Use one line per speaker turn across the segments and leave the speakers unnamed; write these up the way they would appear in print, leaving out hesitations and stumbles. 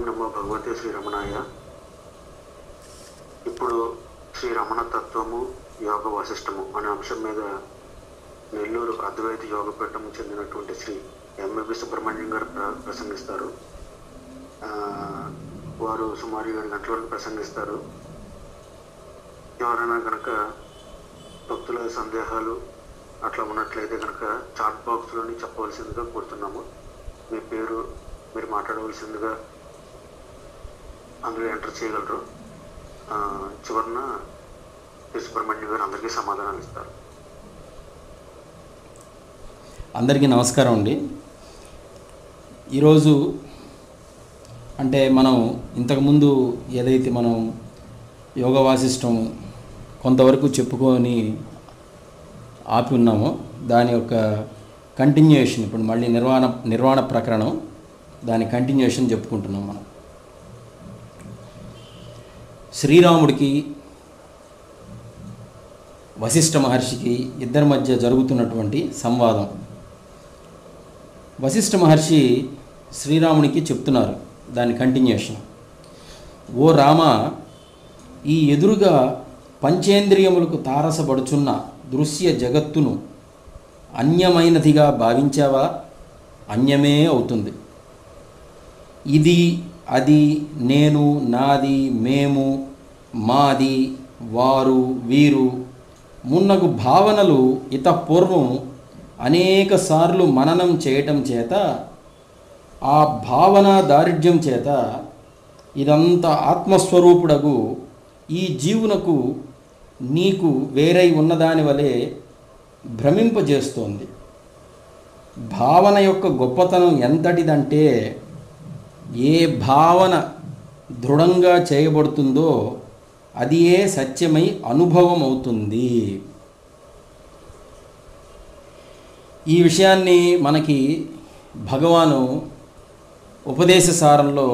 నమో భగవతే శ్రీ రమణాయ. ఇప్పుడు శ్రీ రమణ తత్వము యోగ వాసిష్టము అనే అంశం మీద నెల్లూరు అద్వైత యోగపీఠం చెందినటువంటి శ్రీ ఎంఎబి సుబ్రహ్మణ్యం గారు ప్రసంగిస్తారు. వారు సుమారు 7 గంటల వరకు ప్రసంగిస్తారు. ఎవరైనా కనుక భక్తుల సందేహాలు అట్లా ఉన్నట్లయితే కనుక చాట్ బాక్స్లోని చెప్పవలసిందిగా కోరుతున్నాము. మీ పేరు మీరు మాట్లాడవలసిందిగా అందులో ఎంటర్ చేయగలరు. చివరిన సుబ్రహ్మణ్యం గారు అందరికీ సమాధానాలు ఇస్తారు.
అందరికీ నమస్కారం అండి. ఈరోజు అంటే మనం ఇంతకుముందు ఏదైతే మనం యోగ వాసిష్టం కొంతవరకు చెప్పుకొని ఆపి ఉన్నామో దాని యొక్క కంటిన్యూయేషన్ ఇప్పుడు మళ్ళీ నిర్వాణ ప్రకరణం దాని కంటిన్యూయేషన్ చెప్పుకుంటున్నాం మనం. శ్రీరాముడికి వశిష్ఠ మహర్షికి ఇద్దరి మధ్య జరుగుతున్నటువంటి సంవాదం. వశిష్ఠ మహర్షి శ్రీరామునికి చెప్తున్నారు దాని కంటిన్యూషన్. ఓ రామ, ఈ ఎదురుగా పంచేంద్రియములకు తారసపడుచున్న దృశ్య జగత్తును అన్యమైనదిగా భావించావా? అన్యమే అవుతుంది. ఇది, అది, నేను, నాది, మేము, మాది, వారు, వీరు మున్నగు భావనలు ఇతపూర్వం అనేక సార్లు మననం చేయటం చేత ఆ భావన దారిద్ర్యం చేత ఇదంతా ఆత్మస్వరూపుడగు ఈ జీవునకు నీకు వేరై ఉన్నదాని వలె భ్రమింపజేస్తోంది. భావన యొక్క గొప్పతనం ఎంతటిదంటే ఏ భావన దృఢంగా చేయబడుతుందో అది ఏ సత్యమై అనుభవం అవుతుంది. ఈ విషయాన్ని మనకి భగవాను ఉపదేశ సారంలో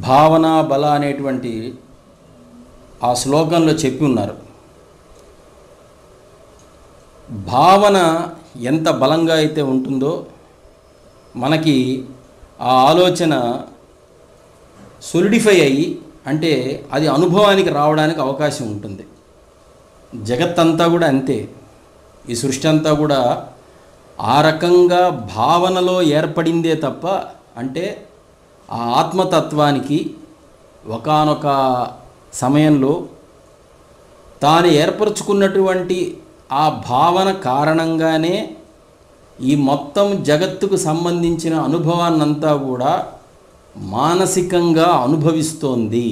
భావన బల అనేటువంటి ఆ శ్లోకంలో చెప్పి ఉన్నారు. భావన ఎంత బలంగా అయితే ఉంటుందో మనకి ఆ ఆలోచన సొలిడిఫై అయ్యి అంటే అది అనుభవానికి రావడానికి అవకాశం ఉంటుంది. జగత్తంతా కూడా అంతే. ఈ సృష్టి అంతా కూడా ఆ రకంగా భావనలో ఏర్పడిందే తప్ప అంటే ఆ ఆత్మతత్వానికి ఒకానొక సమయంలో తాను ఏర్పరచుకున్నటువంటి ఆ భావన కారణంగానే ఈ మొత్తం జగత్తుకు సంబంధించిన అనుభవాన్నంతా కూడా మానసికంగా అనుభవిస్తోంది.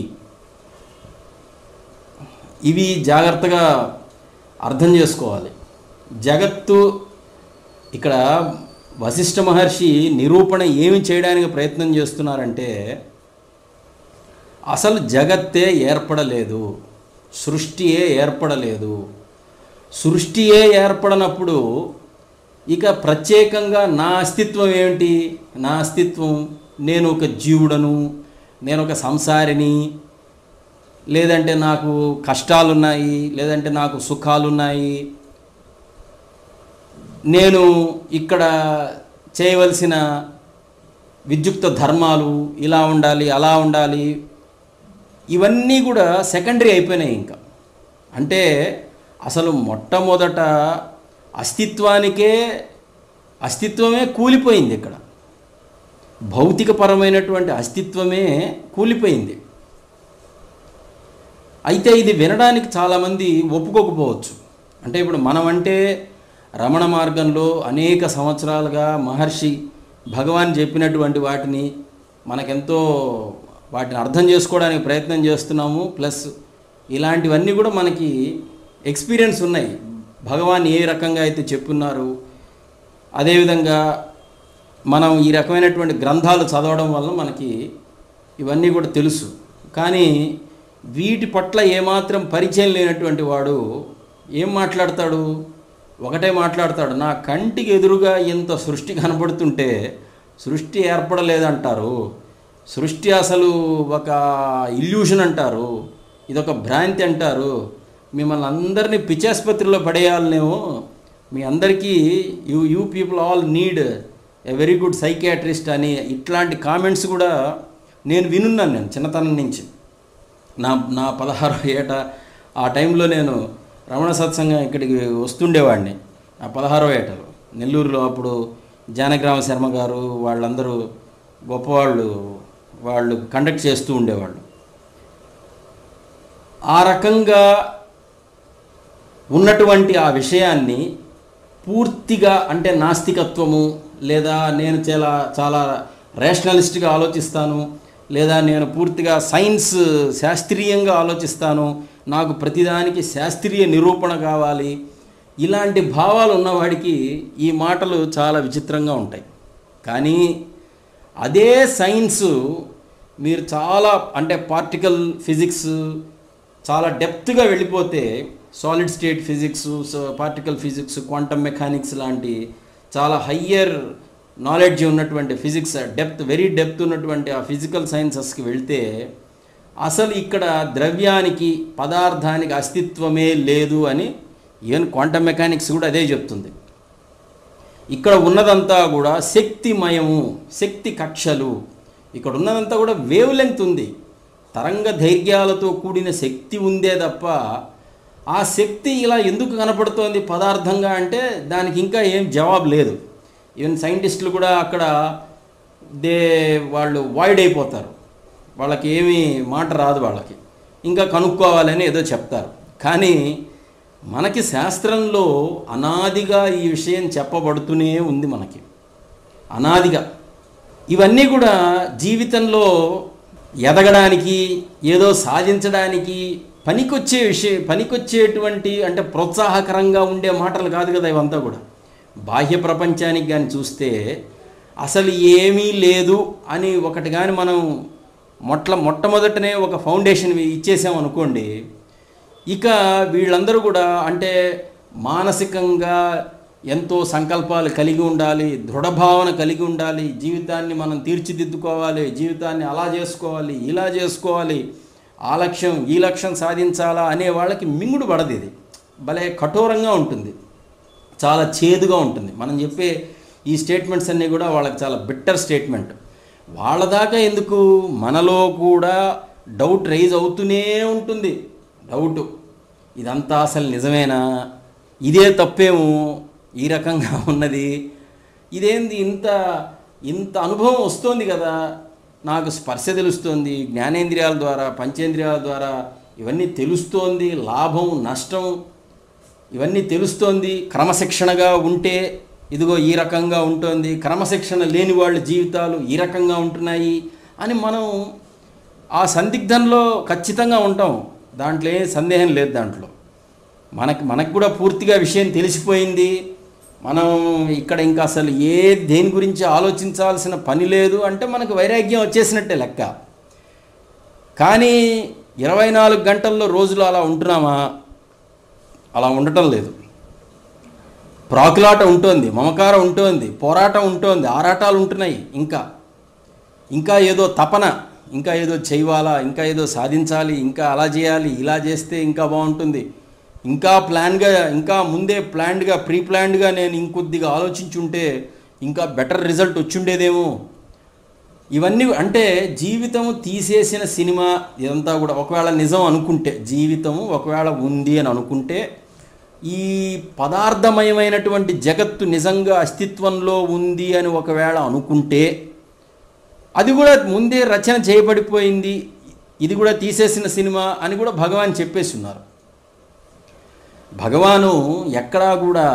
ఇవి జాగ్రత్తగా అర్థం చేసుకోవాలి. జగత్తు ఇక్కడ వశిష్ఠ మహర్షి నిరూపణ ఏమి చేయడానికి ప్రయత్నం చేస్తున్నారంటే అసలు జగత్తే ఏర్పడలేదు, సృష్టియే ఏర్పడలేదు. సృష్టియే ఏర్పడనప్పుడు ఇక ప్రత్యేకంగా నా అస్తిత్వం ఏమిటి? నా అస్తిత్వం నేను ఒక జీవుడను, నేను ఒక సంసారిని, లేదంటే నాకు కష్టాలున్నాయి, లేదంటే నాకు సుఖాలున్నాయి, నేను ఇక్కడ చేయవలసిన విద్యుక్త ధర్మాలు ఇలా ఉండాలి, అలా ఉండాలి, ఇవన్నీ కూడా సెకండరీ అయిపోయినాయి. ఇంకా అంటే అసలు మొట్టమొదట అస్తిత్వమే కూలిపోయింది. ఇక్కడ భౌతికపరమైనటువంటి అస్తిత్వమే కూలిపోయింది. అయితే ఇది వినడానికి చాలామంది ఒప్పుకోకపోవచ్చు. అంటే ఇప్పుడు మనమంటే రమణ మార్గంలో అనేక సంవత్సరాలుగా మహర్షి భగవాన్ చెప్పినటువంటి వాటిని మనకెంతో వాటిని అర్థం చేసుకోవడానికి ప్రయత్నం చేస్తున్నాము. ప్లస్ ఇలాంటివన్నీ కూడా మనకి ఎక్స్పీరియన్స్ ఉన్నాయి. భగవాన్ ఏ రకంగా అయితే చెప్పున్నారు అదేవిధంగా మనం ఈ రకమైనటువంటి గ్రంథాలు చదవడం వల్ల మనకి ఇవన్నీ కూడా తెలుసు. కానీ వీటి పట్ల ఏమాత్రం పరిచయం లేనటువంటి వాడు ఏం మాట్లాడతాడు? ఒకటే మాట్లాడతాడు, నా కంటికి ఎదురుగా ఇంత సృష్టి కనబడుతుంటే సృష్టి ఏర్పడలేదంటారు, సృష్టి అసలు ఒక ఇల్యూషన్ అంటారు, ఇదొక భ్రాంతి అంటారు, మిమ్మల్ని అందరినీ పిచ్చాసుపత్రిలో పడేయాలనేమో, మీ అందరికీ you people all need a very good psychiatrist అని ఇట్లాంటి కామెంట్స్ కూడా నేను వినున్నాను. నేను చిన్నతనం నుంచి నా నా 16వ ఏట ఆ టైంలో నేను రమణ సత్సంగం ఇక్కడికి వస్తుండేవాడిని. నా 16వ ఏటలో నెల్లూరులో అప్పుడు జానగ్రామ శర్మ గారు వాళ్ళందరూ గొప్పవాళ్ళు, వాళ్ళు కండక్ట్ చేస్తూ ఉండేవాళ్ళు. ఆ రకంగా ఉన్నటువంటి ఆ విషయాన్ని పూర్తిగా అంటే నాస్తికత్వము, లేదా నేను చాలా చాలా రేషనలిస్ట్గా ఆలోచిస్తాను, లేదా నేను పూర్తిగా సైన్స్ శాస్త్రీయంగా ఆలోచిస్తాను, నాకు ప్రతిదానికి శాస్త్రీయ నిరూపణ కావాలి, ఇలాంటి భావాలు ఉన్నవాడికి ఈ మాటలు చాలా విచిత్రంగా ఉంటాయి. కానీ అదే సైన్సు మీరు చాలా అంటే పార్టికల్ ఫిజిక్స్ చాలా డెప్త్గా వెళ్ళిపోతే, solid state physics, particle physics, quantum mechanics లాంటి చాలా హయ్యర్ నాలెడ్జ్ ఉన్నటువంటి ఫిజిక్స్, వెరీ డెప్త్ ఉన్నటువంటి ఆ ఫిజికల్ సైన్సెస్కి వెళ్తే అసలు ఇక్కడ ద్రవ్యానికి, పదార్థానికి అస్తిత్వమే లేదు అని ఈవెన్ క్వాంటమ్ మెకానిక్స్ కూడా అదే చెప్తుంది. ఇక్కడ ఉన్నదంతా కూడా శక్తిమయము, శక్తి కక్షలు, ఇక్కడ ఉన్నదంతా కూడా వేవ్ లెంగ్త్ ఉంది, తరంగ ధైర్యాలతో కూడిన శక్తి ఉందే తప్ప ఆ శక్తి ఇలా ఎందుకు కనపడుతోంది పదార్థంగా అంటే దానికి ఇంకా ఏం జవాబు లేదు. ఈవెన్ సైంటిస్టులు కూడా అక్కడ వాళ్ళు వాయిడ్ అయిపోతారు, వాళ్ళకి ఏమీ మాట రాదు, వాళ్ళకి ఇంకా కనుక్కోవాలని ఏదో చెప్తారు. కానీ మనకి శాస్త్రంలో అనాదిగా ఈ విషయం చెప్పబడుతూనే ఉంది, మనకి అనాదిగా. ఇవన్నీ కూడా జీవితంలో ఎదగడానికి, ఏదో సాధించడానికి పనికొచ్చేటువంటి అంటే ప్రోత్సాహకరంగా ఉండే మాటలు కాదు కదా ఇవంతా కూడా. బాహ్య ప్రపంచానికి కానీ చూస్తే అసలు ఏమీ లేదు అని ఒకటి కానీ మనం మొట్టమొదటనే ఒక ఫౌండేషన్ ఇచ్చేసామనుకోండి, ఇక వీళ్ళందరూ కూడా అంటే మానసికంగా ఎంతో సంకల్పాలు కలిగి ఉండాలి, దృఢభావన కలిగి ఉండాలి, జీవితాన్ని మనం తీర్చిదిద్దుకోవాలి, జీవితాన్ని అలా చేసుకోవాలి, ఇలా చేసుకోవాలి, ఆ లక్ష్యం ఈ లక్ష్యం సాధించాలా అనే వాళ్ళకి మింగుడు పడదు. ఇది భలే కఠోరంగా ఉంటుంది, చాలా చేదుగా ఉంటుంది. మనం చెప్పే ఈ స్టేట్మెంట్స్ అన్నీ కూడా వాళ్ళకి చాలా బిట్టర్ స్టేట్మెంట్. వాళ్ళ దాకా ఎందుకు, మనలో కూడా డౌట్ రైజ్ అవుతూనే ఉంటుంది. డౌటు, ఇదంతా అసలు నిజమేనా, ఇదే తప్పేమో, ఈ రకంగా ఉన్నది, ఇదేంది ఇంత అనుభవం వస్తుంది కదా, నాకు స్పర్శ తెలుస్తోంది, జ్ఞానేంద్రియాల ద్వారా, పంచేంద్రియాల ద్వారా ఇవన్నీ తెలుస్తోంది, లాభం నష్టం ఇవన్నీ తెలుస్తోంది, క్రమశిక్షణగా ఉంటే ఇదిగో ఈ రకంగా ఉంటుంది, క్రమశిక్షణ లేని వాళ్ళ జీవితాలు ఈ రకంగా ఉంటున్నాయి అని మనం ఆ సందిగ్ధంలో ఖచ్చితంగా ఉంటాం. దాంట్లో ఏ సందేహం లేదు. దాంట్లో మనకు కూడా పూర్తిగా విషయం తెలిసిపోయింది. మనం ఇక్కడ ఇంకా అసలు దేని గురించి ఆలోచించాల్సిన పని లేదు అంటే మనకు వైరాగ్యం వచ్చేసినట్టే లెక్క. కానీ 24 గంటల్లో రోజులు అలా ఉంటున్నామా? అలా ఉండటం లేదు. ప్రాకులాట ఉంటుంది, మమకారం ఉంటుంది, పోరాటం ఉంటుంది, ఆరాటాలు ఉంటున్నాయి, ఇంకా ఏదో తపన, ఇంకా ఏదో చేయాలా, ఇంకా ఏదో సాధించాలి, ఇంకా అలా చేయాలి, ఇలా చేస్తే ఇంకా బాగుంటుంది, ఇంకా ముందే ప్రీ ప్లాన్డ్గా నేను ఇంకొద్దిగా ఆలోచించుంటే ఇంకా బెటర్ రిజల్ట్ వచ్చిండేదేమో. ఇవన్నీ అంటే జీవితము తీసేసిన సినిమా ఇదంతా కూడా. ఒకవేళ నిజం అనుకుంటే, జీవితము ఒకవేళ ఉంది అని అనుకుంటే, ఈ పదార్థమయమైనటువంటి జగత్తు నిజంగా అస్తిత్వంలో ఉంది అని ఒకవేళ అనుకుంటే, అది కూడా ముందే రచన చేయబడిపోయింది, ఇది కూడా తీసేసిన సినిమా అని కూడా భగవాన్ చెప్పేసి ఉన్నారు. భగవాను ఎక్కడా కూడా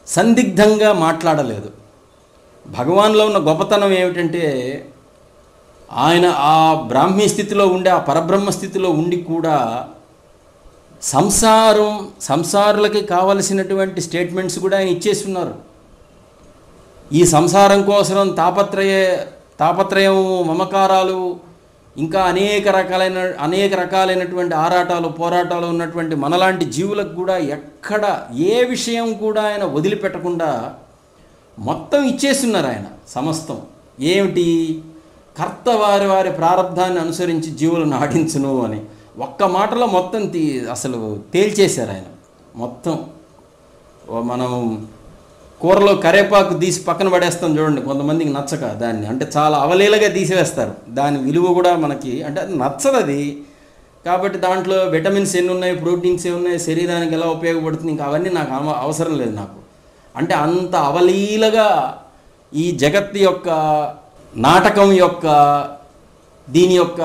సందిగ్ధంగా మాట్లాడలేదు. భగవాన్లో ఉన్న గొప్పతనం ఏమిటంటే, ఆయన ఆ బ్రాహ్మీ స్థితిలో ఉండి, ఆ పరబ్రహ్మ స్థితిలో ఉండి కూడా సంసారులకి కావలసినటువంటి స్టేట్మెంట్స్ కూడా ఆయన ఇచ్చేసి ఉన్నారు. ఈ సంసారం కోసం తాపత్రయం, మమకారాలు, ఇంకా అనేక రకాలైనటువంటి ఆరాటాలు, పోరాటాలు ఉన్నటువంటి మనలాంటి జీవులకు కూడా ఎక్కడ ఏ విషయం కూడా ఆయన వదిలిపెట్టకుండా మొత్తం ఇచ్చేస్తున్నారు ఆయన సమస్తం. ఏమిటి? కర్త వారి ప్రారంధాన్ని అనుసరించి జీవులను ఆడించును అని ఒక్క మాటలో మొత్తం అసలు తేల్చేశారు ఆయన. మొత్తం మనం కూరలో కరేపాకు తీసి పక్కన పడేస్తాం చూడండి, కొంతమందికి నచ్చక దాన్ని, అంటే చాలా అవలీలగా తీసివేస్తారు. దాని విలువ కూడా మనకి అంటే అది నచ్చదు అది. కాబట్టి దాంట్లో విటమిన్స్ ఎన్ని ఉన్నాయి, ప్రోటీన్స్ ఎన్ని ఉన్నాయి, శరీరానికి ఎలా ఉపయోగపడుతుంది, ఇంకా అవన్నీ నాకు అవసరం లేదు నాకు. అంటే అంత అవలీలగా ఈ జగత్తు యొక్క నాటకం యొక్క దీని యొక్క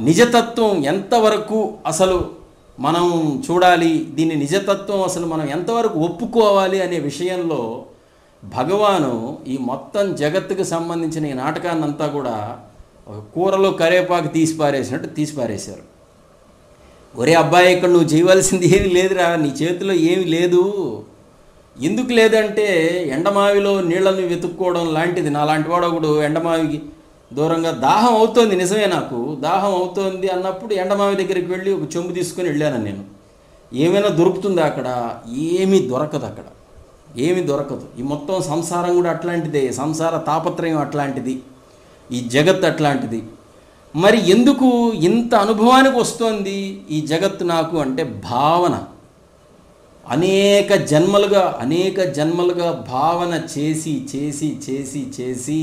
నిజతత్వం ఎంతవరకు అసలు మనం చూడాలి, దీని నిజతత్వం అసలు మనం ఎంతవరకు ఒప్పుకోవాలి అనే విషయంలో భగవాను ఈ మొత్తం జగత్తుకు సంబంధించిన ఈ నాటకాన్ని అంతా కూడా ఒక కూరలో కరేపాకు తీసిపారేసినట్టు తీసిపారేశారు. ఒరే అబ్బాయి, ఇక్కడ నువ్వు చేయవలసింది ఏమీ లేదురా, నీ చేతిలో ఏమీ లేదు. ఎందుకు లేదంటే ఎండమావిలో నీళ్ళని వెతుక్కోవడం లాంటిది. నాలాంటి వాడు ఒకడు ఎండమావికి దూరంగా దాహం అవుతోంది, నిజమే నాకు దాహం అవుతోంది అన్నప్పుడు ఎండమావి దగ్గరికి వెళ్ళి ఒక చెంబు తీసుకొని వెళ్ళాను నేను. ఏమైనా దొరుకుతుందా అక్కడ? ఏమీ దొరకదు అక్కడ, ఏమీ దొరకదు. ఈ మొత్తం సంసారం కూడా అట్లాంటిదే, సంసార తాపత్రయం అట్లాంటిది, ఈ జగత్ అట్లాంటిది. మరి ఎందుకు ఇంత అనుభవానికి వస్తోంది ఈ జగత్తు నాకు అంటే భావన. అనేక జన్మలుగా భావన చేసి చేసి చేసి చేసి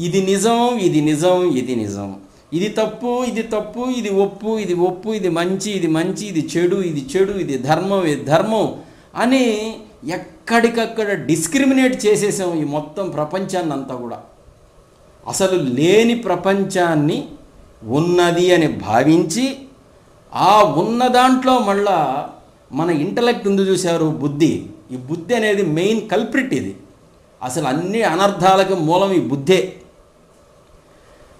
ఇది నిజం, ఇది నిజం, ఇది నిజం, ఇది తప్పు, ఇది తప్పు, ఇది ఒప్పు, ఇది ఒప్పు, ఇది మంచి, ఇది మంచి, ఇది చెడు, ఇది చెడు, ఇది ధర్మం, ఇది ధర్మం అని ఎక్కడికక్కడ డిస్క్రిమినేట్ చేసేసాం ఈ మొత్తం ప్రపంచాన్ని అంతా కూడా. అసలు లేని ప్రపంచాన్ని ఉన్నది అని భావించి ఆ ఉన్న దాంట్లో మళ్ళా మన ఇంటలెక్ట్ ఉంది చూశారు, బుద్ధి. ఈ బుద్ధి అనేది మెయిన్ కల్ప్రిట్. ఇది అసలు అన్ని అనర్థాలకు మూలం ఈ బుద్ధే.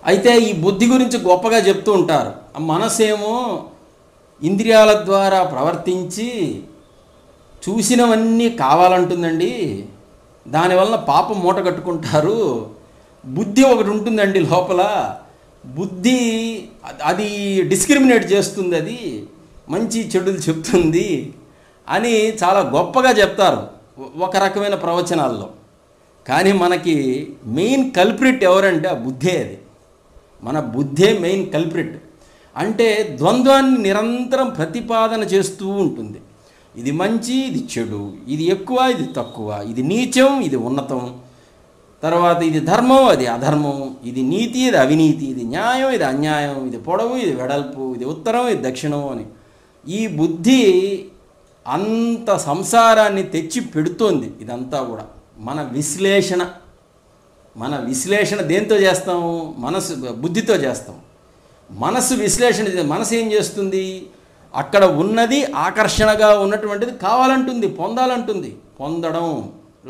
అయితే ఈ బుద్ధి గురించి గొప్పగా చెప్తూ ఉంటారు. మనసేమో ఇంద్రియాల ద్వారా ప్రవర్తించి చూసినవన్నీ కావాలంటుందండి, దానివల్ల పాపం మూట కట్టుకుంటారు. బుద్ధి ఒకటి ఉంటుందండి లోపల, బుద్ధి అది డిస్క్రిమినేట్ చేస్తుంది, అది మంచి చెడులు చెప్తుంది అని చాలా గొప్పగా చెప్తారు ఒక రకమైన ప్రవచనాల్లో. కానీ మనకి మెయిన్ కల్ప్రిట్ ఎవరంటే ఆ బుద్ధే. అది మన బుద్ధే మెయిన్ కల్ప్రిట్. అంటే ద్వంద్వాన్ని నిరంతరం ప్రతిపాదన చేస్తూ ఉంటుంది. ఇది మంచి, ఇది చెడు, ఇది ఎక్కువ, ఇది తక్కువ, ఇది నీచం, ఇది ఉన్నతం, తర్వాత ఇది ధర్మం, అది అధర్మం, ఇది నీతి, ఇది అవినీతి, ఇది న్యాయం, ఇది అన్యాయం, ఇది పొడవు, ఇది వెడల్పు, ఇది ఉత్తరం, ఇది దక్షిణం అని ఈ బుద్ధి అంత సంసారాన్ని తెచ్చి పెడుతోంది. ఇదంతా కూడా మన విశ్లేషణ దేంతో చేస్తాము? బుద్ధితో చేస్తాం. మనసు విశ్లేషణ, మనసు ఏం చేస్తుంది? అక్కడ ఉన్నది ఆకర్షణగా ఉన్నటువంటిది కావాలంటుంది, పొందాలంటుంది. పొందడం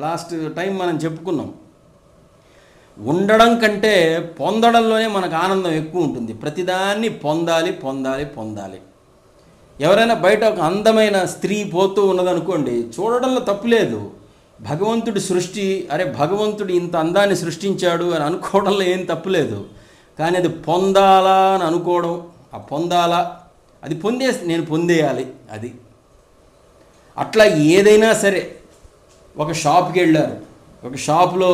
లాస్ట్ టైం మనం చెప్పుకున్నాం. ఉండడం కంటే పొందడంలోనే మనకు ఆనందం ఎక్కువ ఉంటుంది. ప్రతిదాన్ని పొందాలి పొందాలి పొందాలి. ఎవరైనా బయట ఒక అందమైన స్త్రీ పోతూ ఉన్నదనుకోండి, చూడడంలో తప్పులేదు. భగవంతుడి సృష్టి, అరే భగవంతుడు ఇంత అందాన్ని సృష్టించాడు అని అనుకోవడంలో ఏం తప్పులేదు. కానీ అది పొందాలా అని అనుకోవడం, ఆ పొందాలా, అది నేను పొందేయాలి. అది అట్లా ఏదైనా సరే. ఒక షాప్కి వెళ్ళారు, ఒక షాప్లో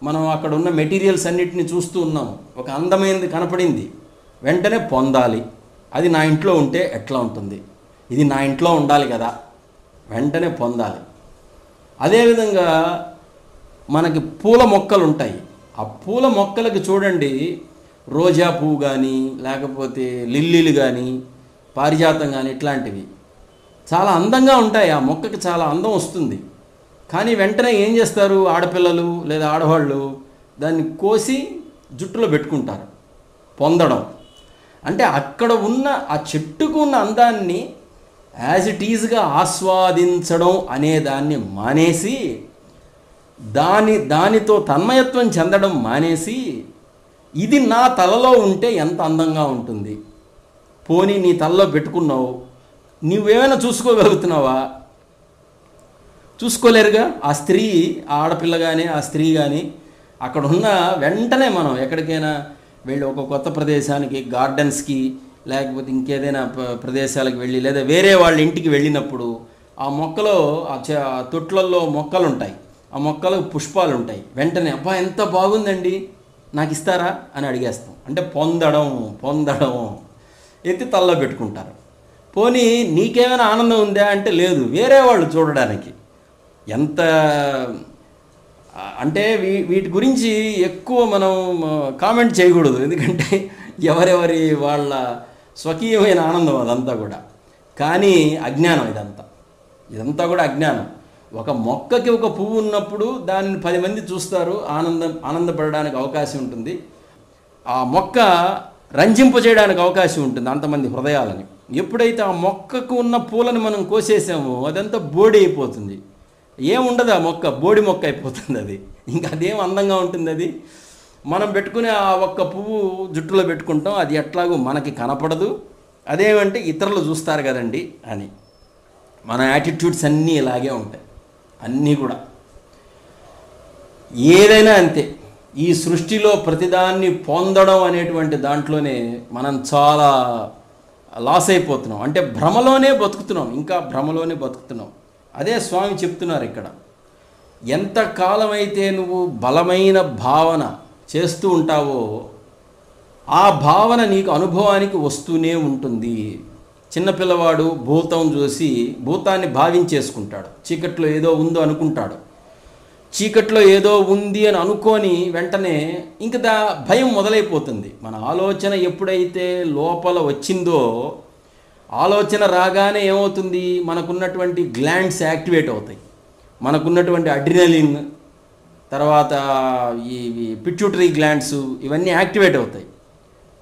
మనం అక్కడ ఉన్న మెటీరియల్స్ అన్నిటిని చూస్తూ ఉన్నాం. ఒక అందమైనది కనపడింది, వెంటనే పొందాలి. అది నా ఇంట్లో ఉంటే ఎట్లా ఉంటుంది, ఇది నా ఇంట్లో ఉండాలి కదా, వెంటనే పొందాలి. అదేవిధంగా మనకి పూల మొక్కలు ఉంటాయి. ఆ పూల మొక్కలకి చూడండి, రోజా పువ్వు కానీ లేకపోతే లిల్లీలు కానీ పారిజాతం కానీ ఇట్లాంటివి చాలా అందంగా ఉంటాయి. ఆ మొక్కకి చాలా అందం వస్తుంది. కానీ వెంటనే ఏం చేస్తారు ఆడపిల్లలు లేదా ఆడవాళ్ళు, దాన్ని కోసి జుట్టులో పెట్టుకుంటారు. పొందడం అంటే అక్కడ ఉన్న ఆ చెట్టుకు ఉన్న అందాన్ని యాజ్ ఇట్ ఈజ్గా ఆస్వాదించడం అనేదాన్ని మానేసి, దానితో తన్మయత్వం చెందడం మానేసి, ఇది నా తలలో ఉంటే ఎంత అందంగా ఉంటుంది, పోనీ నీ తలలో పెట్టుకున్నావు, నువ్వేమైనా చూసుకోగలుగుతున్నావా? చూసుకోలేరుగా. ఆ స్త్రీ, ఆ ఆడపిల్ల కానీ ఆ స్త్రీ కానీ అక్కడ ఉన్న వెంటనే మనం ఎక్కడికైనా వెళ్ళి ఒక కొత్త ప్రదేశానికి, గార్డెన్స్కి లేకపోతే ఇంకేదైనా ప్రదేశాలకు వెళ్ళి లేదా వేరే వాళ్ళ ఇంటికి వెళ్ళినప్పుడు ఆ మొక్కలో ఆ తొట్లల్లో మొక్కలు ఉంటాయి, ఆ మొక్కలకు పుష్పాలు ఉంటాయి. వెంటనే అబ్బా ఎంత బాగుందండి, నాకు ఇస్తారా అని అడిగేస్తాం. అంటే పొందడం ఎత్తి తలలో పెట్టుకుంటారు. పోనీ నీకేమైనా ఆనందం ఉందా అంటే లేదు, వేరే వాళ్ళు చూడడానికి. ఎంత అంటే వీటి గురించి ఎక్కువ మనం కామెంట్ చేయకూడదు, ఎందుకంటే ఎవరెవరి వాళ్ళ స్వకీయమైన ఆనందం అదంతా కూడా. కానీ అజ్ఞానం ఇదంతా కూడా అజ్ఞానం. ఒక మొక్కకి ఒక పువ్వు ఉన్నప్పుడు దాన్ని 10 మంది చూస్తారు, ఆనందపడడానికి అవకాశం ఉంటుంది. ఆ మొక్క రంజింపజేయడానికి అవకాశం ఉంటుంది అంతమంది హృదయాలని. ఎప్పుడైతే ఆ మొక్కకు ఉన్న పూలను మనం కోసేసామో అదంతా బోడి అయిపోతుంది, ఏముండదు, ఆ మొక్క బోడి మొక్క అయిపోతుంది. అది ఇంకా అదేం అందంగా ఉంటుంది. అది మనం పెట్టుకునే ఆ ఒక్క పువ్వు జుట్టులో పెట్టుకుంటాం, అది ఎట్లాగో మనకి కనపడదు. అదేమంటే ఇతరులు చూస్తారు కదండి అని. మన యాటిట్యూడ్స్ అన్నీ ఇలాగే ఉంటాయి, అన్నీ కూడా. ఏదైనా అంతే, ఈ సృష్టిలో ప్రతిదాన్ని పొందడం అనేటువంటి దాంట్లోనే మనం చాలా లాస్ అయిపోతున్నాం. అంటే భ్రమలోనే బతుకుతున్నాం. అదే స్వామి చెప్తున్నారు ఇక్కడ, ఎంతకాలం అయితే నువ్వు బలమైన భావన చేస్తూ ఉంటావో ఆ భావన నీకు అనుభవానికి వస్తూనే ఉంటుంది. చిన్నపిల్లవాడు భూతం చూసి భూతాన్ని భావించేసుకుంటాడు, చీకట్లో ఏదో ఉందో అనుకుంటాడు. చీకట్లో ఏదో ఉంది అని అనుకొని వెంటనే ఇంక భయం మొదలైపోతుంది. మన ఆలోచన ఎప్పుడైతే లోపల వచ్చిందో, ఆలోచన రాగానే ఏమవుతుంది, మనకున్నటువంటి గ్లాండ్స్ యాక్టివేట్ అవుతాయి. మనకున్నటువంటి అడ్రినలిన్, తర్వాత ఈ పిట్యూటరీ గ్లాండ్స్, ఇవన్నీ యాక్టివేట్ అవుతాయి.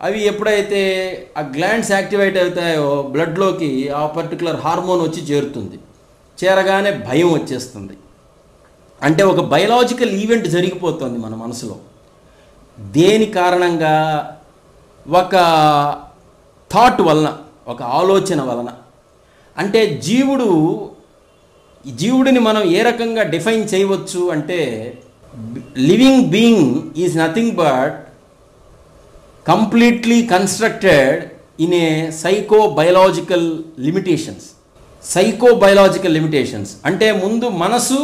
అవి ఎప్పుడైతే ఆ గ్లాండ్స్ యాక్టివేట్ అవుతాయో బ్లడ్లోకి ఆ పర్టికులర్ హార్మోన్ వచ్చి చేరుతుంది. చేరగానే భయం వచ్చేస్తుంది. అంటే ఒక బయలాజికల్ ఈవెంట్ జరిగిపోతుంది మన మనసులో. దేని కారణంగా? ఒక థాట్ వలన, ఒక ఆలోచన వలన. అంటే జీవుడిని మనం ఏ రకంగా డిఫైన్ చేయవచ్చు అంటే, living being is nothing but completely constructed in a psychobiological limitations. అంటే ముందు మనసు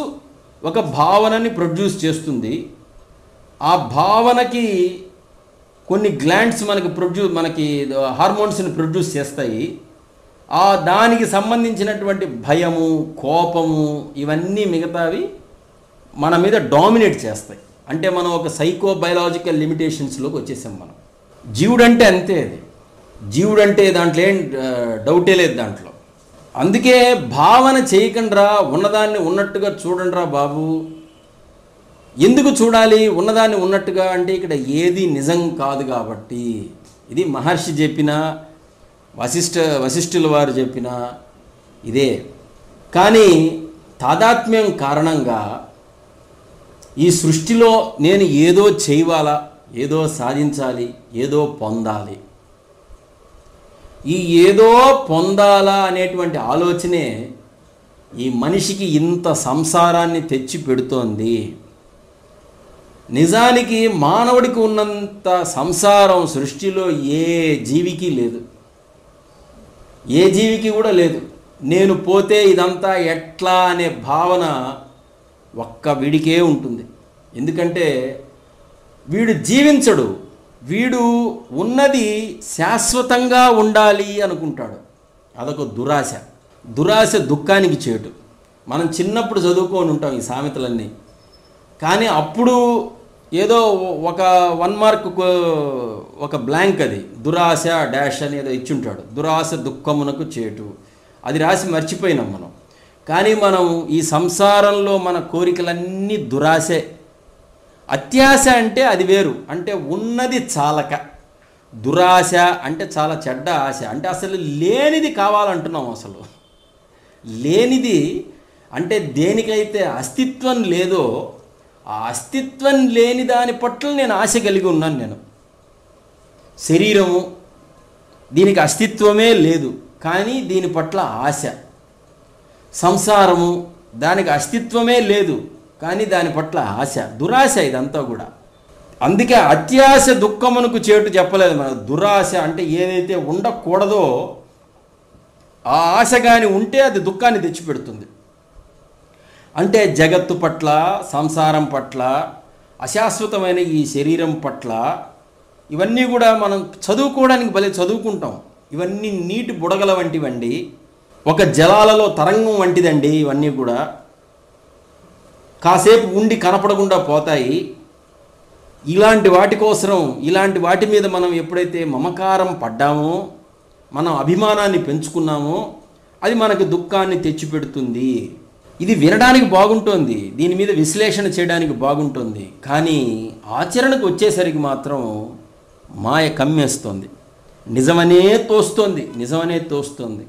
ఒక భావనని ప్రొడ్యూస్ చేస్తుంది. ఆ భావనకి కొన్ని గ్లాండ్స్ మనకి హార్మోన్స్ని ప్రొడ్యూస్ చేస్తాయి. దానికి సంబంధించినటువంటి భయము, కోపము, ఇవన్నీ మిగతావి మన మీద డామినేట్ చేస్తాయి. అంటే మనం ఒక సైకోబయలాజికల్ లిమిటేషన్స్లోకి వచ్చేసాం మనం. జీవుడంటే అంతే, అది జీవుడంటే దాంట్లో ఏం డౌటే లేదు దాంట్లో. అందుకే భావన చేయకండ్రా, ఉన్నదాన్ని ఉన్నట్టుగా చూడండిరా బాబు. ఎందుకు చూడాలి ఉన్నదాన్ని ఉన్నట్టుగా అంటే, ఇక్కడ ఏది నిజం కాదు కాబట్టి. ఇది మహర్షి చెప్పిన, వశిష్ఠుల వారు చెప్పిన ఇదే. కానీ తాదాత్మ్యం కారణంగా ఈ సృష్టిలో నేను ఏదో చేయవాలా, ఏదో సాధించాలి, ఏదో పొందాలి. ఈ ఏదో పొందాలా అనేటువంటి ఆలోచనే ఈ మనిషికి ఇంత సంసారాన్ని తెచ్చి పెడుతోంది. నిజానికి మానవుడికి ఉన్నంత సంసారం సృష్టిలో ఏ జీవికి లేదు, ఏ జీవికి కూడా లేదు. నేను పోతే ఇదంతా ఎట్లా అనే భావన ఒక్క వీడికే ఉంటుంది. ఎందుకంటే వీడు జీవించడు, వీడు ఉన్నది శాశ్వతంగా ఉండాలి అనుకుంటాడు. అదొక దురాశ దుఃఖానికి చేటు. మనం చిన్నప్పుడు చదువుకొని ఉంటాం ఈ సామెతలన్నీ. కానీ అప్పుడు ఏదో ఒక 1 మార్క్ ఒక బ్లాంక్, అది దురాశ డాష్ అని ఏదో ఇచ్చుంటాడు. దురాశ దుఃఖమునకు చేటు, అది రాసి మర్చిపోయినాం మనం. కానీ మనం ఈ సంసారంలో మన కోరికలన్నీ దురాశే. అత్యాశ అంటే అది వేరు, అంటే ఉన్నది చాలక. దురాశ అంటే చాలా చెడ్డ ఆశ, అంటే అసలు లేనిది కావాలంటున్నాం. అసలు లేనిది అంటే దేనికైతే అస్తిత్వం లేదో ఆ అస్తిత్వం లేని దాని పట్ల నేను ఆశ కలిగి ఉన్నాను. నేను శరీరము, దీనికి అస్తిత్వమే లేదు కానీ దీని పట్ల ఆశ. సంసారము, దానికి అస్తిత్వమే లేదు కానీ దాని పట్ల ఆశ. దురాశ ఇదంతా కూడా. అందుకే అత్యాశ దుఃఖమునకు చేటు చెప్పలేదు మన. దురాశ అంటే ఏదైతే ఉండకూడదో ఆ ఆశ కానీ ఉంటే అది దుఃఖాన్ని తెచ్చిపెడుతుంది. అంటే జగత్తు పట్ల, సంసారం పట్ల, అశాశ్వతమైన ఈ శరీరం పట్ల, ఇవన్నీ కూడా మనం చదువుకోవడానికి భలే చదువుకుంటాం. ఇవన్నీ నీటి బుడగల వంటివండి, ఒక జలాలలో తరంగం వంటిదండి. ఇవన్నీ కూడా కాసేపు ఉండి కనపడకుండా పోతాయి. ఇలాంటి వాటి కోసం, ఇలాంటి వాటి మీద మనం ఎప్పుడైతే మమకారం పడ్డామో, మనం అభిమానాన్ని పెంచుకున్నామో, అది మనకు దుఃఖాన్ని తెచ్చిపెడుతుంది. ఇది వినడానికి బాగుంటుంది, దీని మీద విశ్లేషణ చేయడానికి బాగుంటుంది, కానీ ఆచరణకు వచ్చేసరికి మాత్రం మాయ కమ్మేస్తుంది. నిజమనే తోస్తుంది.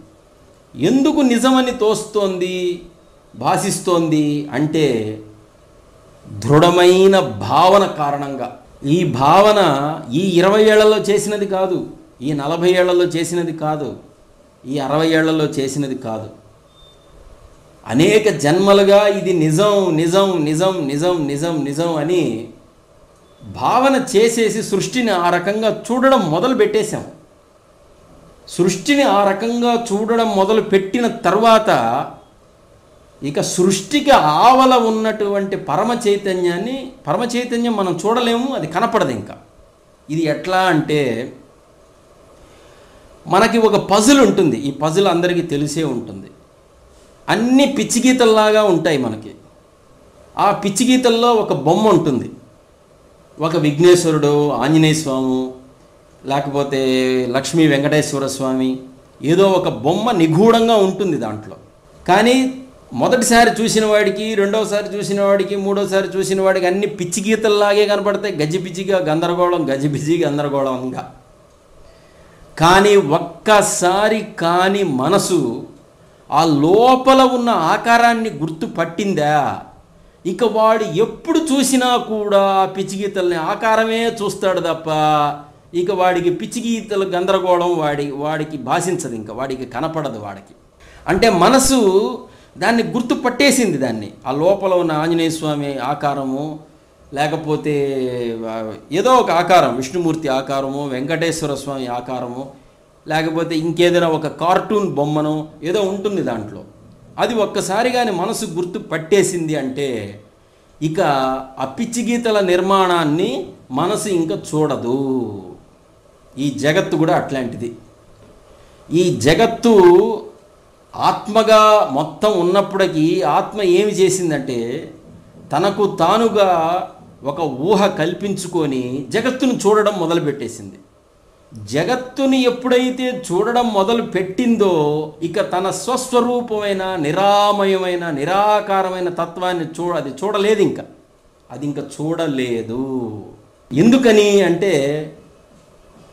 ఎందుకు నిజమని తోస్తోంది, భాషిస్తోంది అంటే దృఢమైన భావన కారణంగా. ఈ భావన ఈ 20 ఏళ్లలో చేసినది కాదు, ఈ 40 ఏళ్లలో చేసినది కాదు, ఈ 60 ఏళ్లలో చేసినది కాదు. అనేక జన్మలుగా ఇది నిజం నిజం నిజం నిజం నిజం నిజం అని భావన చేసేసి సృష్టిని ఆ రకంగా చూడడం మొదలు పెట్టేశాం. సృష్టిని ఆ రకంగా చూడడం మొదలు పెట్టిన తర్వాత ఇక సృష్టికి ఆవల ఉన్నటువంటి పరమ చైతన్యం మనం చూడలేము, అది కనపడదు ఇంకా. ఇది ఎట్లా అంటే, మనకి ఒక పజిల్ ఉంటుంది, ఈ పజిల్ అందరికీ తెలిసే ఉంటుంది. అన్ని పిచ్చి గీతల్లాగా ఉంటాయి మనకి. ఆ పిచ్చి గీతల్లో ఒక బొమ్మ ఉంటుంది, ఒక విఘ్నేశ్వరుడు, ఆంజనేయ స్వామి, లేకపోతే లక్ష్మీ వెంకటేశ్వర స్వామి, ఏదో ఒక బొమ్మ నిగూఢంగా ఉంటుంది దాంట్లో. కానీ మొదటిసారి చూసిన వాడికి, రెండోసారి చూసిన వాడికి, మూడోసారి చూసిన వాడికి అన్ని పిచ్చి గీతల్లాగే కనపడతాయి, గజిబిజిగా గందరగోళంగా. కానీ ఒక్కసారి మనసు ఆ లోపల ఉన్న ఆకారాన్ని గుర్తుపట్టిందా, ఇక వాడు ఎప్పుడు చూసినా కూడా ఆ పిచ్చి గీతల్ని ఆకారమే చూస్తాడు తప్ప ఇక వాడికి పిచ్చి గీతల గందరగోళం వాడికి భాషించదు, ఇంకా వాడికి కనపడదు. వాడికి అంటే మనసు దాన్ని గుర్తుపట్టేసింది, దాన్ని ఆ లోపల ఉన్న ఆంజనేయ స్వామి ఆకారము, లేకపోతే ఏదో ఒక ఆకారం, విష్ణుమూర్తి ఆకారము, వెంకటేశ్వర స్వామి ఆకారము, లేకపోతే ఇంకేదైనా ఒక కార్టూన్ బొమ్మను ఏదో ఉంటుంది దాంట్లో. అది ఒక్కసారి కానీ మనసు గుర్తు పట్టేసింది అంటే ఇక ఆ పిచ్చి గీతల నిర్మాణాన్ని మనసు ఇంకా చూడదు. ఈ జగత్తు కూడా అట్లాంటిది. ఈ జగత్తు ఆత్మగా మొత్తం ఉన్నప్పటికీ ఆత్మ ఏమి చేసిందంటే తనకు తానుగా ఒక ఊహ కల్పించుకొని జగత్తును చూడడం మొదలుపెట్టేసింది. జగత్తుని ఎప్పుడైతే చూడడం మొదలు పెట్టిందో ఇక తన స్వస్వరూపమైన నిరామయమైన నిరాకారమైన తత్వాన్ని అది చూడలేదు, ఇంకా అది ఇంకా చూడలేదు. ఎందుకని అంటే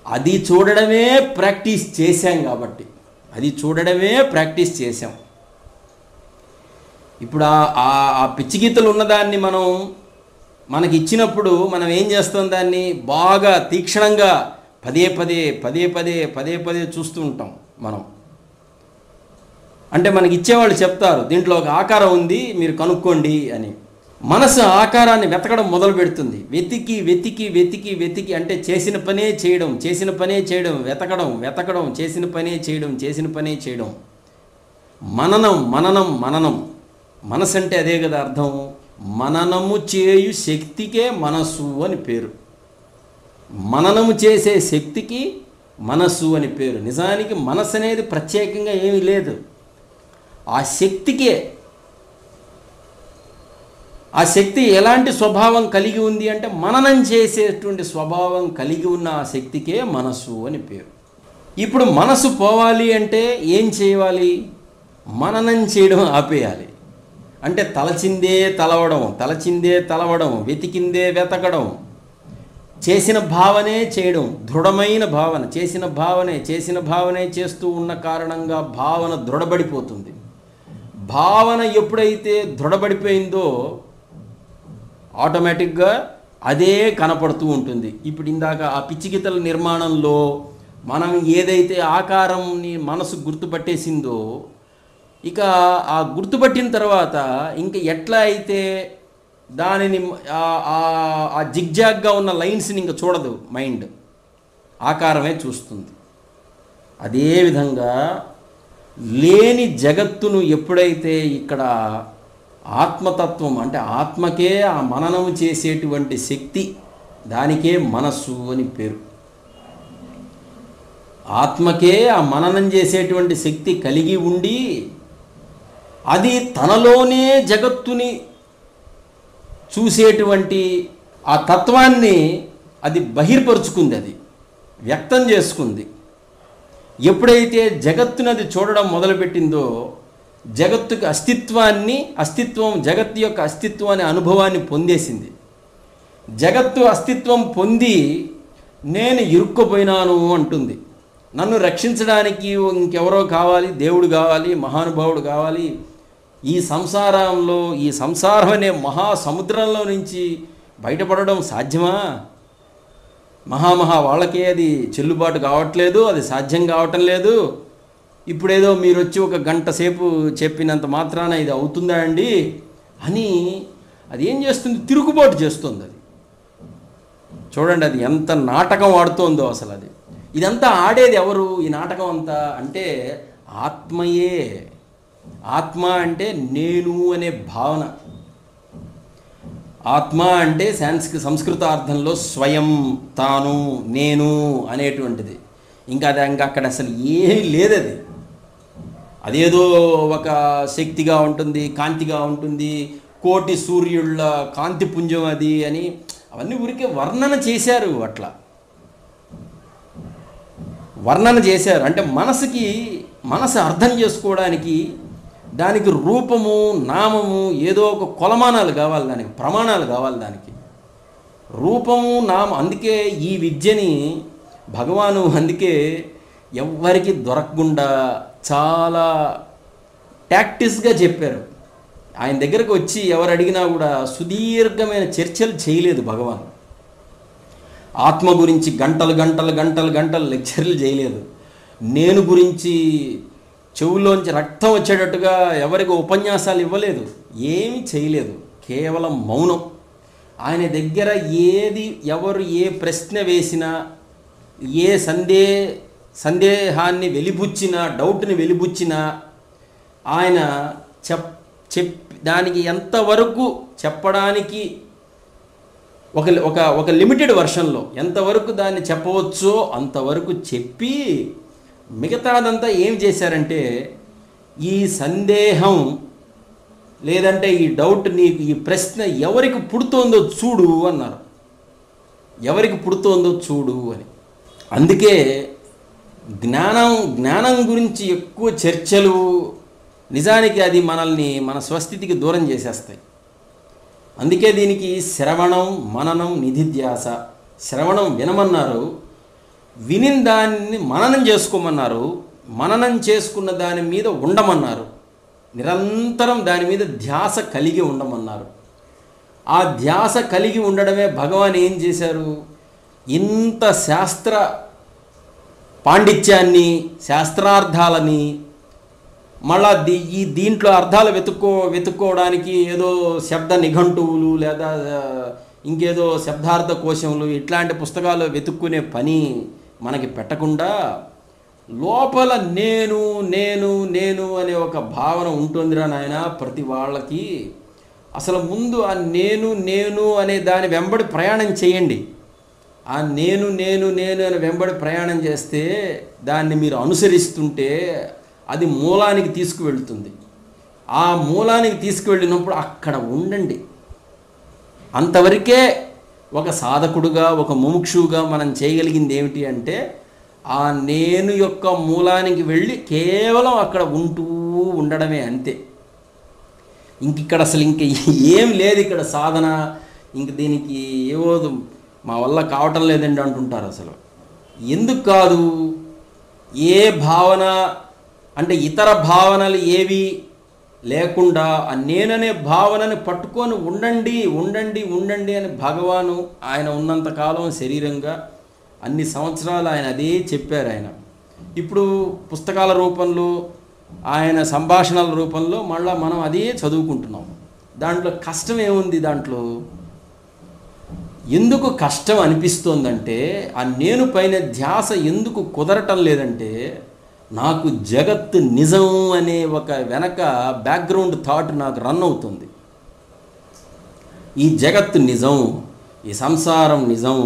అది చూడడమే ప్రాక్టీస్ చేశాం కాబట్టి, అది చూడడమే ప్రాక్టీస్ చేశాం. ఇప్పుడు ఆ పిచ్చి గీతలు ఉన్నదాన్ని మనకి ఇచ్చినప్పుడు మనం ఏం చేస్తాం, దాన్ని బాగా తీక్షణంగా పదే పదే చూస్తూ ఉంటాం మనం. అంటే మనకి ఇచ్చేవాళ్ళు చెప్తారు దీంట్లో ఒక ఆకారం ఉంది మీరు కనుక్కోండి అని. మనసు ఆకారాన్ని వెతకడం మొదలు పెడుతుంది. వెతికి అంటే చేసిన పనే చేయడం, వెతకడం, చేసిన పనే చేయడం. మననం. మనసు అంటే అదే కదా అర్థం. మననము చేయు శక్తికే మనసు అని పేరు. మననము చేసే శక్తికి మనసు అని పేరు. నిజానికి మనసు అనేది ప్రత్యేకంగా ఏమీ లేదు. ఆ శక్తికే, ఆ శక్తి ఎలాంటి స్వభావం కలిగి ఉంది అంటే మననం చేసేటువంటి స్వభావం కలిగి ఉన్న ఆ శక్తికే మనసు అని పేరు. ఇప్పుడు మనసు పోవాలి అంటే ఏం చేయాలి? మననం చేయడం ఆపేయాలి. అంటే తలచిందే తలవడం, వెతికిందే వెతకడం, చేసిన భావనే చేయడం, దృఢమైన భావన, చేసిన భావనే చేస్తూ ఉన్న కారణంగా భావన దృఢపడిపోతుంది. భావన ఎప్పుడైతే దృఢపడిపోయిందో ఆటోమేటిక్గా అదే కనపడుతూ ఉంటుంది. ఇప్పుడు ఇందాక ఆ పిచ్చి గీతల నిర్మాణంలో మనం ఏదైతే ఆకారంని మనసు గుర్తుపట్టేసిందో ఇక ఆ గుర్తుపట్టిన తర్వాత ఇంకా ఎట్లా అయితే దానిని ఆ జిగ్జాగ్గా ఉన్న లైన్స్ని ఇంకా చూడదు మైండ్, ఆకారమే చూస్తుంది. అదేవిధంగా లేని జగత్తును ఎప్పుడైతే ఇక్కడ ఆత్మతత్వం అంటే ఆత్మకే ఆ మననము చేసేటువంటి శక్తి, దానికే మనస్సు అని పేరు. ఆత్మకే ఆ మననం చేసేటువంటి శక్తి కలిగి ఉండి అది తనలోనే జగత్తుని చూసేటువంటి ఆ తత్వాన్ని అది బహిర్పరుచుకుంది, అది వ్యక్తం చేసుకుంది. ఎప్పుడైతే జగత్తునది చూడడం మొదలుపెట్టిందో జగత్తుకి జగత్తు యొక్క అస్తిత్వాన్ని అనుభవాన్ని పొందేసింది. జగత్తు అస్తిత్వం పొంది నేను ఇరుక్కుపోయినాను అంటుంది. నన్ను రక్షించడానికి ఇంకెవరో కావాలి, దేవుడు కావాలి, మహానుభావుడు కావాలి. ఈ సంసారం అనే మహాసముద్రంలో నుంచి బయటపడడం సాధ్యమా? వాళ్ళకే అది చెల్లుబాటు కావట్లేదు, అది సాధ్యం కావటం లేదు. ఇప్పుడేదో మీరు వచ్చి ఒక గంట సేపు చెప్పినంత మాత్రాన ఇది అవుతుందా అండి అని అది ఏం చేస్తుంది? తిరుగుబాటు చేస్తుంది. అది చూడండి, అది ఎంత నాటకం ఆడుతోందో అసలు. అది ఇదంతా ఆడేది ఎవరు? ఈ నాటకం అంతా అంటే ఆత్మయే. ఆత్మ అంటే నేను అనే భావన. ఆత్మ అంటే సంస్కృత అర్థంలో స్వయం, తాను, నేను అనేటువంటిది. ఇంకా అక్కడ అసలు ఏమీ లేదు. అదేదో ఒక శక్తిగా ఉంటుంది, కాంతిగా ఉంటుంది, కోటి సూర్యుళ్ళ కాంతిపుంజం అది అని అవన్నీ ఊరికే వర్ణన చేశారు. అట్లా వర్ణన చేశారు అంటే మనసు అర్థం చేసుకోవడానికి దానికి రూపము, నామము, ఏదో ఒక కొలమానాలు కావాలి, దానికి ప్రమాణాలు కావాలి. దానికి రూపము, నామం. అందుకే ఈ విద్యని భగవాను ఎవ్వరికి దొరకకుండా చాలా టాక్టిక్స్గా చెప్పారు. ఆయన దగ్గరకు వచ్చి ఎవరు అడిగినా కూడా సుదీర్ఘమైన చర్చలు చేయలేదు భగవాన్. ఆత్మ గురించి గంటలు లెక్చర్లు చేయలేదు. నేను గురించి చెవుల్లోంచి రక్తం వచ్చేటట్టుగా ఎవరికి ఉపన్యాసాలు ఇవ్వలేదు, ఏమీ చేయలేదు. కేవలం మౌనం. ఆయన దగ్గర ఎవరు ఏ ప్రశ్న వేసినా, ఏ సందేహాన్ని వెలిబుచ్చినా, డౌట్ని వెలిబుచ్చినా ఆయన దానికి ఎంతవరకు చెప్పడానికి ఒక లిమిటెడ్ వర్షన్లో ఎంతవరకు దాన్ని చెప్పవచ్చో అంతవరకు చెప్పి మిగతాదంతా ఏం చేశారంటే, ఈ సందేహం లేదంటే ఈ డౌట్, నీకు ఈ ప్రశ్న ఎవరికి పుడుతోందో చూడు అన్నారు. ఎవరికి పుడుతోందో చూడు అని. అందుకే జ్ఞానం గురించి ఎక్కువ చర్చలు నిజానికి అది మన స్వస్థితికి దూరం చేసేస్తాయి. అందుకే దీనికి శ్రవణం, మననం, నిధిధ్యాస. శ్రవణం వినమన్నారు, వినిన దాన్ని మననం చేసుకోమన్నారు, మననం చేసుకున్న దాని మీద ఉండమన్నారు, నిరంతరం దాని మీద ధ్యాస కలిగి ఉండమన్నారు. ఆ ధ్యాస కలిగి ఉండడమే భగవాన్ ఏం చేశారు? ఇంత శాస్త్ర పాండిత్యాన్ని, శాస్త్రార్థాలని మళ్ళా దీంట్లో అర్థాలు వెతుక్కోవడానికి ఏదో శబ్ద నిఘంటువులు లేదా ఇంకేదో శబ్దార్థ కోశములు ఇట్లాంటి పుస్తకాలు వెతుక్కునే పని మనకి పెట్టకుండా లోపల నేను నేను నేను అనే ఒక భావన ఉంటుందిరా నాయన ప్రతి వాళ్ళకి. అసలు ముందు ఆ నేను నేను అనే దాని వెంబడి ప్రయాణం చేయండి. ఆ నేను నేను నేను అని వెంబడి ప్రయాణం చేస్తే, దాన్ని మీరు అనుసరిస్తుంటే అది మూలానికి తీసుకువెళ్తుంది. ఆ మూలానికి తీసుకువెళ్ళినప్పుడు అక్కడ ఉండండి. అంతవరకే ఒక సాధకుడుగా, ఒక ముముక్షువుగా మనం చేయగలిగింది ఏమిటి అంటే, ఆ నేను యొక్క మూలానికి వెళ్ళి కేవలం అక్కడ ఉంటూ ఉండడమే, అంతే. ఇక్కడ అసలు ఏం లేదు ఇక్కడ సాధన. దీనికి ఏవో మా వల్ల కావటం లేదండి అంటుంటారు. అసలు ఎందుకు కాదు? ఏ భావన అంటే ఇతర భావనలు ఏవి లేకుండా ఆ నేననే భావనని పట్టుకొని ఉండండి ఉండండి ఉండండి అని భగవాను ఆయన ఉన్నంతకాలం శరీరంగా అన్ని సంవత్సరాలు ఆయన అదే చెప్పారు. ఆయన ఇప్పుడు పుస్తకాల రూపంలో, ఆయన సంభాషణల రూపంలో మళ్ళీ మనం అదే చదువుకుంటున్నాం. దాంట్లో కష్టం ఏముంది? దాంట్లో ఎందుకు కష్టం అనిపిస్తోందంటే, ఆ నేను పైన ధ్యాస ఎందుకు కుదరటం లేదంటే, నాకు జగత్తు నిజం అనే ఒక వెనక బ్యాక్గ్రౌండ్ థాట్ నాకు రన్ అవుతుంది. ఈ జగత్తు నిజం, ఈ సంసారం నిజం,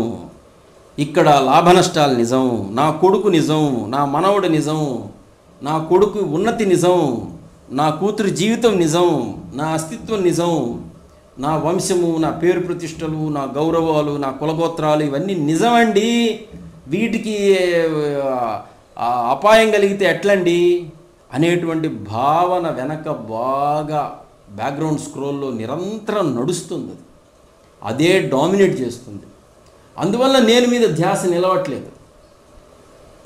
ఇక్కడ లాభ నష్టాలు నిజం, నా కొడుకు నిజం, నా మనవడు నిజం, నా కొడుకు ఉన్నతి నిజం, నా కూతురు జీవితం నిజం, నా అస్తిత్వం నిజం, నా వంశము, నా పేరు ప్రతిష్టలు, నా గౌరవాలు, నా కులగోత్రాలు ఇవన్నీ నిజమండి, వీటికి అపాయం కలిగితే ఎట్లండి అనేటువంటి భావన వెనక బాగా బ్యాక్గ్రౌండ్ స్క్రోల్లో నిరంతరం నడుస్తుంది. అదే డామినేట్ చేస్తుంది. అందువల్ల నేను మీద ధ్యాస నిలవట్లేదు.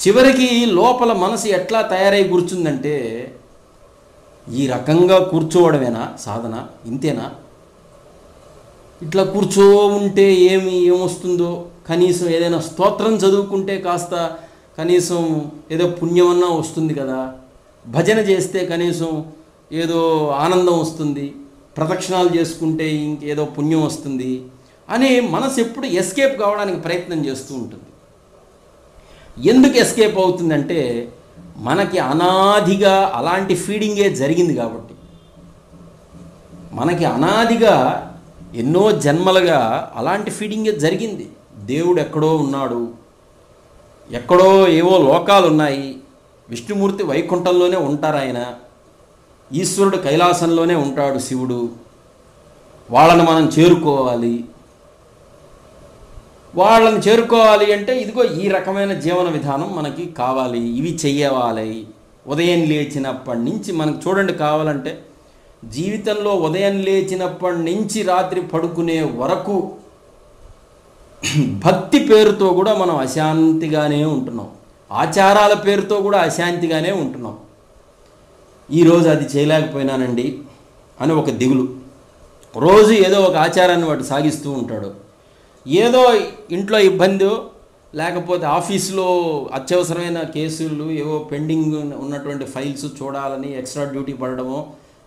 చివరికి లోపల మనసు ఎట్లా తయారై కూర్చుందంటే, ఈ రకంగా కూర్చోవడమేనా సాధన, ఇంతేనా, ఇట్లా కూర్చో ఉంటే ఏమొస్తుందో, కనీసం ఏదైనా స్తోత్రం చదువుకుంటే కాస్త కనీసం ఏదో పుణ్యమన్నా వస్తుంది కదా, భజన చేస్తే కనీసం ఏదో ఆనందం వస్తుంది, ప్రదక్షిణాలు చేసుకుంటే ఇంకేదో పుణ్యం వస్తుంది అని మనసు ఎప్పుడు ఎస్కేప్ కావడానికి ప్రయత్నం చేస్తూ ఉంటుంది. ఎందుకు ఎస్కేప్ అవుతుందంటే, మనకి అనాదిగా అలాంటి ఫీడింగే జరిగింది కాబట్టి. మనకి అనాదిగా ఎన్నో జన్మలుగా అలాంటి ఫీడింగే జరిగింది. దేవుడు ఎక్కడో ఉన్నాడు, ఎక్కడో ఏవో లోకాలు ఉన్నాయి, విష్ణుమూర్తి వైకుంఠంలోనే ఉంటారు, ఆయన ఈశ్వరుడు కైలాసంలోనే ఉంటాడు, శివుడు. వాళ్ళని మనం చేరుకోవాలి. వాళ్ళని చేరుకోవాలి అంటే ఇదిగో ఈ రకమైన జీవన విధానం మనకి కావాలి, ఇవి చెయ్యవాలి. ఉదయం లేచినప్పటి నుంచి మనకు చూడండి, కావాలంటే జీవితంలో ఉదయం లేచినప్పటి నుంచి రాత్రి పడుకునే వరకు భక్తి పేరుతో కూడా మనం అశాంతిగానే ఉంటున్నాం, ఆచారాల పేరుతో కూడా అశాంతిగానే ఉంటున్నాం. ఈరోజు అది చేయలేకపోయినానండి అని ఒక దిగులు, రోజు ఏదో ఒక ఆచారాన్ని వాడు సాగిస్తూ ఉంటాడు. ఏదో ఇంట్లో ఇబ్బందో, లేకపోతే ఆఫీసులో అత్యవసరమైన కేసులు ఏవో పెండింగ్ ఉన్నటువంటి ఫైల్స్ చూడాలని ఎక్స్ట్రా డ్యూటీ పడడమో,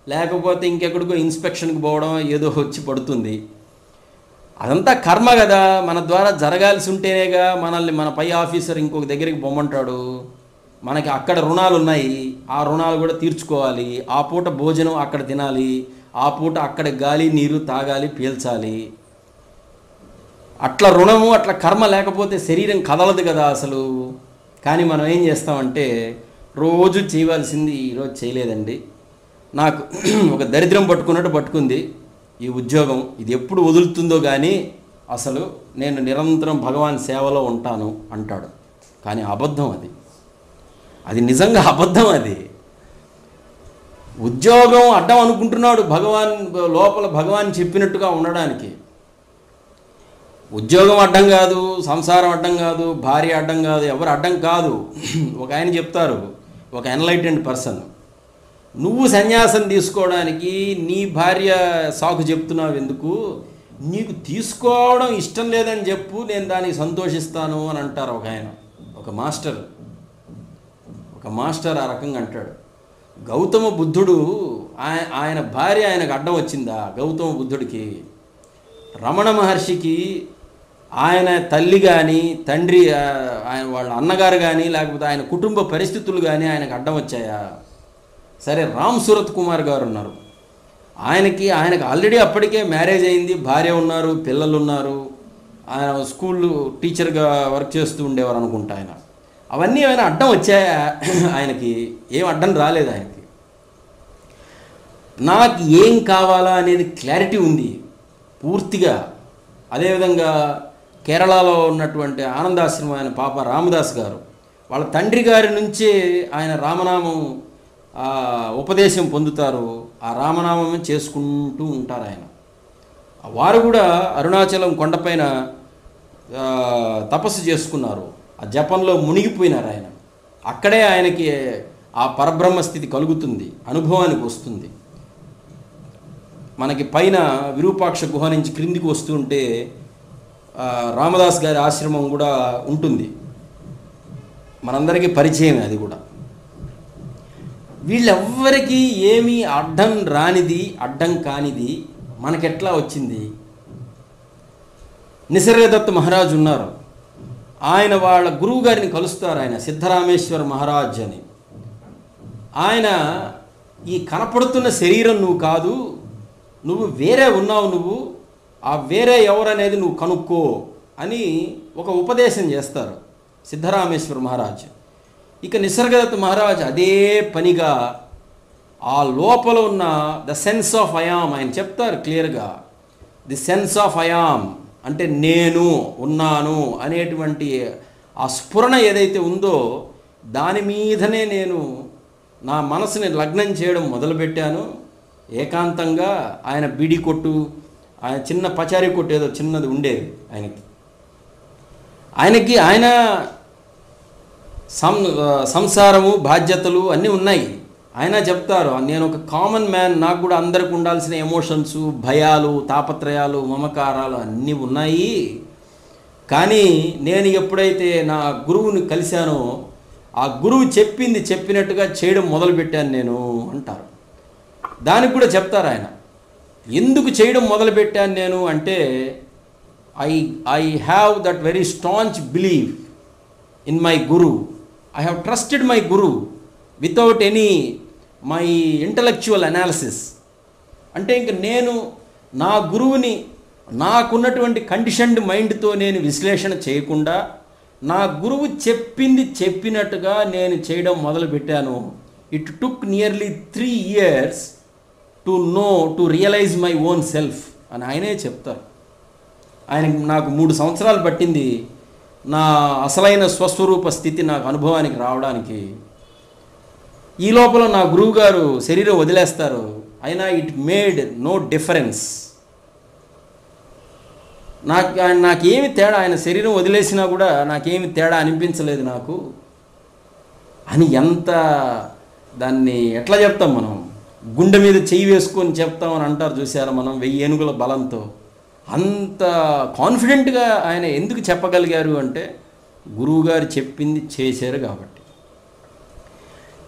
లేకపోతే ఇంకెక్కడికో ఇన్స్పెక్షన్కి పోవడం ఏదో వచ్చి పడుతుంది. అదంతా కర్మ కదా, మన ద్వారా జరగాల్సి ఉంటేనేగా మనల్ని మన పై ఆఫీసర్ ఇంకొక దగ్గరికి పొమ్మంటాడు. మనకి అక్కడ రుణాలు ఉన్నాయి, ఆ రుణాలు కూడా తీర్చుకోవాలి. ఆ పూట భోజనం అక్కడ తినాలి, ఆ పూట అక్కడ గాలి నీరు తాగాలి, పీల్చాలి. అట్లా రుణము, అట్లా కర్మ లేకపోతే శరీరం కదలదు కదా అసలు. కానీ మనం ఏం చేస్తామంటే, రోజు చేయవలసింది ఈరోజు చేయలేదండి, నాకు ఒక దరిద్రం పట్టుకున్నట్టు పట్టుకుంది ఈ ఉద్యోగం, ఇది ఎప్పుడు వదులుతుందో కానీ అసలు నేను నిరంతరం భగవాన్ సేవలో ఉంటాను అంటాడు. కానీ అబద్ధం అది, అది నిజంగా అబద్ధం. అది ఉద్యోగం అడ్డం అనుకుంటున్నాడు భగవాన్, లోపల భగవాన్ చెప్పినట్టుగా ఉండడానికి. ఉద్యోగం అడ్డం కాదు, సంసారం అడ్డం కాదు, భార్య అడ్డం కాదు, ఎవరు అడ్డం కాదు. ఒక ఆయన చెప్తారు, ఒక ఎన్లైటెండ్ పర్సన్, నువ్వు సన్యాసం తీసుకోవడానికి నీ భార్య సాకు చెప్తున్నావు ఎందుకు, నీకు తీసుకోవడం ఇష్టం లేదని చెప్పు, నేను దానికి సంతోషిస్తాను అని అంటారు ఒక ఆయన, ఒక మాస్టర్ ఆ రకంగా అంటాడు. గౌతమ బుద్ధుడు ఆయన భార్య ఆయనకు అడ్డం వచ్చిందా? గౌతమ బుద్ధుడికి, రమణ మహర్షికి ఆయన తల్లి కానీ తండ్రి, ఆయన వాళ్ళ అన్నగారు కానీ, లేకపోతే ఆయన కుటుంబ పరిస్థితులు కానీ ఆయనకు అడ్డం వచ్చాయా? సరే, రామ్ సూరత్ కుమార్ గారు ఉన్నారు, ఆయనకి ఆల్రెడీ అప్పటికే మ్యారేజ్ అయింది, భార్య ఉన్నారు, పిల్లలు ఉన్నారు, ఆయన స్కూల్ టీచర్గా వర్క్ చేస్తూ ఉండేవారు అనుకుంటా ఆయన. అవన్నీ ఆయన అడ్డం వచ్చాయా? ఆయనకి ఏం అడ్డం రాలేదు. ఆయనకి నాకు ఏం కావాలా అనేది క్లారిటీ ఉంది పూర్తిగా. అదేవిధంగా కేరళలో ఉన్నటువంటి ఆనందాశ్రమం ఆయన పాప రామదాస్ గారు, వాళ్ళ తండ్రి గారి నుంచే ఆయన రామనామం ఉపదేశం పొందుతారు, ఆ రామనామం చేసుకుంటూ ఉంటారు ఆయన. వారు కూడా అరుణాచలం కొండపైన తపస్సు చేసుకున్నారు, ఆ జపంలో మునిగిపోయినారు ఆయన. అక్కడే ఆయనకి ఆ పరబ్రహ్మ స్థితి కలుగుతుంది, అనుభవానికి వస్తుంది. మనకి పైన విరూపాక్ష గుహ నుంచి క్రిందికి వస్తుంటే రామదాస్ గారి ఆశ్రమం కూడా ఉంటుంది, మనందరికీ పరిచయం అది కూడా. వీళ్ళెవ్వరికీ ఏమీ అడ్డం రానిది, అడ్డం కానిది మనకెట్లా వచ్చింది? నిసర్గదత్త మహారాజు ఉన్నారు, ఆయన వాళ్ళ గురువు గారిని కలుస్తారు, ఆయన సిద్ధరామేశ్వర మహారాజ్ అని. ఆయన, ఈ కనపడుతున్న శరీరం నువ్వు కాదు, నువ్వు వేరే ఉన్నావు, నువ్వు ఆ వేరే ఎవరనేది నువ్వు కనుక్కో అని ఒక ఉపదేశం చేస్తారు సిద్ధరామేశ్వర మహారాజ్. ఇక నిసర్గదత్త మహారాజ్ అదే పనిగా ఆ లోపల ఉన్న ద సెన్స్ ఆఫ్ ఐయామ్ ఆయన చెప్తారు క్లియర్గా. ది సెన్స్ ఆఫ్ ఐయామ్ అంటే నేను ఉన్నాను అనేటువంటి ఆ స్ఫురణ ఏదైతే ఉందో దాని మీదనే నేను నా మనసుని లగ్నం చేయడం మొదలుపెట్టాను. ఏకాంతంగా ఆయన బీడి కొట్టు, ఆయన చిన్న పచారీ కొట్టు ఏదో చిన్నది ఉండేది ఆయనకి ఆయన సంసారము బాధ్యతలు అన్నీ ఉన్నాయి. ఆయన చెప్తారు, నేను ఒక కామన్ మ్యాన్, నాకు కూడా అందరికి ఉండాల్సిన ఎమోషన్స్, భయాలు, తాపత్రయాలు, మమకారాలు అన్నీ ఉన్నాయి. కానీ నేను ఎప్పుడైతే నా గురువుని కలిశానో ఆ గురువు చెప్పినట్టుగా చేయడం మొదలుపెట్టాను నేను అంటారు. దానికి కూడా చెప్తారు ఆయన, ఎందుకు చేయడం మొదలుపెట్టాను నేను అంటే I have that very staunch believe in my Guru. I have trusted my Guru without any my intellectual analysis. అంటే ఇంక నేను నా గురువుని నాకున్నటువంటి కండిషన్డ్ మైండ్తో నేను విశ్లేషణ చేయకుండా నా గురువు చెప్పినట్టుగా నేను చేయడం మొదలుపెట్టాను. It took nearly 3 years to realise మై ఓన్ సెల్ఫ్ అని ఆయనే చెప్తారు. నాకు 3 సంవత్సరాలు పట్టింది నా అసలైన స్వస్వరూప స్థితి నాకు అనుభవానికి రావడానికి. ఈ లోపల నా గురువు గారు శరీరం వదిలేస్తారు. అయినా ఇట్ మేడ్ నో డిఫరెన్స్. నాకేమి తేడా, ఆయన శరీరం వదిలేసినా కూడా నాకేమి తేడా అనిపించలేదు నాకు అని. ఎంత దాన్ని ఎట్లా చెప్తాం మనం, గుండె మీద చెయ్యి వేసుకొని చెప్తామని అంటారు చూసారా మనం, 1000 ఏనుగుల బలంతో. అంత కాన్ఫిడెంట్గా ఆయన ఎందుకు చెప్పగలిగారు అంటే గురువుగారు చెప్పింది చేశారు కాబట్టి.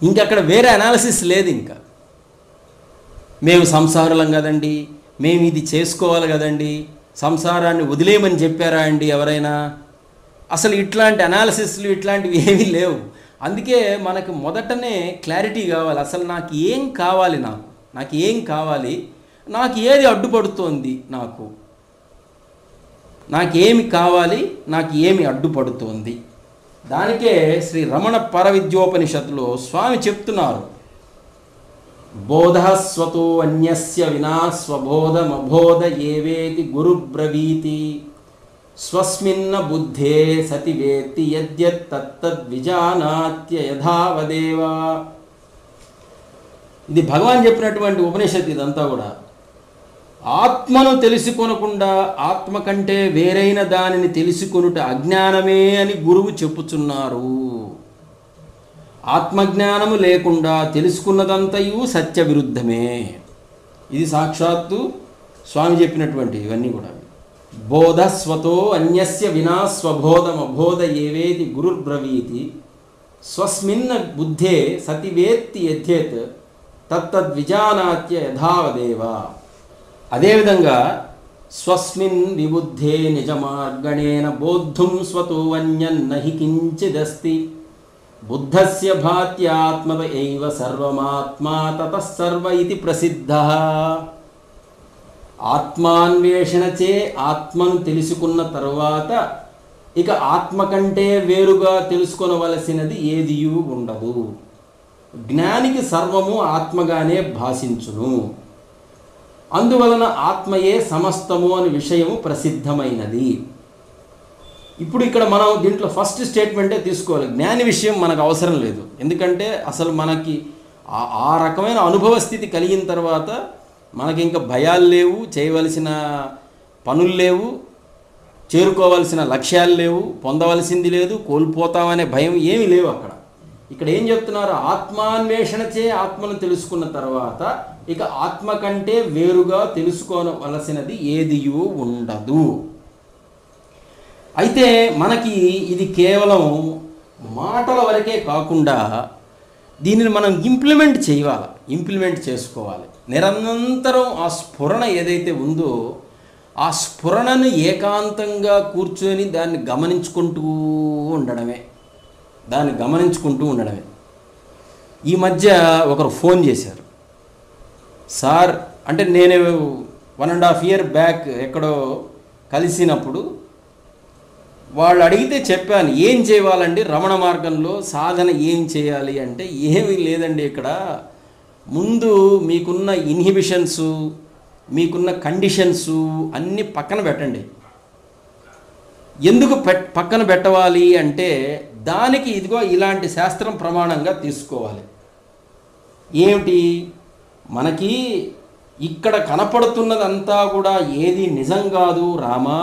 ఇంకక్కడ వేరే అనాలిసిస్ లేదు. ఇంకా మేము సంసారులం కదండి, మేము ఇది చేసుకోవాలి కదండి, సంసారాన్ని వదిలేయమని చెప్పారా అండి ఎవరైనా? అసలు ఇట్లాంటి అనాలిసిస్లు ఇట్లాంటివి ఏమీ లేవు. అందుకే మనకు మొదటనే క్లారిటీ కావాలి. అసలు నాకు ఏం కావాలి, నాకు ఏం కావాలి, నాకు ఏది అడ్డుపడుతోంది, నాకేమి కావాలి, నాకు ఏమి అడ్డుపడుతోంది. దానికే శ్రీ రమణ పరవిద్యోపనిషత్తులో స్వామి చెప్తున్నారు, బోధస్వతో అన్యస్య వినా స్వబోధమబోధ ఏవేతి గురుబ్రవీతి స్వస్మిన్న బుద్ధే సతి వేత్తి యద్యత్ తత్తద్విజానాత్య యథావదేవ. ఇది భగవాన్ చెప్పినటువంటి ఉపనిషత్తు. ఇదంతా కూడా ఆత్మను తెలుసుకొనకుండా ఆత్మ కంటే వేరైన దానిని తెలుసుకొనుట అజ్ఞానమే అని గురువు చెప్పుచున్నారు. ఆత్మజ్ఞానము లేకుండా తెలుసుకున్నదంతయు సత్య విరుద్ధమే. ఇది సాక్షాత్తు స్వామి చెప్పినటువంటి ఇవన్నీ కూడా. బోధస్వతో అన్యస్య వినా స్వబోధమబోధ ఏవేది గురుర్బ్రవీతి స్వస్మిన్న బుద్ధే సతి వేత్తి యథ్యేత్ తత్తద్విజానాత్య యథావదేవ. అదేవిధంగా స్వస్మిన్ విబుద్ధే నిజమార్గణేన బోద్ధుం స్వతో అన్యన్నహి కించిదస్తి బుద్ధస్య భాత్యాత్మవ ఏవ సర్వమాత్మా తతః సర్వ ఇతి ప్రసిద్ధః. ఆత్మాన్వేషణచే ఆత్మను తెలుసుకున్న తరువాత ఇక ఆత్మ కంటే వేరుగా తెలుసుకొనవలసినది ఏదియూ ఉండదు. జ్ఞానికి సర్వము ఆత్మగానే భాషించును. అందువలన ఆత్మయే సమస్తము అని విషయము ప్రసిద్ధమైనది. ఇప్పుడు ఇక్కడ మనం దీంట్లో ఫస్ట్ స్టేట్మెంటే తీసుకోవాలి. జ్ఞాని విషయం మనకు అవసరం లేదు. ఎందుకంటే అసలు మనకి ఆ రకమైన అనుభవ స్థితి కలిగిన తర్వాత మనకి ఇంకా భయాలు లేవు, చేయవలసిన పనులు లేవు, చేరుకోవలసిన లక్ష్యాలు లేవు, పొందవలసింది లేదు, కోల్పోతామనే భయం ఏమీ లేవు అక్కడ. ఇక్కడ ఏం చెప్తున్నారు, ఆత్మాన్వేషణచే ఆత్మను తెలుసుకున్న తర్వాత ఇక ఆత్మ కంటే వేరుగా తెలుసుకోవలసినది ఏదియూ ఉండదు. అయితే మనకి ఇది కేవలం మాటల వరకే కాకుండా దీనిని మనం ఇంప్లిమెంట్ చేసుకోవాలి. నిరంతరం ఆ స్ఫురణ ఏదైతే ఉందో ఆ స్ఫురణను ఏకాంతంగా కూర్చొని దాన్ని గమనించుకుంటూ ఉండడమే. ఈ మధ్య ఒకరు ఫోన్ చేశారు, సార్ అంటే నేను 1.5 year బ్యాక్ ఎక్కడో కలిసినప్పుడు వాళ్ళు అడిగితే చెప్పాను, ఏం చేయాలండి రమణ మార్గంలో సాధన ఏం చేయాలి అంటే, ఏమీ లేదండి, ఇక్కడ ముందు మీకున్న ఇన్హిబిషన్స్ మీకున్న కండిషన్స్ అన్నీ పక్కన పెట్టండి. ఎందుకు పక్కన పెట్టవాలి అంటే దానికి ఇదిగో ఇలాంటి శాస్త్రం ప్రమాణంగా తీసుకోవాలి. ఏమిటి? మనకి ఇక్కడ కనపడుతున్నదంతా కూడా ఏది నిజం కాదు రామా.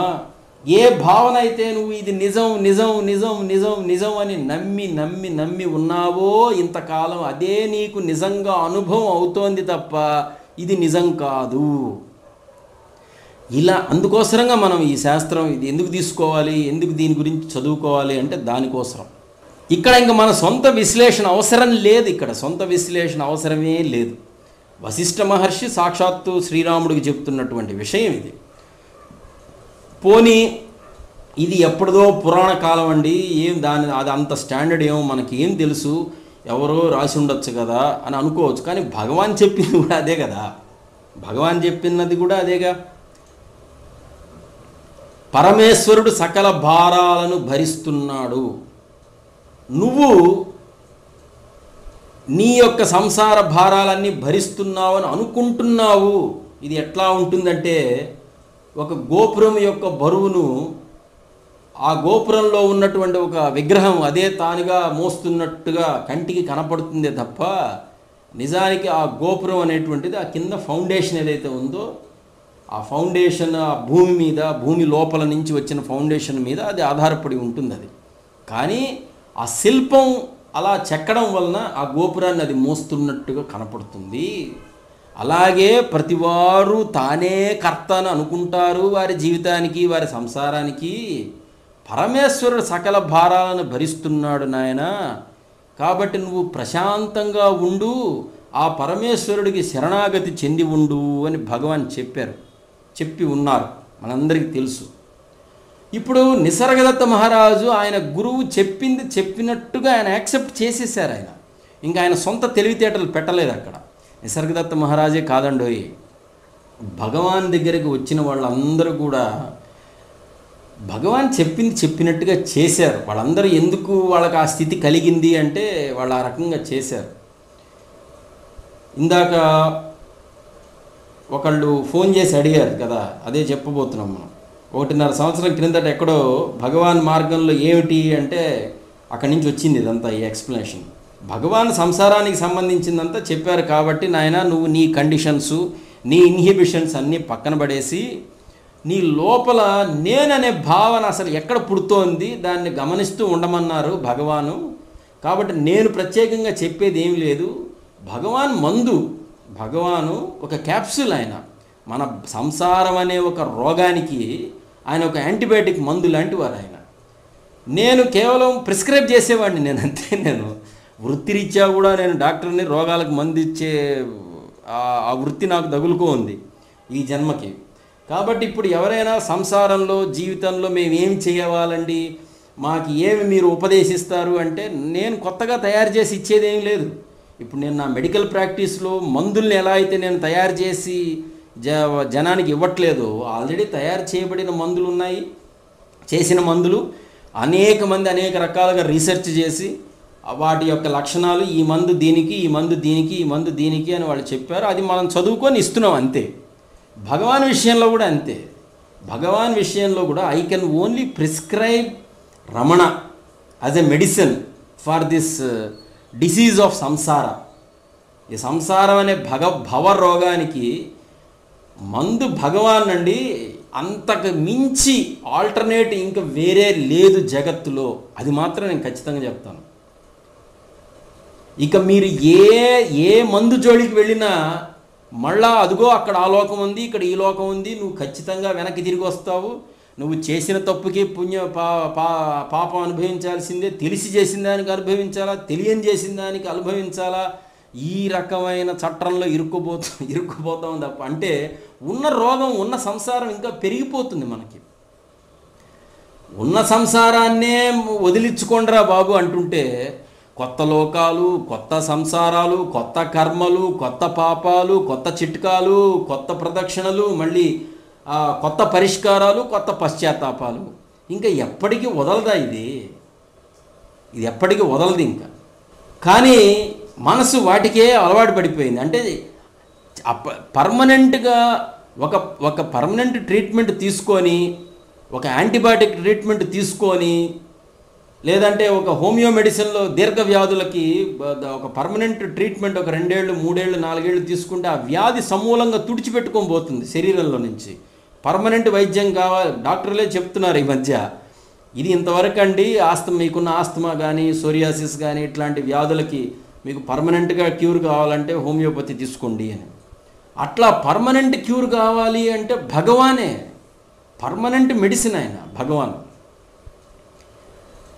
ఏ భావన అయితే నువ్వు ఇది నిజం నిజం నిజం నిజం నిజం అని నమ్మి నమ్మి నమ్మి ఉన్నావో ఇంతకాలం అదే నీకు నిజంగా అనుభవం అవుతోంది తప్ప ఇది నిజం కాదు. ఇలా అందుకోసరంగా మనం ఈ శాస్త్రం ఇది ఎందుకు తీసుకోవాలి, ఎందుకు దీని గురించి చదువుకోవాలి అంటే దానికోసం. ఇక్కడ ఇంకా మన సొంత విశ్లేషణ అవసరం లేదు. ఇక్కడ సొంత విశ్లేషణ అవసరమే లేదు. వశిష్ఠ మహర్షి సాక్షాత్తు శ్రీరాముడికి చెప్తున్నటువంటి విషయం ఇది. పోనీ ఇది ఎప్పుడుదో పురాణ కాలం అండి, ఏం అది అంత స్టాండర్డ్ ఏమో మనకి ఏం తెలుసు, ఎవరో రాసి ఉండొచ్చు కదా అని అనుకోవచ్చు. కానీ భగవాన్ చెప్పింది కూడా అదే కదా. భగవాన్ చెప్పినది కూడా అదేగా. పరమేశ్వరుడు సకల భారాలను భరిస్తున్నాడు. నువ్వు నీ యొక్క సంసార భారాలన్నీ భరిస్తున్నావు అని అనుకుంటున్నావు. ఇది ఎట్లా ఉంటుందంటే ఒక గోపురం యొక్క బరువును ఆ గోపురంలో ఉన్నటువంటి ఒక విగ్రహం అదే తానుగా మోస్తున్నట్టుగా కంటికి కనపడుతుందే తప్ప నిజానికి ఆ గోపురం అనేటువంటిది ఆ కింద ఫౌండేషన్ ఏదైతే ఉందో ఆ ఫౌండేషన్ ఆ భూమి మీద, భూమి లోపల నుంచి వచ్చిన ఫౌండేషన్ మీద అది ఆధారపడి ఉంటుంది. అది కానీ ఆ శిల్పం అలా చెక్కడం వలన ఆ గోపురాన్ని అది మోస్తున్నట్టుగా కనపడుతుంది. అలాగే ప్రతివారు తానే కర్త అని అనుకుంటారు వారి జీవితానికి, వారి సంసారానికి. పరమేశ్వరుడు సకల భారాలను భరిస్తున్నాడు నాయన. కాబట్టి నువ్వు ప్రశాంతంగా ఉండు, ఆ పరమేశ్వరుడికి శరణాగతి చెంది ఉండు అని భగవాన్ చెప్పి ఉన్నారు, మనందరికీ తెలుసు. ఇప్పుడు నిసర్గదత్త మహారాజు ఆయన గురువు చెప్పింది చెప్పినట్టుగా ఆయన యాక్సెప్ట్ చేసేసారు. ఇంకా ఆయన సొంత తెలివితేటలు పెట్టలేదు అక్కడ. నిసర్గదత్త మహారాజే కాదండోయ్, భగవాన్ దగ్గరికి వచ్చిన వాళ్ళందరూ కూడా భగవాన్ చెప్పింది చెప్పినట్టుగా చేశారు. వాళ్ళందరూ ఎందుకు వాళ్ళకి ఆ స్థితి కలిగింది అంటే వాళ్ళు ఆ రకంగా చేశారు. ఇందాక ఒకళ్ళు ఫోన్ చేసి అడిగారు కదా, అదే చెప్పబోతున్నాం మనం. 1.5 సంవత్సరం క్రిందట ఎక్కడో భగవాన్ మార్గంలో ఏమిటి అంటే అక్కడి నుంచి వచ్చింది ఇదంతా, ఈ ఎక్స్ప్లెనేషన్. భగవాన్ సంసారానికి సంబంధించిందంతా చెప్పారు. కాబట్టి నాయన నువ్వు నీ కండిషన్స్, నీ ఇన్హిబిషన్స్ అన్నీ పక్కన పడేసి నీ లోపల నేననే భావన అసలు ఎక్కడ పుడుతోంది దాన్ని గమనిస్తూ ఉండమన్నారు భగవాను. కాబట్టి నేను ప్రత్యేకంగా చెప్పేది ఏమి లేదు. భగవాను ఒక క్యాప్సూల్. ఆయన మన సంసారం అనే ఒక రోగానికి ఆయన ఒక యాంటీబయాటిక్ మందు లాంటి వారు ఆయన. నేను కేవలం ప్రిస్క్రైబ్ చేసేవాడిని, నేను అంతే. నేను వృత్తిరీత్యా కూడా నేను డాక్టర్ని, రోగాలకు మందు ఇచ్చే ఆ వృత్తి నాకు తగులుకో ఉంది ఈ జన్మకి. కాబట్టి ఇప్పుడు ఎవరైనా సంసారంలో, జీవితంలో మేము ఏమి చేయవాలండి, మాకు ఏమి మీరు ఉపదేశిస్తారు అంటే నేను కొత్తగా తయారు చేసి ఇచ్చేది ఏం లేదు. ఇప్పుడు నేను నా మెడికల్ ప్రాక్టీస్లో మందుల్ని ఎలా అయితే నేను తయారు చేసి జనానికి ఇవ్వట్లేదు, ఆల్రెడీ తయారు చేయబడిన మందులు ఉన్నాయి. చేసిన మందులు అనేక మంది అనేక రకాలుగా రీసెర్చ్ చేసి వాటి యొక్క లక్షణాలు, ఈ మందు దీనికి, ఈ మందు దీనికి, ఈ మందు దీనికి అని వాళ్ళు చెప్పారు. అది మనం చదువుకొని ఇస్తున్నాం అంతే. భగవాన్ విషయంలో కూడా అంతే. భగవాన్ విషయంలో కూడా I can only prescribe Ramana as a medicine for this disease of సంసార. ఈ సంసారం అనే భవ రోగానికి మందు భగవాన్ అండి. అంతకు మించి ఆల్టర్నేట్ ఇంకా వేరే లేదు జగత్తులో. అది మాత్రం నేను ఖచ్చితంగా చెప్తాను. ఇక మీరు ఏ మందు జోలికి వెళ్ళినా మళ్ళా అదిగో అక్కడ ఆ లోకం ఉంది, ఇక్కడ ఈ లోకం ఉంది, నువ్వు ఖచ్చితంగా వెనక్కి తిరిగి వస్తావు, నువ్వు చేసిన తప్పుకి పాపం అనుభవించాల్సిందే, తెలిసి చేసిన దానికి అనుభవించాలా, తెలియని చేసిన దానికి అనుభవించాలా, ఈ రకమైన చట్టంలో ఇరుక్కుపోతాం తప్ప. అంటే ఉన్న రోగం, ఉన్న సంసారం ఇంకా పెరిగిపోతుంది మనకి. ఉన్న సంసారాన్నే వదిలించుకోండిరా బాబు అంటుంటే కొత్త లోకాలు, కొత్త సంసారాలు, కొత్త కర్మలు, కొత్త పాపాలు, కొత్త చిట్కాలు, కొత్త ప్రదక్షిణలు, మళ్ళీ కొత్త పరిష్కారాలు, కొత్త పశ్చాత్తాపాలు. ఇంకా ఎప్పటికీ వదలదా ఇది ఎప్పటికీ వదలదు ఇంకా. కానీ మనసు వాటికే అలవాటు పడిపోయింది. అంటే పర్మనెంట్గా ఒక ఒక పర్మనెంట్ ట్రీట్మెంట్ తీసుకొని, ఒక యాంటీబయాటిక్ ట్రీట్మెంట్ తీసుకొని, లేదంటే ఒక హోమియో మెడిసిన్లో దీర్ఘ వ్యాధులకి ఒక పర్మనెంట్ ట్రీట్మెంట్ ఒక 2 ఏళ్ళు 3 ఏళ్ళు 4 ఏళ్ళు తీసుకుంటే ఆ వ్యాధి సమూలంగా తుడిచిపెట్టుకొని పోతుంది శరీరంలో నుంచి. పర్మనెంట్ వైద్యం కావాలి, డాక్టర్లే చెప్తున్నారు ఈ మధ్య. ఇది ఇంతవరకు అండి మీకున్న ఆస్తమా కానీ సోరియాసిస్ కానీ ఇట్లాంటి వ్యాధులకి మీకు పర్మనెంట్గా క్యూర్ కావాలంటే హోమియోపతి తీసుకోండి అని. అట్లా పర్మనెంట్ క్యూర్ కావాలి అంటే భగవానే పర్మనెంట్ మెడిసిన్, ఆయన భగవాన్.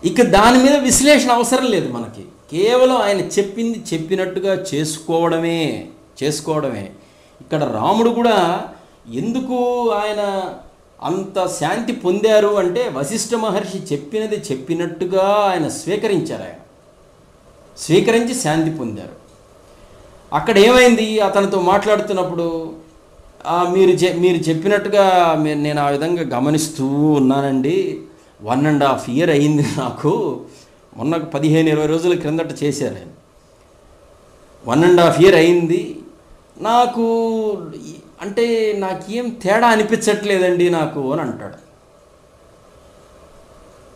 ఇక దాని మీద విశ్లేషణ అవసరం లేదు మనకి, కేవలం ఆయన చెప్పింది చెప్పినట్టుగా చేసుకోవడమే. ఇక్కడ రాముడు కూడా ఎందుకు ఆయన అంత శాంతి పొందారు అంటే వశిష్ఠ మహర్షి చెప్పినది చెప్పినట్టుగా ఆయన స్వీకరించారు. ఆయన స్వీకరించి శాంతి పొందారు. అక్కడ ఏమైంది, అతనితో మాట్లాడుతున్నప్పుడు మీరు చెప్పినట్టుగా నేను ఆ విధంగా గమనిస్తూ ఉన్నానండి. 1.5 year అయింది నాకు. మొన్న 15-20 రోజుల క్రిందట చేశారు ఆయన. 1.5 year అయింది. నాకు అంటే నాకేం తేడా అనిపించట్లేదండి నాకు అని అంటాడు.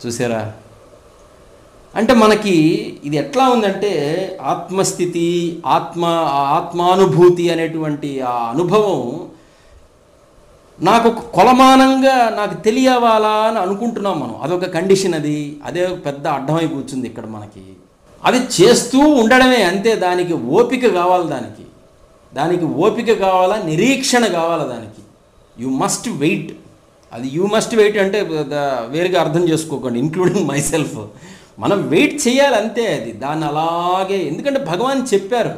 చూసారా, అంటే మనకి ఇది ఎట్లా ఉందంటే ఆత్మస్థితి, ఆత్మానుభూతి అనేటువంటి ఆ అనుభవం నాకు కొలమానంగా నాకు తెలియవాలా అని అనుకుంటున్నాం మనం. అదొక కండిషన్, అదే పెద్ద అడ్డమై కూర్చుంది ఇక్కడ మనకి. అది చేస్తూ ఉండడమే అంతే. దానికి ఓపిక కావాలి, దానికి ఓపిక కావాలా, నిరీక్షణ కావాలా దానికి. You must wait. అది యు మస్ట్ వెయిట్ అంటే వేరుగా అర్థం చేసుకోకండి, ఇంక్లూడింగ్ మై సెల్ఫ్. మనం వెయిట్ చేయాలి అంతే. అది దాన్ని అలాగే, ఎందుకంటే భగవాన్ చెప్పారు,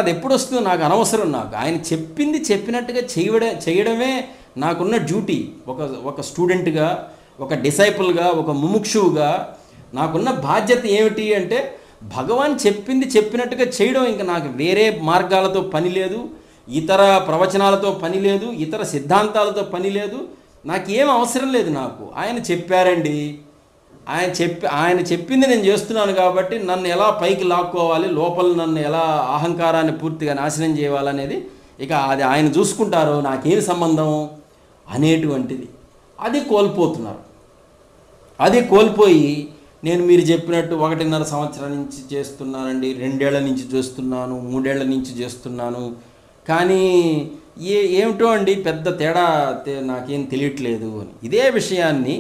అది ఎప్పుడు వస్తుందో నాకు అనవసరం. నాకు ఆయన చెప్పింది చెప్పినట్టుగా చేయడమే నాకున్న డ్యూటీ. ఒక స్టూడెంట్గా, ఒక డిసైపుల్గా, ఒక ముముక్షువుగా నాకున్న బాధ్యత ఏమిటి అంటే భగవాన్ చెప్పింది చెప్పినట్టుగా చేయడం. ఇంకా నాకు వేరే మార్గాలతో పని లేదు, ఇతర ప్రవచనాలతో పని లేదు, ఇతర సిద్ధాంతాలతో పని లేదు, నాకేం అవసరం లేదు. నాకు ఆయన చెప్పారండి, ఆయన చెప్పింది నేను చేస్తున్నాను కాబట్టి నన్ను ఎలా పైకి లాక్కోవాలి, లోపల నన్ను ఎలా అహంకారాన్ని పూర్తిగా నాశనం చేయాలనేది ఇక అది ఆయన చూసుకుంటారు, నాకేం సంబంధం అనేటువంటిది అది కోల్పోతున్నారు. అది కోల్పోయి నేను మీరు చెప్పినట్టు 1.5 సంవత్సరం నుంచి చేస్తున్నానండి, 2 ఏళ్ల నుంచి చేస్తున్నాను, 3 ఏళ్ల నుంచి చేస్తున్నాను, కానీ ఏమిటో అండి పెద్ద తేడా నాకేం తెలియట్లేదు అని. ఇదే విషయాన్ని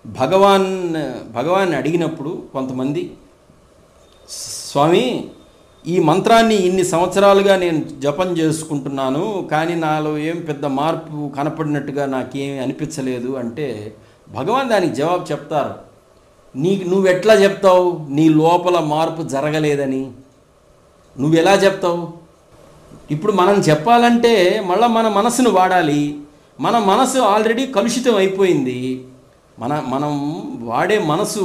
భగవాన్ అడిగినప్పుడు కొంతమంది, స్వామి ఈ మంత్రాన్ని ఇన్ని సంవత్సరాలుగా నేను జపం చేసుకుంటున్నాను, కానీ నాలో ఏం పెద్ద మార్పు కనపడినట్టుగా నాకేమీ అనిపించలేదు అంటే భగవాన్ దానికి జవాబు చెప్తారు. నువ్వెట్లా చెప్తావు నీ లోపల మార్పు జరగలేదని? నువ్వెలా చెప్తావు? ఇప్పుడు మనం చెప్పాలంటే మళ్ళీ మన మనసును వాడాలి. మన మనసు ఆల్రెడీ కలుషితం అయిపోయింది. మనం వాడే మనసు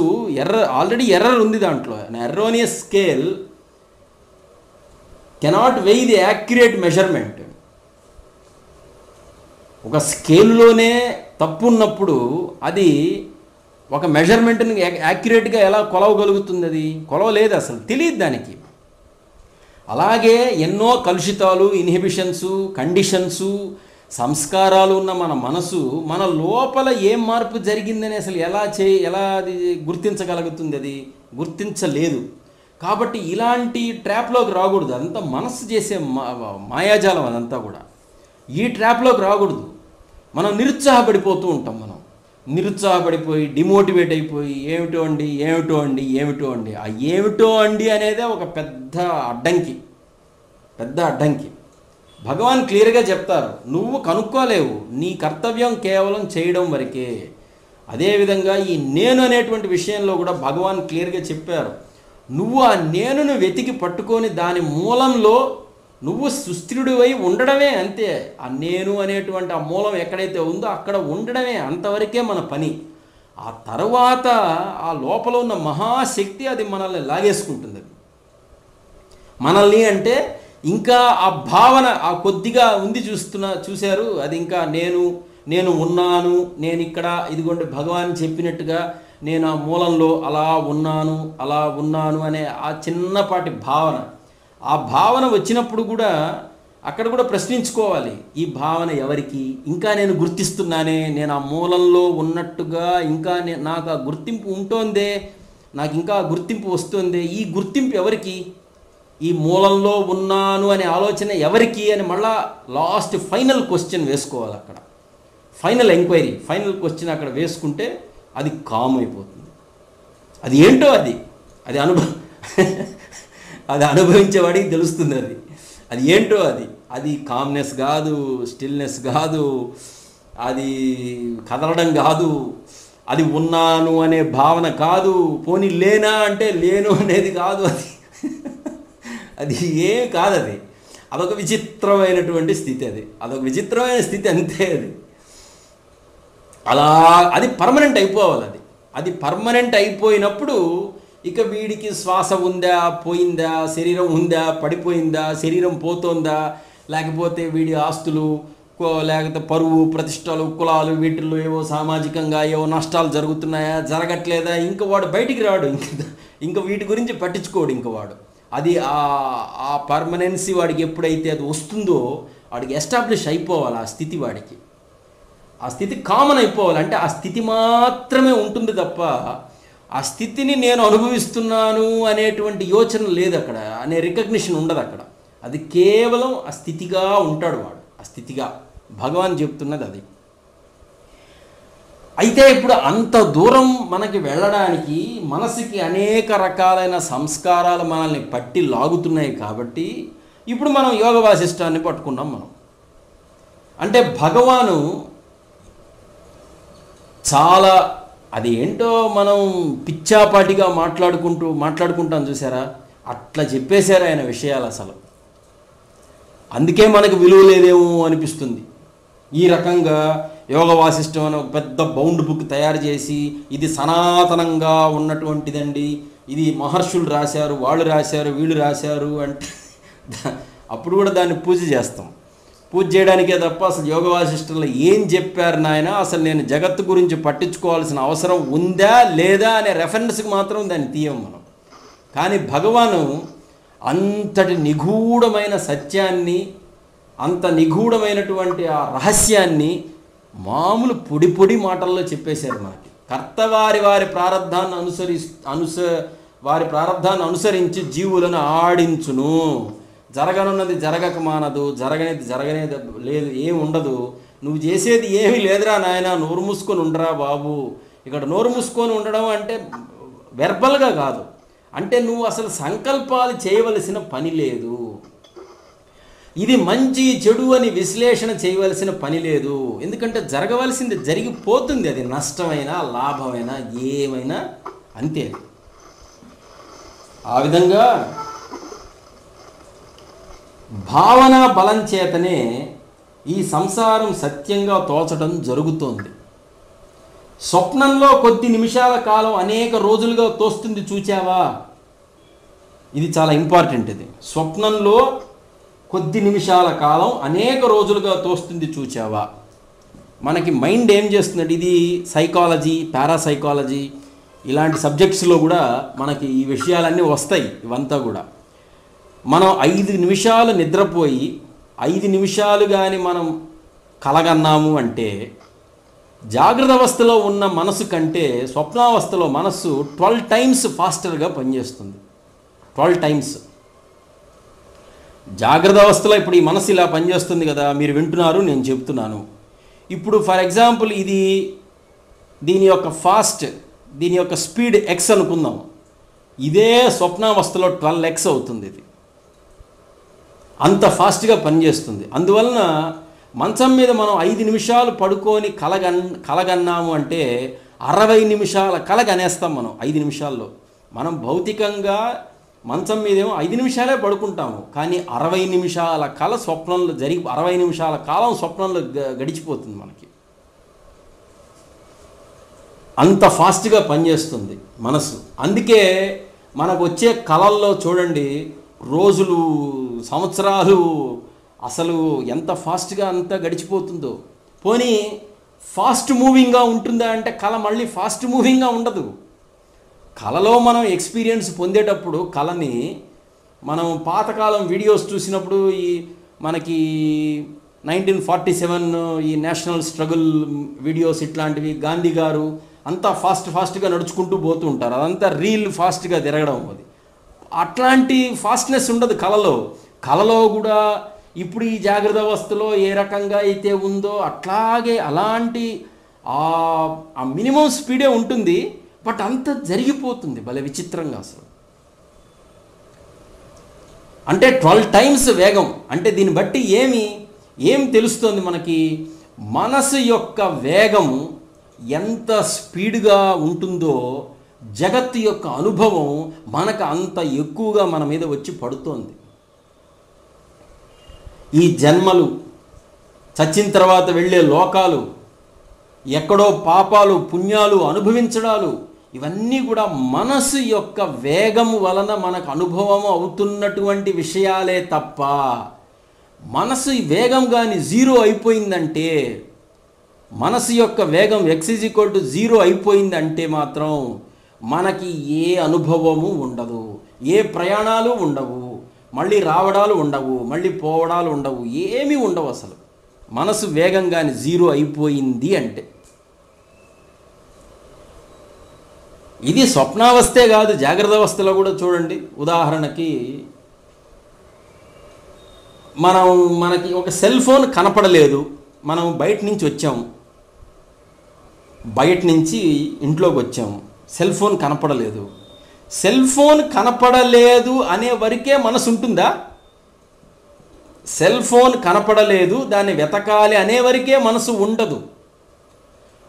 ఆల్రెడీ ఎర్రర్ ఉంది దాంట్లో. Erroneous scale cannot weigh the accurate measurement. ఒక స్కేల్లోనే తప్పు ఉన్నప్పుడు అది ఒక మెజర్మెంట్ని యాక్యురేట్గా ఎలా కొలవగలుగుతుంది? అది కొలవలేదు, అసలు తెలియదు దానికి. అలాగే ఎన్నో కలుషితాలు, ఇన్హిబిషన్సు, కండిషన్సు, సంస్కారాలు ఉన్న మన మనసు మన లోపల ఏం మార్పు జరిగిందని అసలు ఎలా అది గుర్తించగలుగుతుంది? అది గుర్తించలేదు. కాబట్టి ఇలాంటి ట్రాప్లోకి రాకూడదు. అదంతా మనసు చేసే మాయాజాలం, అదంతా కూడా. ఈ ట్రాప్లోకి రాకూడదు. మనం నిరుత్సాహపడిపోతూ ఉంటాం. మనం నిరుత్సాహపడిపోయి డిమోటివేట్ అయిపోయి ఏమిటో అండి ఆ ఏమిటో అండి అనేదే ఒక పెద్ద అడ్డంకి. భగవాన్ క్లియర్గా చెప్తారు, నువ్వు కనుక్కోలేవు, నీ కర్తవ్యం కేవలం చేయడం వరకే. అదేవిధంగా ఈ నేను అనేటువంటి విషయంలో కూడా భగవాన్ క్లియర్గా చెప్పారు, నువ్వు ఆ నేనును వెతికి పట్టుకొని దాని మూలంలో నువ్వు సుస్థిరుడివై ఉండడమే అంతే. ఆ నేను అనేటువంటి ఆ మూలం ఎక్కడైతే ఉందో అక్కడ ఉండడమే, అంతవరకే మన పని. ఆ తర్వాత ఆ లోపల ఉన్న మహాశక్తి అది మనల్ని లాగేసుకుంటుంది. మనల్ని అంటే ఇంకా ఆ భావన ఆ కొద్దిగా ఉంది చూశారు, అది ఇంకా నేను ఉన్నాను, నేను ఇక్కడ ఇదిగోండి భగవాన్ చెప్పినట్టుగా నేను ఆ మూలంలో అలా ఉన్నాను అనే ఆ చిన్నపాటి భావన, ఆ భావన వచ్చినప్పుడు కూడా అక్కడ కూడా ప్రశ్నించుకోవాలి, ఈ భావన ఎవరికి, ఇంకా నేను గుర్తిస్తున్నానే, నేను ఆ మూలంలో ఉన్నట్టుగా ఇంకా నాకు ఆ గుర్తింపు ఉంటోందే, నాకు ఇంకా ఆ గుర్తింపు వస్తుందే, ఈ గుర్తింపు ఎవరికి, ఈ మూలంలో ఉన్నాను అనే ఆలోచన ఎవరికి అని మళ్ళా లాస్ట్ ఫైనల్ క్వశ్చన్ వేసుకోవాలి. అక్కడ ఫైనల్ ఎంక్వైరీ, ఫైనల్ క్వశ్చన్ అక్కడ వేసుకుంటే అది కామ్ అయిపోతుంది. అది ఏంటో అది అది అనుభవించేవాడికి తెలుస్తుంది. అది ఏంటో అది కామ్నెస్ కాదు, స్టిల్నెస్ కాదు, అది కదలడం కాదు, అది ఉన్నాను అనే భావన కాదు, పోనీ లేనా అంటే లేను అనేది కాదు, అది ఏం కాదు. అదొక విచిత్రమైనటువంటి స్థితి. అదొక విచిత్రమైన స్థితి, అంతే. అలా అది పర్మనెంట్ అయిపోవాలి. అది పర్మనెంట్ అయిపోయినప్పుడు ఇక వీడికి శ్వాస ఉందా, పోయిందా, శరీరం ఉందా, పడిపోయిందా, శరీరం పోతోందా, లేకపోతే వీడి ఆస్తులు, లేకపోతే పరువు ప్రతిష్టలు, కులాలు, వీటిల్లో ఏవో సామాజికంగా ఏవో నష్టాలు జరుగుతున్నాయా, జరగట్లేదా, ఇంకా వాడు బయటికి రాడు, ఇంకా వీటి గురించి పట్టించుకోడు. ఇంకా వాడు అది ఆ పర్మనెన్సీ వాడికి ఎప్పుడైతే అది వస్తుందో వాడికి ఎస్టాబ్లిష్ అయిపోవాలి ఆ స్థితి. వాడికి ఆ స్థితి కామన్ అయిపోవాలి. అంటే ఆ స్థితి మాత్రమే ఉంటుంది తప్ప ఆ స్థితిని నేను అనుభవిస్తున్నాను అనేటువంటి యోచన లేదు అక్కడ, అనే రికగ్నిషన్ ఉండదు అక్కడ. అది కేవలం ఆ స్థితిగా ఉంటాడు వాడు, ఆ స్థితిగా. భగవాన్ చెప్తున్నది అది. అయితే ఇప్పుడు అంత దూరం మనకి వెళ్ళడానికి మనసుకి అనేక రకాలైన సంస్కారాలు మనల్ని పట్టి లాగుతున్నాయి. కాబట్టి ఇప్పుడు మనం యోగ వాసిష్టాన్ని పట్టుకున్నాం మనం. అంటే భగవాను చాలా, అది ఏంటో మనం పిచ్చాపాటిగా మాట్లాడుకుంటాం చూసారా, అట్లా చెప్పేశారు ఆయన విషయాలు. అసలు అందుకే మనకు విలువ లేదేమో అనిపిస్తుంది. ఈ రకంగా యోగ వాసిష్టం అని ఒక పెద్ద బౌండ్ బుక్ తయారు చేసి, ఇది సనాతనంగా ఉన్నటువంటిదండి, ఇది మహర్షులు రాశారు, వాళ్ళు రాశారు, వీళ్ళు రాశారు అంటే అప్పుడు కూడా దాన్ని పూజ చేస్తాం. పూజ చేయడానికే తప్ప అసలు యోగ వాసిష్టంలో ఏం చెప్పారు నాయన, అసలు నేను జగత్తు గురించి పట్టించుకోవాల్సిన అవసరం ఉందా లేదా అనే రెఫరెన్స్కి మాత్రం దాన్ని తీయం మనం. కానీ భగవాను అంతటి నిగూఢమైన సత్యాన్ని, అంత నిగూఢమైనటువంటి ఆ రహస్యాన్ని మామూలు పొడి మాటల్లో చెప్పేశారు మనకి. కర్త వారి ప్రారంధాన్ని అనుసరించి జీవులను ఆడించును. జరగనున్నది జరగక మానదు, జరగనేది లేదు, ఏమి ఉండదు. నువ్వు చేసేది ఏమీ లేదురా నాయన, నోరు మూసుకొని ఉండరా బాబు. ఇక్కడ నోరు మూసుకొని ఉండడం అంటే వెర్బల్గా కాదు, అంటే నువ్వు అసలు సంకల్పాలు చేయవలసిన పని లేదు. ఇది మంచి చెడు అని విశ్లేషణ చేయవలసిన పని లేదు. ఎందుకంటే జరగవలసింది జరిగిపోతుంది. అది నష్టమైనా లాభమైనా ఏమైనా అంతే. ఆ విధంగా భావన బలం చేతనే ఈ సంసారం సత్యంగా తోచడం జరుగుతోంది. స్వప్నంలో కొద్ది నిమిషాల కాలం అనేక రోజులుగా తోస్తుంది చూచావా, ఇది చాలా ఇంపార్టెంట్. ఇది స్వప్నంలో కొద్ది నిమిషాల కాలం అనేక రోజులుగా తోస్తుంది చూచావా. మనకి మైండ్ ఏం చేస్తుందంటే, ఇది సైకాలజీ, పారాసైకాలజీ ఇలాంటి సబ్జెక్ట్స్లో కూడా మనకి ఈ విషయాలన్నీ వస్తాయి. ఇవంతా కూడా మనం 5 నిమిషాలు నిద్రపోయి 5 నిమిషాలు కానీ మనం కలగన్నాము అంటే జాగ్రత్త అవస్థలో ఉన్న మనసు కంటే స్వప్నావస్థలో మనస్సు 12 టైమ్స్ ఫాస్టర్గా పనిచేస్తుంది. 12 టైమ్స్. జాగ్రత్త అవస్థలో ఇప్పుడు ఈ మనసు ఇలా పనిచేస్తుంది కదా, మీరు వింటున్నారు, నేను చెప్తున్నాను. ఇప్పుడు ఫర్ ఎగ్జాంపుల్ ఇది దీని యొక్క స్పీడ్ ఎక్స్ అనుకుందాం. ఇదే స్వప్నావస్థలో 12x అవుతుంది. ఇది అంత ఫాస్ట్గా పనిచేస్తుంది. అందువలన మంచం మీద మనం 5 నిమిషాలు పడుకొని కలగన్నాము అంటే 60 నిమిషాల కలగనేస్తాం మనం 5 నిమిషాల్లో. మనం భౌతికంగా మంచం మీదేమో 5 నిమిషాలే పడుకుంటాము, కానీ 60 నిమిషాల కల స్వప్నంలో 60 నిమిషాల కాలం స్వప్నంలో గడిచిపోతుంది మనకి. అంత ఫాస్ట్గా పనిచేస్తుంది మనసు. అందుకే మనకు వచ్చే కళల్లో చూడండి, రోజులు, సంవత్సరాలు అసలు ఎంత ఫాస్ట్గా అంతా గడిచిపోతుందో. పోనీ ఫాస్ట్ మూవింగ్గా ఉంటుందా అంటే కళ మళ్ళీ ఫాస్ట్ మూవింగ్గా ఉండదు. కళలో మనం ఎక్స్పీరియన్స్ పొందేటప్పుడు కళని మనం పాతకాలం వీడియోస్ చూసినప్పుడు ఈ మనకి 1947 ఈ నేషనల్ స్ట్రగుల్ వీడియోస్ ఇట్లాంటివి, గాంధీ గారు అంతా ఫాస్ట్గా నడుచుకుంటూ పోతూ ఉంటారు. అదంతా రీల్ ఫాస్ట్గా తిరగడం. అది అట్లాంటి ఫాస్ట్నెస్ ఉండదు కళలో కూడా. ఇప్పుడు ఈ జాగ్రత్త అవస్థలో ఏ రకంగా అయితే ఉందో అట్లాగే అలాంటి ఆ మినిమం స్పీడే ఉంటుంది. బట్ అంత జరిగిపోతుంది భలే విచిత్రంగా అసలు. అంటే 12 times వేగం. అంటే దీన్ని బట్టి ఏం తెలుస్తుంది మనకి? మనసు యొక్క వేగం ఎంత స్పీడ్గా ఉంటుందో జగత్తు యొక్క అనుభవం మనకు అంత ఎక్కువగా మన మీద వచ్చి పడుతోంది. ఈ జన్మలు, చచ్చిన తర్వాత వెళ్ళే లోకాలు, ఎక్కడో పాపాలు పుణ్యాలు అనుభవించడాలు, ఇవన్నీ కూడా మనసు యొక్క వేగం వలన మనకు అనుభవం అవుతున్నటువంటి విషయాలే తప్ప, మనసు వేగం కానీ 0 అయిపోయిందంటే, మనసు యొక్క వేగం x=0 అయిపోయిందంటే మాత్రం మనకి ఏ అనుభవము ఉండదు, ఏ ప్రయాణాలు ఉండవు, మళ్ళీ రావడాలు ఉండవు, మళ్ళీ పోవడాలు ఉండవు, ఏమీ ఉండవు అసలు. మనసు వేగం కానీ 0 అయిపోయింది అంటే. ఇది స్వప్నావస్థే కాదు, జాగ్రత్త అవస్థలో కూడా చూడండి. ఉదాహరణకి మనకి ఒక సెల్ ఫోన్ కనపడలేదు, మనం బయట నుంచి వచ్చాము, బయట నుంచి ఇంట్లోకి వచ్చాము, సెల్ ఫోన్ కనపడలేదు. సెల్ ఫోన్ కనపడలేదు అనే వరకే మనసు ఉంటుందా? సెల్ ఫోన్ కనపడలేదు, దాన్ని వెతకాలి అనే వరకే మనసు ఉండదు.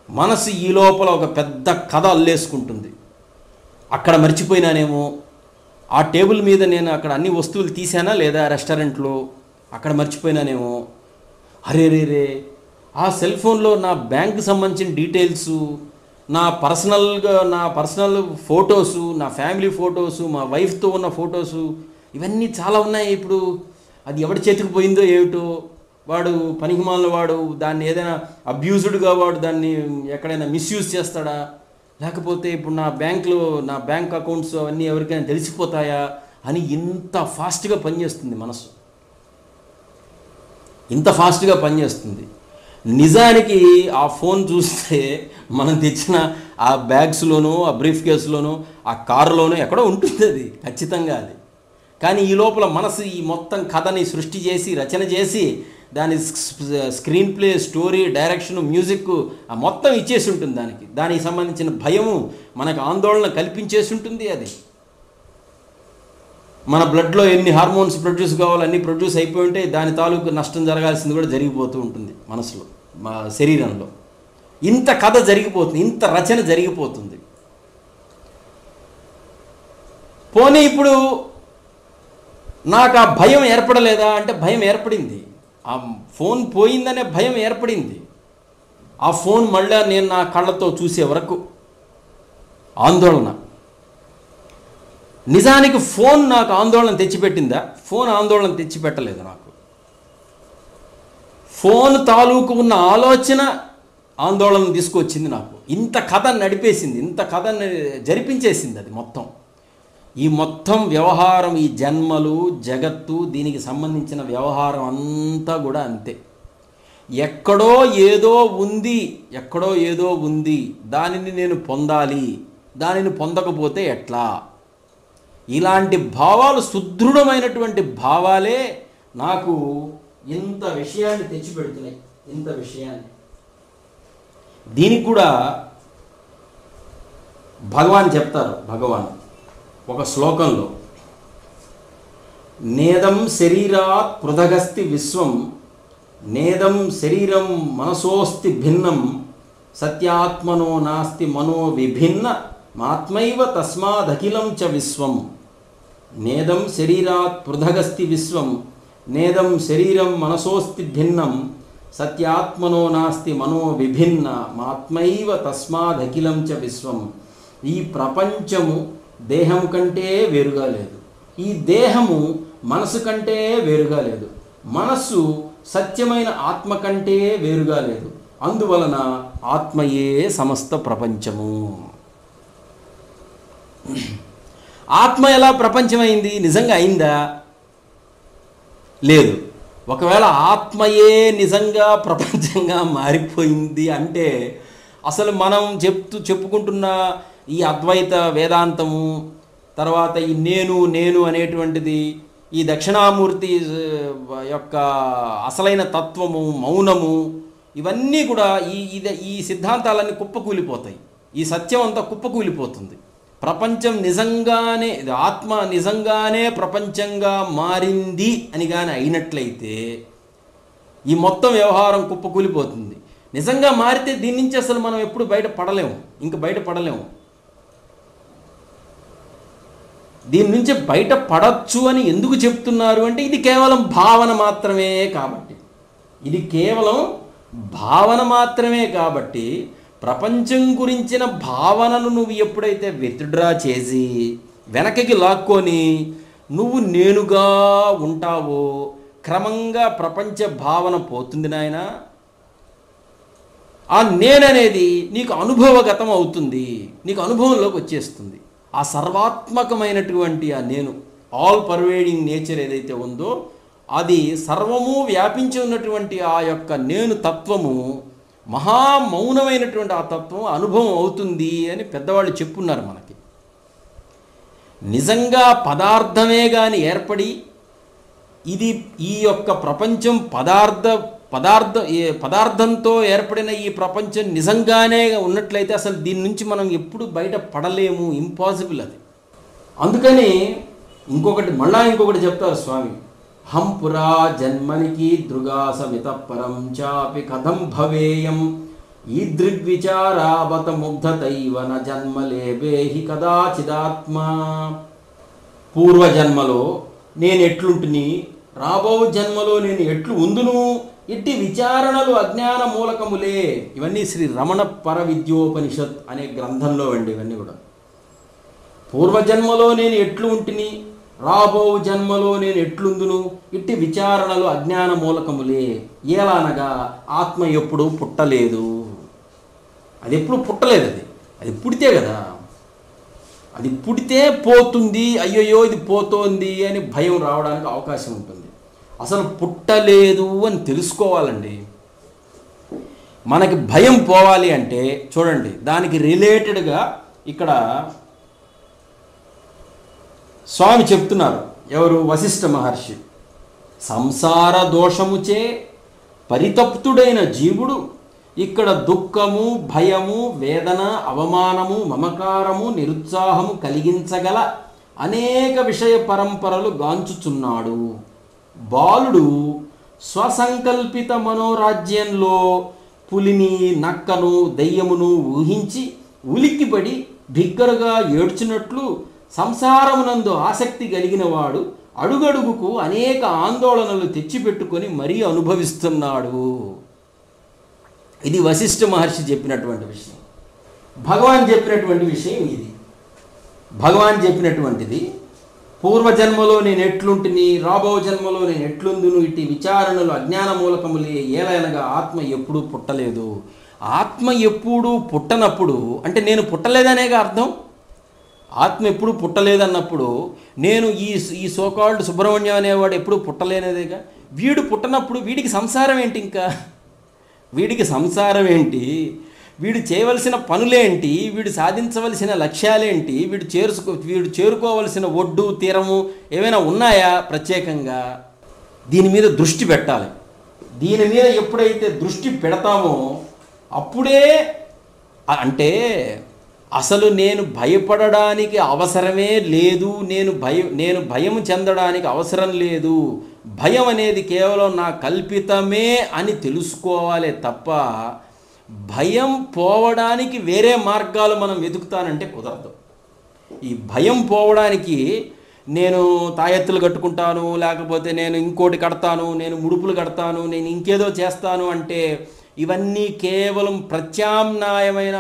మనసు ఈ లోపల ఒక పెద్ద కథ అల్లేసుకుంటుంది. అక్కడ మర్చిపోయినానేమో, ఆ టేబుల్ మీద నేను అక్కడ అన్ని వస్తువులు తీసానా లేదా రెస్టారెంట్లో, అక్కడ మర్చిపోయినానేమో, అరే ఆ సెల్ ఫోన్లో నా బ్యాంకు సంబంధించిన డీటెయిల్సు, నా పర్సనల్ ఫొటోసు, నా ఫ్యామిలీ ఫొటోసు, మా వైఫ్తో ఉన్న ఫొటోసు, ఇవన్నీ చాలా ఉన్నాయి. ఇప్పుడు అది ఎవడి చేతికి పోయిందో ఏమిటో, వాడు పనికిమాలిన వాడు దాన్ని ఏదైనా అబ్యూజ్డ్గా వాడు దాన్ని ఎక్కడైనా మిస్యూజ్ చేస్తాడా, లేకపోతే ఇప్పుడు నా బ్యాంక్ అకౌంట్స్ అవన్నీ ఎవరికైనా తెలిసిపోతాయా అని ఇంత ఫాస్ట్గా పనిచేస్తుంది మనసు, ఇంత ఫాస్ట్గా పనిచేస్తుంది. నిజానికి ఆ ఫోన్ చూస్తే మనం తెచ్చిన ఆ బ్యాగ్స్లోనూ, ఆ బ్రీఫ్ కేసులోనూ, ఆ కారులోనూ ఎక్కడో ఉంటుంది అది ఖచ్చితంగా అది. కానీ ఈ లోపల మనసు ఈ మొత్తం కథని సృష్టి చేసి, రచన చేసి, దాని screen play, story, direction, music మొత్తం ఇచ్చేసి ఉంటుంది. దానికి సంబంధించిన భయము, మనకు ఆందోళన కల్పించేసి ఉంటుంది. అది మన బ్లడ్లో ఎన్ని హార్మోన్స్ ప్రొడ్యూస్ కావాలో అన్నీ ప్రొడ్యూస్ అయిపోయి ఉంటే దాని తాలూకు నష్టం జరగాల్సింది కూడా జరిగిపోతూ ఉంటుంది మనసులో, మా శరీరంలో. ఇంత కథ జరిగిపోతుంది, ఇంత రచన జరిగిపోతుంది. పోనీ ఇప్పుడు నాకు ఆ భయం ఏర్పడలేదా అంటే భయం ఏర్పడింది. ఆ ఫోన్ పోయిందనే భయం ఏర్పడింది. ఆ ఫోన్ మళ్ళీ నేను నా కళ్ళతో చూసే వరకు ఆందోళన. నిజానికి ఫోన్ నాకు ఆందోళన తెచ్చిపెట్టిందా? ఫోన్ ఆందోళన తెచ్చిపెట్టలేదు నాకు. ఫోన్ తాలూకు ఉన్న ఆలోచన ఆందోళన తీసుకొచ్చింది నాకు. ఇంత కథ నడిపేసింది, ఇంత కథ జరిపించేసింది అది మొత్తం. ఈ మొత్తం వ్యవహారం, ఈ జన్మలు, జగత్తు, దీనికి సంబంధించిన వ్యవహారం అంతా కూడా అంతే. ఎక్కడో ఏదో ఉంది, దానిని నేను పొందాలి, దానిని పొందకపోతే ఎట్లా, ఇలాంటి భావాలు, సుదృఢమైనటువంటి భావాలే నాకు ఇంత విషయాన్ని తెచ్చిపెడుతున్నాయి, ఇంత విషయాన్ని. దీనికి కూడా భగవాన్ చెప్తారు. భగవాన్ ఒక శ్లోకంలో, నేదం శరీరాత్ పృథగస్తి విశ్వం, నేదం శరీరం మనసోస్తి భిన్నం, సత్యాత్మనో నాస్తి మనో విభిన్న, మాత్మైవ తస్మాదఖిలం చ విశ్వం. నేదం శరీరాత్ పృథగస్తి విశ్వం, నేదం శరీరం మనసోస్తి భిన్నం, సత్యాత్మనో నాస్తి మనో విభిన్న, మాత్మైవ తస్మాదఖిలం చ విశ్వం. ఈ ప్రపంచము దేహం కంటే వేరుగా లేదు, ఈ దేహము మనసు కంటే వేరుగా లేదు, మనస్సు సత్యమైన ఆత్మ కంటే వేరుగా లేదు. అందువలన ఆత్మయే సమస్త ప్రపంచము. ఆత్మ ఎలా ప్రపంచమైంది? నిజంగా అయిందా? లేదు. ఒకవేళ ఆత్మయే నిజంగా ప్రపంచంగా మారిపోయింది అంటే అసలు మనం చెప్పుకుంటున్న ఈ అద్వైత వేదాంతము, తర్వాత ఈ నేను అనేటువంటిది, ఈ దక్షిణామూర్తి యొక్క అసలైన తత్వము, మౌనము, ఇవన్నీ కూడా ఈ సిద్ధాంతాలన్నీ కుప్పకూలిపోతాయి. ఈ సత్యం అంతా కుప్పకూలిపోతుంది. ప్రపంచం నిజంగానే, ఆత్మ నిజంగానే ప్రపంచంగా మారింది అని కానీ అయినట్లయితే ఈ మొత్తం వ్యవహారం కుప్పకూలిపోతుంది. నిజంగా మారితే దీని నుంచి అసలు మనం ఎప్పుడు బయటపడలేము, ఇంక బయటపడలేము. దీని నుంచి బయటపడచ్చు అని ఎందుకు చెప్తున్నారు అంటే ఇది కేవలం భావన మాత్రమే కాబట్టి, ఇది కేవలం భావన మాత్రమే కాబట్టి ప్రపంచం గురించిన భావనను నువ్వు ఎప్పుడైతే విత్డ్రా చేసి వెనకకి లాక్కొని నువ్వు నేనుగా ఉంటావో క్రమంగా ప్రపంచ భావన పోతుంది నాయనా. ఆ నేననేది నీకు అనుభవగతం అవుతుంది, నీకు అనుభవంలోకి వచ్చేస్తుంది. ఆ సర్వాత్మకమైనటువంటి ఆ నేను, ఆల్ పర్వేడింగ్ నేచర్ ఏదైతే ఉందో అది సర్వము వ్యాపించి ఉన్నటువంటి ఆ యొక్క నేను తత్వము, మహామౌనమైనటువంటి ఆ తత్వం అనుభవం అవుతుంది అని పెద్దవాళ్ళు చెప్పున్నారు మనకి. నిజంగా పదార్థమే కానీ ఏర్పడి ఈ యొక్క ప్రపంచం పదార్థంతో ఏర్పడిన ఈ ప్రపంచం నిజంగానే ఉన్నట్లయితే అసలు దీని నుంచి మనం ఎప్పుడు బయట పడలేము, ఇంపాసిబుల్ అది. అందుకని ఇంకొకటి చెప్తారు స్వామి, హం పురా జన్మనికి దృగాసమిత పరం చాపి కథం భవేయం ఈ దృగ్విచారావత ముగ్ధతైవ న జన్మలేవేహి కదాచిదాత్మా. పూర్వజన్మలో నేను ఎట్లుంటుని, రాబో జన్మలో నేను ఎట్లు ఉందును, ఇట్టి విచారణలు అజ్ఞాన మూలకములే. ఇవన్నీ శ్రీ రమణ పరవిద్యోపనిషత్ అనే గ్రంథంలో అండి. ఇవన్నీ కూడా పూర్వజన్మలో నేను ఎట్లు ఉంటిని, రాబో జన్మలో నేను ఎట్లుందును, ఇట్టి విచారణలు అజ్ఞాన మూలకములే. ఎలా అనగా ఆత్మ ఎప్పుడు పుట్టలేదు, అది ఎప్పుడు పుట్టలేదు. అది పుడితే కదా, అది పుడితే పోతుంది, అయ్యయ్యో ఇది పోతోంది అని భయం రావడానికి అవకాశం ఉంటుంది. అసలు పుట్టలేదు అని తెలుసుకోవాలండి. మనకి భయం పోవాలి అంటే చూడండి, దానికి రిలేటెడ్గా ఇక్కడ స్వామి చెప్తున్నారు. ఎవరు? వశిష్ఠ మహర్షి. సంసార దోషముచే పరితప్తుడైన జీవుడు ఇక్కడ దుఃఖము, భయము, వేదన, అవమానము, మమకారము, నిరుత్సాహము కలిగించగల అనేక విషయ పరంపరలు గాంచుచున్నాడు. బాలుడు స్వసంకల్పిత మనోరాజ్యంలో పులిని, నక్కను, దెయ్యమును ఊహించి ఉలిక్కిపడి బిగ్గరగా ఏడ్చినట్లు సంసారమునందు ఆసక్తి కలిగిన వాడు అడుగడుగుకు అనేక ఆందోళనలు తెచ్చిపెట్టుకొని మరీ అనుభవిస్తున్నాడు. ఇది వశిష్ఠ మహర్షి చెప్పినటువంటి విషయం. భగవాన్ చెప్పినటువంటి విషయం ఇది. భగవాన్ చెప్పినటువంటిది పూర్వజన్మలో నేను ఎట్లుంటిని, రాబో జన్మలో నేను ఎట్లుందును, ఇట్టి విచారణలు అజ్ఞాన మూలకములే. ఏలైనగా ఆత్మ ఎప్పుడూ పుట్టలేదు. ఆత్మ ఎప్పుడూ పుట్టనప్పుడు అంటే నేను పుట్టలేదనేగా అర్థం. ఆత్మ ఎప్పుడు పుట్టలేదన్నప్పుడు నేను ఈ సోకాల్డ్ సుబ్రహ్మణ్యం అనేవాడు ఎప్పుడు పుట్టలేనేదేగా. వీడు పుట్టనప్పుడు వీడికి సంసారం ఏంటి? ఇంకా వీడికి సంసారం ఏంటి? వీడు చేయవలసిన పనులేంటి? వీడు సాధించవలసిన లక్ష్యాలేంటి? వీడు చేరుకోవలసిన ఒడ్డు తీరము ఏమైనా ఉన్నాయా ప్రత్యేకంగా? దీని మీద దృష్టి పెట్టాలి. దీని మీద ఎప్పుడైతే దృష్టి పెడతామో అప్పుడే అంటే అసలు నేను భయపడడానికి అవసరమే లేదు, నేను భయం చెందడానికి అవసరం లేదు, భయం అనేది కేవలం నా కల్పితమే అని తెలుసుకోవాలే తప్ప భయం పోవడానికి వేరే మార్గాలు మనం వెతుకుతానంటే కుదరదు. ఈ భయం పోవడానికి నేను తాయెత్తులు కట్టుకుంటాను, లేకపోతే నేను ఇంకోటి కడతాను, నేను ముడుపులు కడతాను, నేను ఇంకేదో చేస్తాను అంటే ఇవన్నీ కేవలం ప్రత్యామ్నాయమైన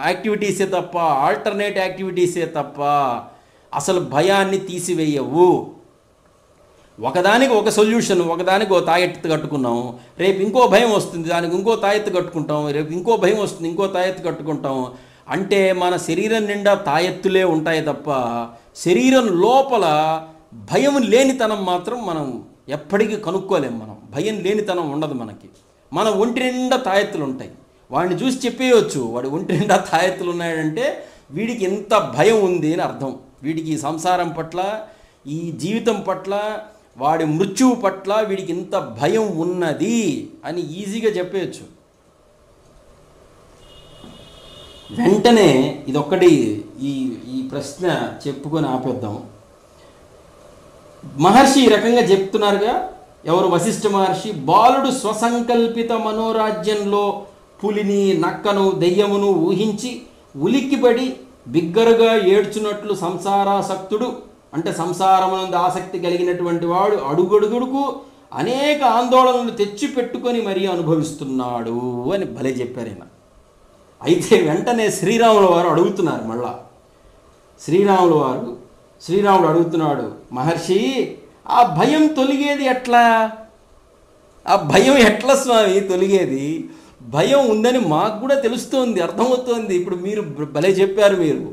యాక్టివిటీసే తప్ప, ఆల్టర్నేట్ యాక్టివిటీసే తప్ప అసలు భయాన్ని తీసివేయవు. ఒకదానికి ఒక సొల్యూషన్, ఒకదానికి ఓ తాయెత్తు కట్టుకున్నాం, రేపు ఇంకో భయం వస్తుంది, దానికి ఇంకో తాయెత్తు కట్టుకుంటాం, రేపు ఇంకో భయం వస్తుంది, ఇంకో తాయెత్తు కట్టుకుంటాం. అంటే మన శరీరం నిండా తాయెత్తులే ఉంటాయి తప్ప శరీరం లోపల భయం లేనితనం మాత్రం మనం ఎప్పటికీ కనుక్కోలేం మనం. భయం లేనితనం ఉండదు మనకి. మన ఒంటి నిండా తాయెత్తులు ఉంటాయి. వాడిని చూసి చెప్పేయచ్చు, వాడి ఒంటి నిండా తాయెత్తులు ఉన్నాయంటే వీడికి ఎంత భయం ఉంది అని అర్థం. వీడికి ఈ సంసారం పట్ల, ఈ జీవితం పట్ల, వాడి మృత్యువు పట్ల వీడికి ఇంత భయం ఉన్నది అని ఈజీగా చెప్పేయచ్చు. వెంటనే ఇదొక్కటి ఈ ప్రశ్న చెప్పుకొని ఆపేద్దాం. మహర్షి ఈ రకంగా చెప్తున్నారుగా, ఎవరు? వశిష్ఠ మహర్షి. బాలుడు స్వసంకల్పిత మనోరాజ్యంలో పులిని, నక్కను, దెయ్యమును ఊహించి ఉలిక్కిపడి బిగ్గరగా ఏడ్చున్నట్లు సంసారాసక్తుడు, అంటే సంసారమునందు ఆసక్తి కలిగినటువంటి వాడు అడుగడుగుడుకు అనేక ఆందోళనలు తెచ్చి పెట్టుకొని మరీ అనుభవిస్తున్నాడు అని భలే చెప్పారు ఆయన. అయితే వెంటనే శ్రీరాముల వారు అడుగుతున్నారు. మళ్ళా శ్రీరాముడు అడుగుతున్నాడు, మహర్షి ఆ భయం తొలిగేది ఎట్లా? ఆ భయం ఎట్లా స్వామి తొలిగేది? భయం ఉందని మాకు కూడా తెలుస్తోంది, అర్థమవుతోంది. ఇప్పుడు మీరు భలే చెప్పారు. మీరు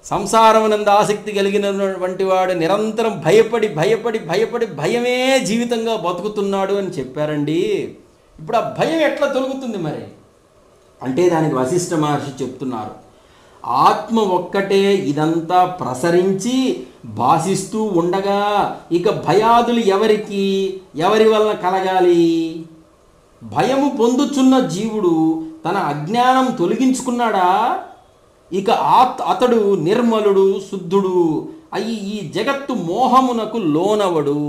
సంసారమునందు ఆసక్తి కలిగినటువంటి వాడు నిరంతరం భయపడి భయపడి భయపడి భయమే జీవితంగా బతుకుతున్నాడు అని చెప్పారండి. ఇప్పుడు ఆ భయం ఎట్లా తొలుగుతుంది మరి అంటే దానికి వశిష్ఠ మహర్షి చెప్తున్నారు, ఆత్మ ఒక్కటే ఇదంతా ప్రసరించి భాసిస్తూ ఉండగా ఇక భయాదులు ఎవరి వలన కలగాలి? భయము పొందుచున్న జీవుడు తన అజ్ఞానం తొలగించుకున్నాడా? ఇక అతడు నిర్మలుడు, శుద్ధుడు అయి ఈ జగత్తు మోహమునకు లోనవడు.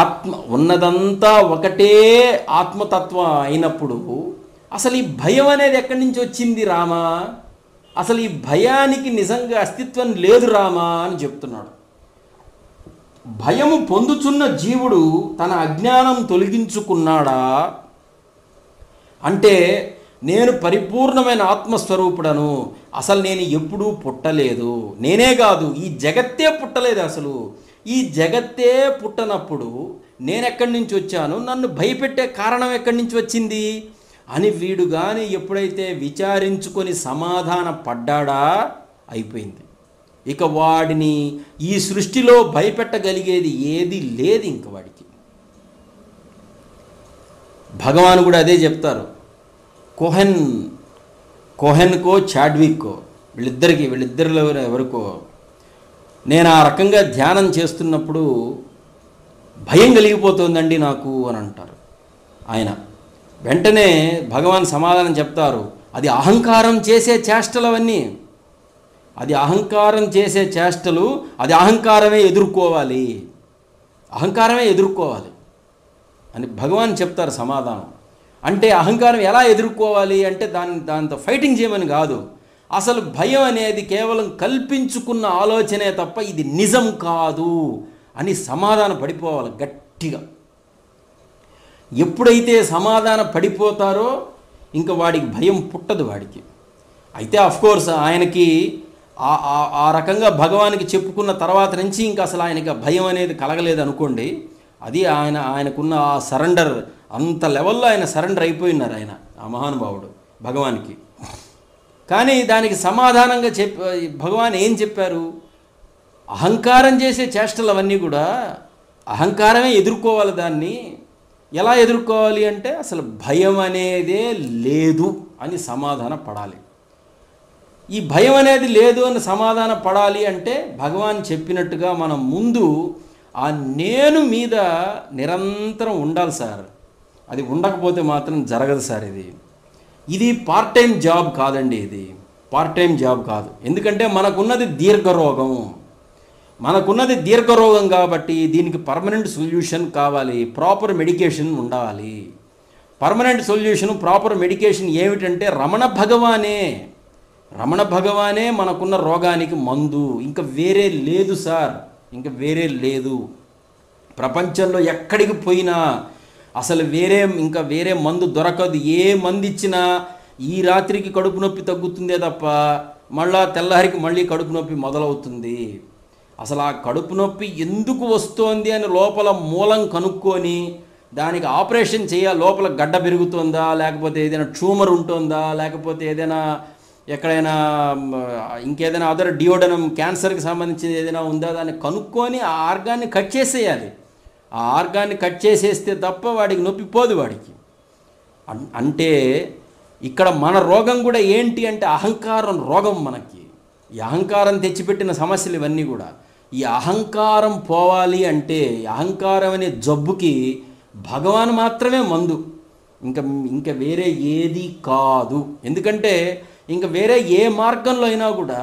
ఆత్మ ఉన్నదంతా ఒకటే ఆత్మతత్వం అయినప్పుడు అసలు ఈ భయం అనేది ఎక్కడి నుంచి వచ్చింది రామా? అసలు ఈ భయానికి నిజంగా అస్తిత్వం లేదు రామా అని చెప్తున్నాడు. భయము పొందుచున్న జీవుడు తన అజ్ఞానం తొలగించుకున్నాడా అంటే, నేను పరిపూర్ణమైన ఆత్మస్వరూపుడను, అసలు నేను ఎప్పుడూ పుట్టలేదు, నేనే కాదు ఈ జగత్తే పుట్టలేదు. అసలు ఈ జగత్తే పుట్టనప్పుడు నేను ఎక్కడి నుంచి వచ్చాను, నన్ను భయపెట్టే కారణం ఎక్కడి నుంచి వచ్చింది అని వీడు కానీ ఎప్పుడైతే విచారించుకొని సమాధాన పడ్డాడా అయిపోయింది. ఇక వాడిని ఈ సృష్టిలో భయపెట్టగలిగేది ఏది లేదు ఇంక వాడికి. భగవాన్ కూడా అదే చెప్తారు. కోహెన్కో చాడ్విక్కో వీళ్ళిద్దరిలో ఎవరికో నేను ఆ రకంగా ధ్యానం చేస్తున్నప్పుడు భయం కలిగిపోతుందండి నాకు అని అంటారు ఆయన. వెంటనే భగవాన్ సమాధానం చెప్తారు, అది అహంకారం చేసే చేష్టలు అవన్నీ, అది అహంకారం చేసే చేష్టలు, అది అహంకారమే ఎదుర్కోవాలి అని భగవాన్ చెప్తారు సమాధానం. అంటే అహంకారం ఎలా ఎదుర్కోవాలి అంటే దాంతో ఫైటింగ్ చేయమని కాదు, అసలు భయం అనేది కేవలం కల్పించుకున్న ఆలోచనే తప్ప ఇది నిజం కాదు అని సమాధాన పడిపోవాలి గట్టిగా. ఎప్పుడైతే సమాధాన పడిపోతారో ఇంకా వాడికి భయం పుట్టదు వాడికి. అయితే అఫ్కోర్స్ ఆయనకి ఆ రకంగా భగవానికి చెప్పుకున్న తర్వాత నుంచి ఇంకా అసలు ఆయనకి భయం అనేది కలగలేదు అనుకోండి. అది ఆయనకున్న ఆ సరెండర్, అంత లెవెల్లో ఆయన సరెండర్ అయిపోయినారు ఆయన, ఆ మహానుభావుడు భగవానికి. కానీ దానికి సమాధానంగా భగవాన్ ఏం చెప్పారు? అహంకారం చేసే చేష్టలు అవన్నీ కూడా అహంకారమే ఎదుర్కోవాలి. దాన్ని ఎలా ఎదుర్కోవాలి అంటే అసలు భయం అనేదే లేదు అని సమాధాన పడాలి. ఈ భయం అనేది లేదు అని సమాధాన పడాలి అంటే భగవాన్ చెప్పినట్టుగా మనం ముందు ఆ నేను మీద నిరంతరం ఉండాలి సార్. అది ఉండకపోతే మాత్రం జరగదు సార్. ఇది పార్ట్ టైం జాబ్ కాదండి, ఇది పార్ట్ టైం జాబ్ కాదు. ఎందుకంటే మనకున్నది దీర్ఘరోగం కాబట్టి దీనికి పర్మనెంట్ సొల్యూషన్ కావాలి, ప్రాపర్ మెడికేషన్ ఉండాలి. పర్మనెంట్ సొల్యూషన్, ప్రాపర్ మెడికేషన్ ఏమిటంటే రమణ భగవానే మనకున్న రోగానికి మందు. ఇంకా వేరే లేదు సార్, ఇంకా వేరే లేదు. ప్రపంచంలో ఎక్కడికి పోయినా అసలు ఇంకా వేరే మందు దొరకదు. ఏ మందు ఇచ్చినా ఈ రాత్రికి కడుపు నొప్పి తగ్గుతుందే తప్ప మళ్ళా తెల్లహరికి మళ్ళీ కడుపు నొప్పి మొదలవుతుంది. అసలు ఆ కడుపు నొప్పి ఎందుకు వస్తోంది అని లోపల మూలం కనుక్కొని దానికి ఆపరేషన్ చేయాలి. లోపల గడ్డ పెరుగుతుందా, లేకపోతే ఏదైనా ట్యూమర్ ఉంటుందా, లేకపోతే ఏదైనా ఎక్కడైనా ఇంకేదైనా అదర్ డియోడనం క్యాన్సర్కి సంబంధించింది ఏదైనా ఉందా దాన్ని కనుక్కొని ఆ ఆర్గాన్ని కట్ చేసేయాలి. ఆ ఆర్గాన్ని కట్ చేసేస్తే తప్ప వాడికి నొప్పి పోదు వాడికి. అంటే ఇక్కడ మన రోగం కూడా ఏంటి అంటే అహంకారం రోగం మనకి. ఈ అహంకారం తెచ్చిపెట్టిన సమస్యలు ఇవన్నీ కూడా. ఈ అహంకారం పోవాలి అంటే అహంకారం అనే జబ్బుకి భగవాన్ మాత్రమే మందు, ఇంకా వేరే ఏది కాదు. ఎందుకంటే ఇంకా వేరే ఏ మార్గంలో అయినా కూడా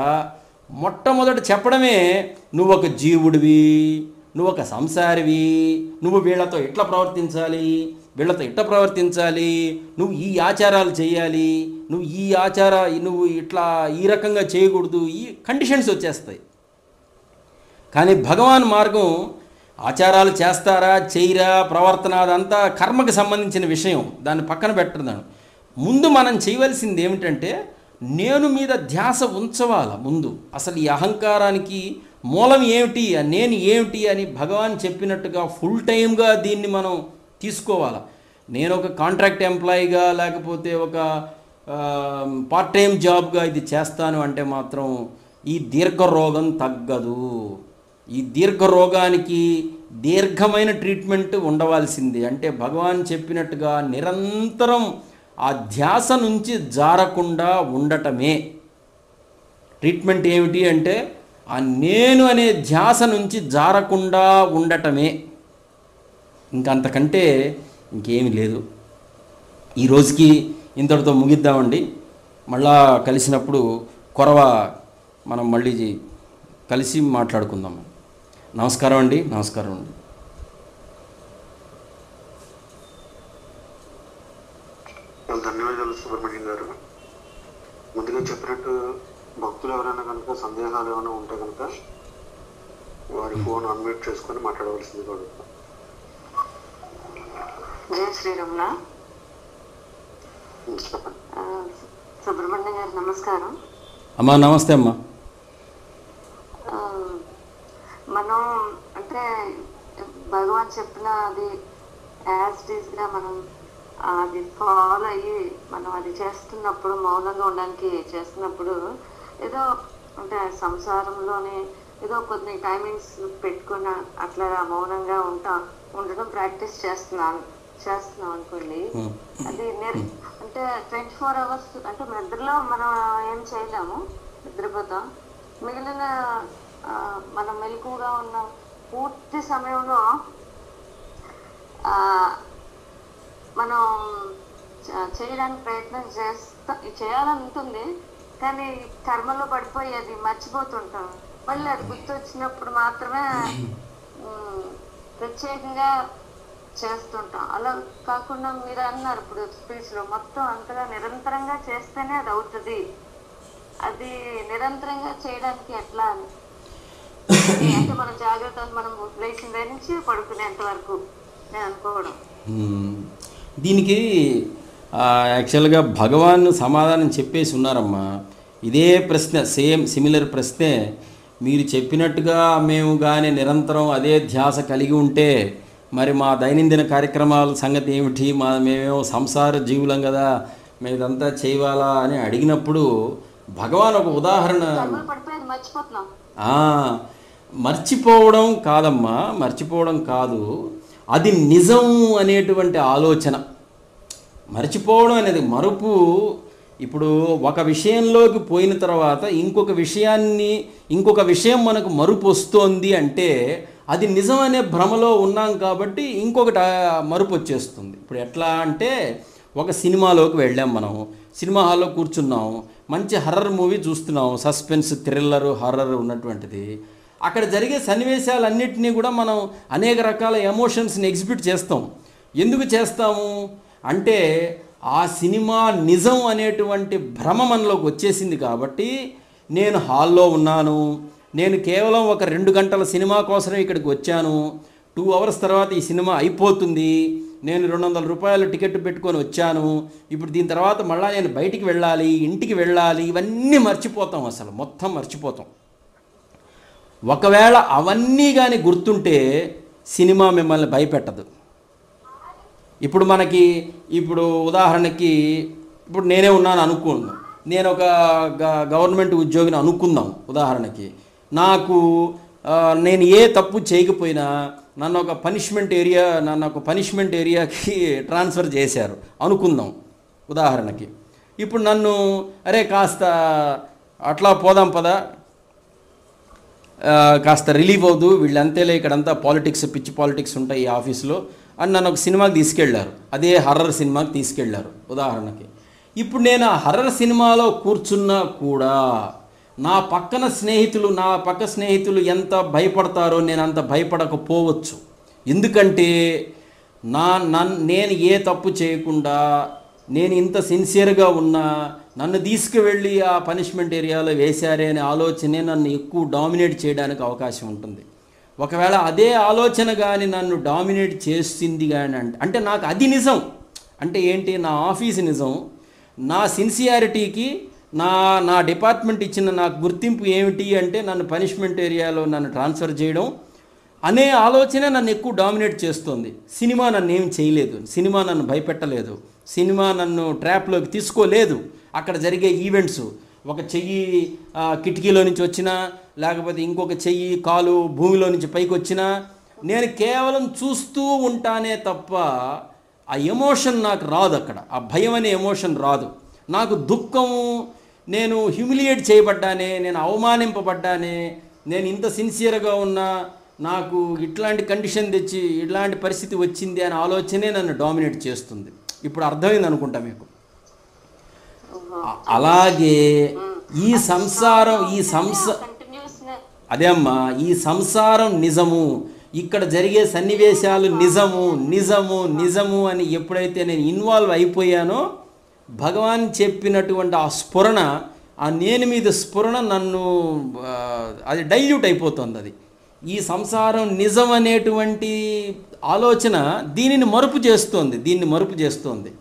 మొట్టమొదట చెప్పడమే నువ్వు ఒక జీవుడివి, నువ్వు ఒక సంసారివి, నువ్వు వీళ్ళతో ఇట్లా ప్రవర్తించాలి, వీళ్ళతో ఇట్లా ప్రవర్తించాలి, నువ్వు ఈ ఆచారాలు చేయాలి, నువ్వు ఇట్లా ఈ రకంగా చేయకూడదు, ఈ కండిషన్స్ వచ్చేస్తాయి. కానీ భగవాన్ మార్గం ఆచారాలు చేస్తారా చేయరా ప్రవర్తన అదంతా కర్మకు సంబంధించిన విషయం, దాన్ని పక్కన పెట్టడం. ముందు మనం చేయవలసింది ఏమిటంటే నేను మీద ధ్యాస ఉంచవాల. ముందు అసలు ఈ అహంకారానికి మూలం ఏమిటి, నేను ఏమిటి అని భగవాన్ చెప్పినట్టుగా ఫుల్ టైమ్గా దీన్ని మనం తీసుకోవాలి. నేను ఒక కాంట్రాక్ట్ ఎంప్లాయీగా లేకపోతే ఒక పార్ట్ టైం జాబ్గా ఇది చేస్తాను అంటే మాత్రం ఈ దీర్ఘ రోగం తగ్గదు. ఈ దీర్ఘ రోగానికి దీర్ఘమైన ట్రీట్మెంట్ ఉండవలసింది. అంటే భగవాన్ చెప్పినట్టుగా నిరంతరం ఆ ధ్యాస నుంచి జారకుండా ఉండటమే ట్రీట్మెంట్. ఏమిటి అంటే ఆ నేను అనే ధ్యాస నుంచి జారకుండా ఉండటమే, ఇంకంతకంటే ఇంకేమీ లేదు. ఈ రోజుకి ఇంతటితో ముగిద్దామండి. మళ్ళా కలిసినప్పుడు కొరవ మనం మళ్ళీ కలిసి మాట్లాడుకుందాం. నమస్కారం అండి. నమస్కారం అండి.
ధన్యవాదాలు సుబ్రహ్మణ్యం గారు. ముందుగా చెప్పినట్టు భక్తులు ఎవరైనా కనుక సందేహాలు ఏమైనా ఉంటే కనుక వారి ఫోన్ అన్మ్యూట్ చేసుకొని మాట్లాడవలసింది కూడా.
జయ శ్రీరాముల. సుబ్రహ్మణ్యం గారు నమస్కారం.
అమ్మా నమస్తే అమ్మా.
మనం అంటే భగవాన్ చెప్పిన అది యాజ్ ఇట్ ఈస్గా మనం అది ఫాలో అయ్యి మనం అది చేస్తున్నప్పుడు, మౌనంగా ఉండడానికి చేస్తున్నప్పుడు ఏదో అంటే సంసారంలోనే ఏదో కొన్ని టైమింగ్స్ పెట్టుకున్న అట్లా మౌనంగా ఉండడం ప్రాక్టీస్ చేస్తున్నాం అనుకోండి. అది అంటే 24 hours అంటే నిద్రలో మనం ఏం చేయలేము, నిద్రపోతాం. మిగిలిన మనం మెలకువగా ఉన్న పూర్తి సమయంలో మనం చేయడానికి ప్రయత్నం చేయాలని ఉంటుంది. కానీ కర్మలో పడిపోయి అది మర్చిపోతుంటాం. మళ్ళీ అది గుర్తొచ్చినప్పుడు మాత్రమే ప్రత్యేకంగా చేస్తుంటాం. అలా కాకుండా మీరు అన్నారు ఇప్పుడు స్పీచ్లో మొత్తం అంతగా నిరంతరంగా చేస్తేనే అది అవుతుంది. అది నిరంతరంగా చేయడానికి ఎట్లా అని అంటే మనం జాగ్రత్త, మనం లేచిన దగ్గర నుంచి పడుకునేంత వరకు నేను అనుకోవడం.
దీనికి యాక్చువల్గా భగవాన్ సమాధానం చెప్పేసి ఉన్నారమ్మా. ఇదే ప్రశ్న సిమిలర్ ప్రశ్నే మీరు చెప్పినట్టుగా మేము కానీ నిరంతరం అదే ధ్యాస కలిగి ఉంటే మరి మా దైనందిన కార్యక్రమాల సంగతి ఏమిటి, మేమేమో సంసార జీవులం కదా, మేము ఇదంతా చేయవాలా అని అడిగినప్పుడు భగవాన్ ఒక ఉదాహరణ. మర్చిపోవడం కాదమ్మా, మర్చిపోవడం కాదు, అది నిజం అనేటువంటి ఆలోచన. మర్చిపోవడం అనేది మరుపు. ఇప్పుడు ఒక విషయంలోకి పోయిన తర్వాత ఇంకొక విషయం మనకు మరుపు వస్తోంది అంటే అది నిజం అనే భ్రమలో ఉన్నాం కాబట్టి ఇంకొకటి మరుపు వచ్చేస్తుంది. ఇప్పుడు ఎట్లా అంటే ఒక సినిమాలోకి వెళ్ళాం, మనం సినిమా హాల్లో కూర్చున్నాం, మంచి హర్రర్ మూవీ చూస్తున్నాం, సస్పెన్స్ థ్రిల్లర్ హారర్ ఉన్నటువంటిది. అక్కడ జరిగే సన్నివేశాలన్నింటినీ కూడా మనం అనేక రకాల ఎమోషన్స్ని ఎగ్జిబిట్ చేస్తాం. ఎందుకు చేస్తాము అంటే ఆ సినిమా నిజం అనేటువంటి భ్రమ మనలోకి వచ్చేసింది కాబట్టి. నేను హాల్లో ఉన్నాను, నేను కేవలం ఒక 2 గంటల సినిమా కోసం ఇక్కడికి వచ్చాను, 2 hours తర్వాత ఈ సినిమా అయిపోతుంది, నేను 200 రూపాయలు టికెట్ పెట్టుకొని వచ్చాను, ఇప్పుడు దీని తర్వాత మళ్ళీ నేను బయటికి వెళ్ళాలి, ఇంటికి వెళ్ళాలి, ఇవన్నీ మర్చిపోతాం, అసలు మొత్తం మర్చిపోతాం. ఒకవేళ అవన్నీ కానీ గుర్తుంటే సినిమా మిమ్మల్ని భయపెట్టదు. ఇప్పుడు ఉదాహరణకి ఇప్పుడు నేనే ఉన్నాను అనుకోండి, నేను ఒక గవర్నమెంట్ ఉద్యోగిని అనుకుందాం ఉదాహరణకి, నాకు నేను ఏ తప్పు చేయకపోయినా నన్ను ఒక పనిష్మెంట్ ఏరియాకి ట్రాన్స్ఫర్ చేశారు అనుకుందాం ఉదాహరణకి. ఇప్పుడు నన్ను అరే కాస్త అట్లా పోదాం పదా, కాస్త రిలీఫ్ అవుతూ వీళ్ళంతేలే ఇక్కడంతా పాలిటిక్స్ పిచ్చి పాలిటిక్స్ ఉంటాయి ఈ ఆఫీస్లో అని నన్ను ఒక సినిమాకి తీసుకెళ్లారు, అదే హర్రర్ సినిమాకి తీసుకెళ్లారు ఉదాహరణకి. ఇప్పుడు నేను ఆ హర్రర్ సినిమాలో కూర్చున్నా కూడా నా పక్క స్నేహితులు ఎంత భయపడతారో నేను అంత భయపడకపోవచ్చు. ఎందుకంటే నేను ఏ తప్పు చేయకుండా నేను ఇంత సిన్సియర్గా ఉన్నా నన్ను తీసుకువెళ్ళి ఆ పనిష్మెంట్ ఏరియాలో వేశారే అనే ఆలోచనే నన్ను ఎక్కువ డామినేట్ చేయడానికి అవకాశం ఉంటుంది. ఒకవేళ అదే ఆలోచన కానీ నన్ను డామినేట్ చేసింది కానీ అంటే నాకు అది నిజం అంటే ఏంటి, నా ఆఫీస్ నిజం, నా సిన్సియారిటీకి నా డిపార్ట్మెంట్ ఇచ్చిన నాకు గుర్తింపు ఏమిటి అంటే నన్ను పనిష్మెంట్ ఏరియాలో నన్ను ట్రాన్స్ఫర్ చేయడం అనే ఆలోచనే నన్ను ఎక్కువ డామినేట్ చేస్తుంది. సినిమా నన్ను ఏం చేయలేదు, సినిమా నన్ను భయపెట్టలేదు, సినిమా నన్ను ట్రాప్లోకి తీసుకోలేదు. అక్కడ జరిగే ఈవెంట్స్, ఒక చెయ్యి కిటికీలో నుంచి వచ్చినా లేకపోతే ఇంకొక చెయ్యి కాలు భూమిలో నుంచి పైకి వచ్చినా నేను కేవలం చూస్తూ ఉంటానే తప్ప ఆ ఎమోషన్ నాకు రాదు. అక్కడ ఆ భయం అనే ఎమోషన్ రాదు. నాకు దుఃఖము, నేను హ్యూమిలియేట్ చేయబడ్డానే, నేను అవమానింపబడ్డానే, నేను ఇంత సిన్సియర్గా ఉన్నా నాకు ఇట్లాంటి కండిషన్ తెచ్చి ఇట్లాంటి పరిస్థితి వచ్చింది అనే ఆలోచనే నన్ను డామినేట్ చేస్తుంది. ఇప్పుడు అర్థమైంది అనుకుంటా మీకు. అలాగే ఈ అదే అమ్మా, ఈ సంసారం నిజము, ఇక్కడ జరిగే సన్నివేశాలు నిజము అని ఎప్పుడైతే నేను ఇన్వాల్వ్ అయిపోయానో భగవాన్ చెప్పినటువంటి ఆ స్ఫురణ, ఆ నేను మీద స్ఫురణ నన్ను అది డైల్యూట్ అయిపోతుంది. అది ఈ సంసారం నిజం అనేటువంటి ఆలోచన దీన్ని మరుపు చేస్తోంది.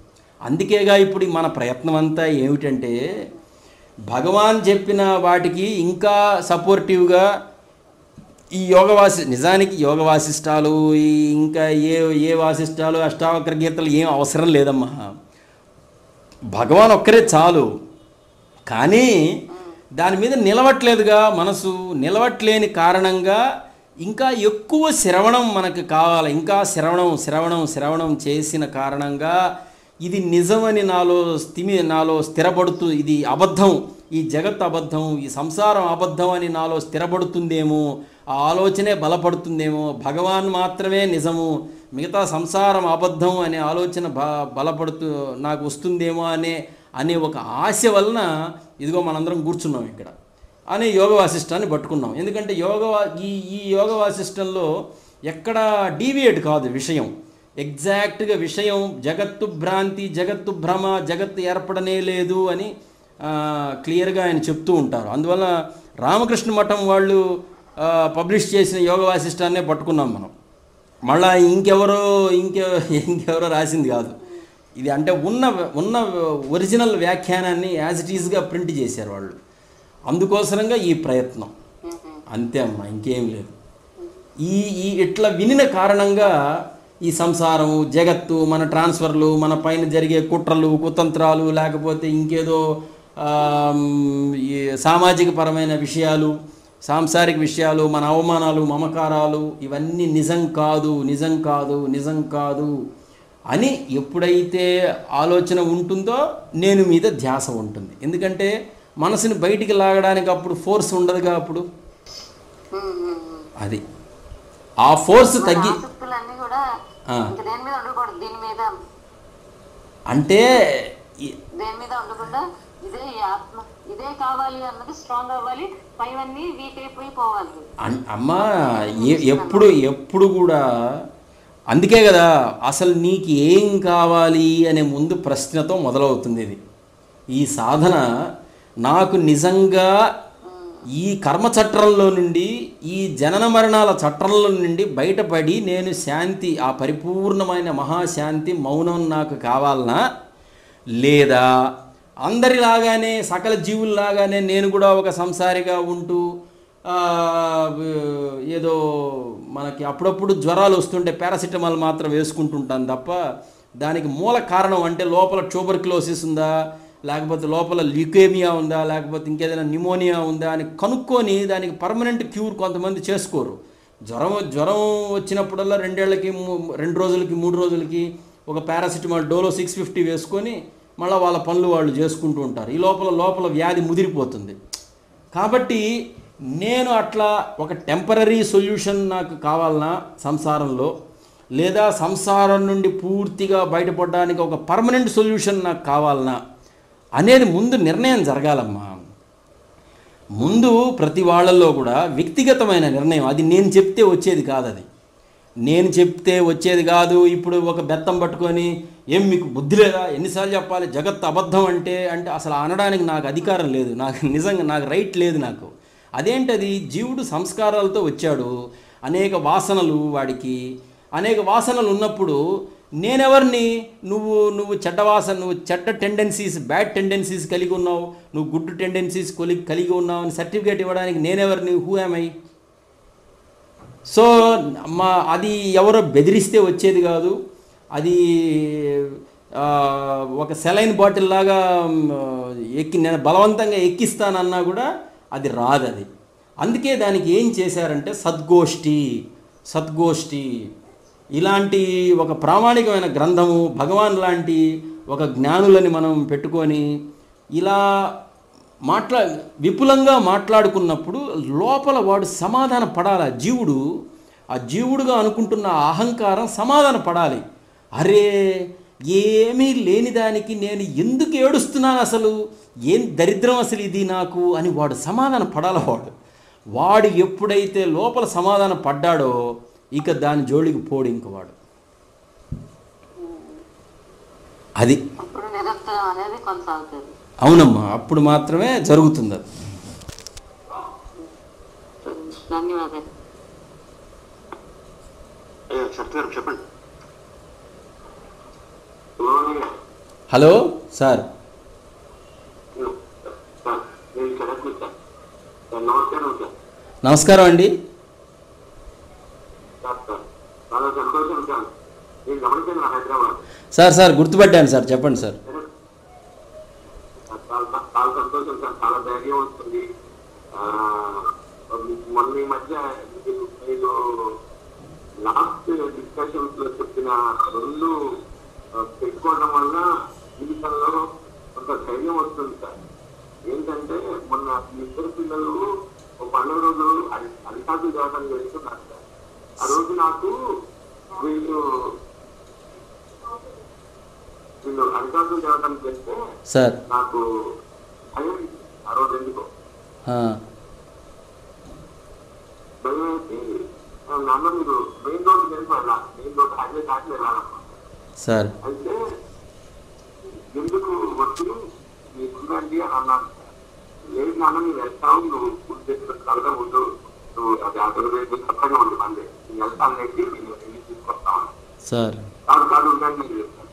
అందుకేగా ఇప్పుడు మన ప్రయత్నం అంతా ఏమిటంటే భగవాన్ చెప్పిన వాటికి ఇంకా సపోర్టివ్గా ఈ నిజానికి యోగ వాసిష్టాలు ఇంకా ఏ వాసిష్టాలు అష్టావక్ర గీతలు ఏం అవసరం లేదమ్మా, భగవాన్ ఒక్కరే చాలు. కానీ దాని మీద నిలవట్లేదుగా మనసు, నిలవట్లేని కారణంగా ఇంకా ఎక్కువ శ్రవణం మనకు కావాలి. ఇంకా శ్రవణం చేసిన కారణంగా ఇది నిజమని నాలో స్థిరపడుతూ, ఇది అబద్ధం, ఈ జగత్ అబద్ధం, ఈ సంసారం అబద్ధం అని నాలో స్థిరపడుతుందేమో, ఆ ఆలోచనే బలపడుతుందేమో, భగవాన్ మాత్రమే నిజము, మిగతా సంసారం అబద్ధం అనే ఆలోచన బలపడుతూ నాకు వస్తుందేమో అనే ఒక ఆశ వలన ఇదిగో మనందరం కూర్చున్నాం ఇక్కడ అనే యోగ వాసిష్టాన్ని పట్టుకున్నాం. ఎందుకంటే ఈ యోగ వాసిష్టంలో ఎక్కడ డీవియేట్ కాదు విషయం, ఎగ్జాక్ట్గా విషయం జగత్తు భ్రాంతి, జగత్తు భ్రమ, జగత్తు ఏర్పడనే లేదు అని క్లియర్గా ఆయన చెప్తూ ఉంటారు. అందువల్ల రామకృష్ణ మఠం వాళ్ళు పబ్లిష్ చేసిన యోగ వాసిష్టాన్నే పట్టుకున్నాం మనం. మళ్ళా ఇంకెవరో రాసింది కాదు ఇది. అంటే ఉన్న ఒరిజినల్ వ్యాఖ్యానాన్ని యాజ్ ఇట్ ఈజ్గా ప్రింట్ చేశారు వాళ్ళు. అందుకోసరంగా ఈ ప్రయత్నం, అంతే అమ్మా, ఇంకేం లేదు. ఇట్లా వినిన కారణంగా ఈ సంసారం, జగత్తు, మన ట్రాన్స్ఫర్లు, మన పైన జరిగే కుట్రలు, కుతంత్రాలు, లేకపోతే ఇంకేదో ఈ సామాజిక పరమైన విషయాలు, సాంసారిక విషయాలు, మన అవమానాలు, మమకారాలు, ఇవన్నీ నిజం కాదు అని ఎప్పుడైతే ఆలోచన ఉంటుందో నేను మీద ధ్యాస ఉంటుంది. ఎందుకంటే మనసుని బయటికి లాగడానికి అప్పుడు ఫోర్స్ ఉండదుగా. అప్పుడు అది ఆ ఫోర్స్ తగ్గి అంటే అమ్మా ఎప్పుడు కూడా అందుకే కదా అసలు నీకు ఏం కావాలి అనే ముందు ప్రశ్నతో మొదలవుతుంది ఇది. ఈ సాధన నాకు నిజంగా ఈ కర్మ చట్రంలో నుండి, ఈ జనన మరణాల చట్రంలో నుండి బయటపడి నేను శాంతి, ఆ పరిపూర్ణమైన మహాశాంతి, మౌనం నాకు కావాలనా, లేదా అందరిలాగానే సకల జీవుల్లాగానే నేను కూడా ఒక సంసారిగా ఉంటూ ఏదో మనకి అప్పుడప్పుడు జ్వరాలు వస్తుంటే పారాసిటమాల్ మాత్రం వేసుకుంటుంటాను తప్ప దానికి మూల కారణం అంటే లోపల ట్యూబర్క్యులోసిస్ ఉందా, లేకపోతే లోపల ల్యూకేమియా ఉందా, లేకపోతే ఇంకేదైనా న్యూమోనియా ఉందా అని కనుక్కొని దానికి పర్మనెంట్ క్యూర్ కొంతమంది చేసుకోరు. జ్వరం వచ్చినప్పుడల్లా 2 ఏళ్ళకి 2 రోజులకి 3 రోజులకి ఒక పారాసిటమాల్ డోలో 650 వేసుకొని మళ్ళీ వాళ్ళ పనులు వాళ్ళు చేసుకుంటూ ఉంటారు. ఈ లోపల వ్యాధి ముదిరిపోతుంది. కాబట్టి నేను అట్లా ఒక టెంపరరీ సొల్యూషన్ నాకు కావాలన్నా సంసారంలో, లేదా సంసారం నుండి పూర్తిగా బయటపడడానికి ఒక పర్మనెంట్ సొల్యూషన్ నాకు కావాలన్నా అనేది ముందు నిర్ణయం జరగాలమ్మా. ముందు ప్రతి వాళ్ళల్లో కూడా వ్యక్తిగతమైన నిర్ణయం, అది నేను చెప్తే వచ్చేది కాదు. అది నేను చెప్తే వచ్చేది కాదు. ఇప్పుడు ఒక బెత్తం పట్టుకొని ఏం మీకు బుద్ధి లేదా, ఎన్నిసార్లు చెప్పాలి, జగత్తు అబద్ధం అంటే అసలు అనడానికి నాకు అధికారం లేదు, నాకు నిజంగా నాకు రైట్ లేదు నాకు. అదేంటది, జీవుడు సంస్కారాలతో వచ్చాడు, అనేక వాసనలు, వాడికి అనేక వాసనలు ఉన్నప్పుడు నేనెవరిని, నువ్వు చెడ్డ టెండెన్సీస్, బ్యాడ్ టెండెన్సీస్ కలిగి ఉన్నావు, నువ్వు గుడ్ టెండెన్సీస్ కలిగి ఉన్నావు అని సర్టిఫికేట్ ఇవ్వడానికి నేనెవరిని, హూ యామ్ ఐ? సో అది ఎవరో బెదిరిస్తే వచ్చేది కాదు. అది ఒక సెలైన్ బాటిల్ లాగా నేను బలవంతంగా ఎక్కిస్తానన్నా కూడా అది రాదు. అది అందుకే దానికి ఏం చేశారంటే సద్గోష్ఠి ఇలాంటి ఒక ప్రామాణికమైన గ్రంథము, భగవాన్ లాంటి ఒక జ్ఞానులని మనం పెట్టుకొని ఇలా విపులంగా మాట్లాడుకున్నప్పుడు లోపల వాడు సమాధాన పడాలి. ఆ జీవుడుగా అనుకుంటున్న అహంకారం సమాధాన పడాలి. అరే ఏమీ లేని దానికి నేను ఎందుకు ఏడుస్తున్నాను, అసలు ఏం దరిద్రం అసలు ఇది నాకు అని వాడు సమాధాన పడాలి. వాడు ఎప్పుడైతే లోపల సమాధాన పడ్డాడో ఇక దాని జోలికి పోడు ఇంక వాడు. అది అవునమ్మా, అప్పుడు మాత్రమే జరుగుతుంది అది.
చెప్పండి.
Hello sir. నమస్కారం అండి. సార్ గుర్తుపట్టాను సార్, చెప్పండి సార్.
చాలా సంతోషం సార్, చాలా ధైర్యం వస్తుంది. మొన్న ఈ మధ్య మీరు లాస్ట్ డిస్కషన్స్ లో చెప్పిన 2 పెట్టుకోవడం వల్ల జీవితంలో కొంత ధైర్యం వస్తుంది సార్. ఏంటంటే మొన్న 2 పిల్లలు ఒక పండుగ రోజు అరికాకులు దేవతలు చేస్తున్నారు సార్. ఆ రోజు నాకు వీళ్ళు అరికాకులు దేవతలు చేస్తే
సార్
నాకు భయం. ఆ రోజు ఎందుకో భయం అయితే నాన్న మీరు మెయిన్ రోడ్ వెళ్ళిపోయాలా, మెయిన్ రోడ్ హైవే దాటి వెళ్ళాలమ్మా
సార్.
అయితే ఎందుకు వస్తు మీకుందండి అని అన్నాను. లేదు నాన్న మీరు వెళ్తావు, నువ్వు గుర్తు తెచ్చుకోగలగా ఉండు, నువ్వు అది 50 వేలు చక్కగా ఉంది మంది, నేను వెళ్తాను నెట్టి నేను వెళ్ళి తీసుకొస్తాను
సార్.
కాదు ఉండండి మీరు చెప్తాను.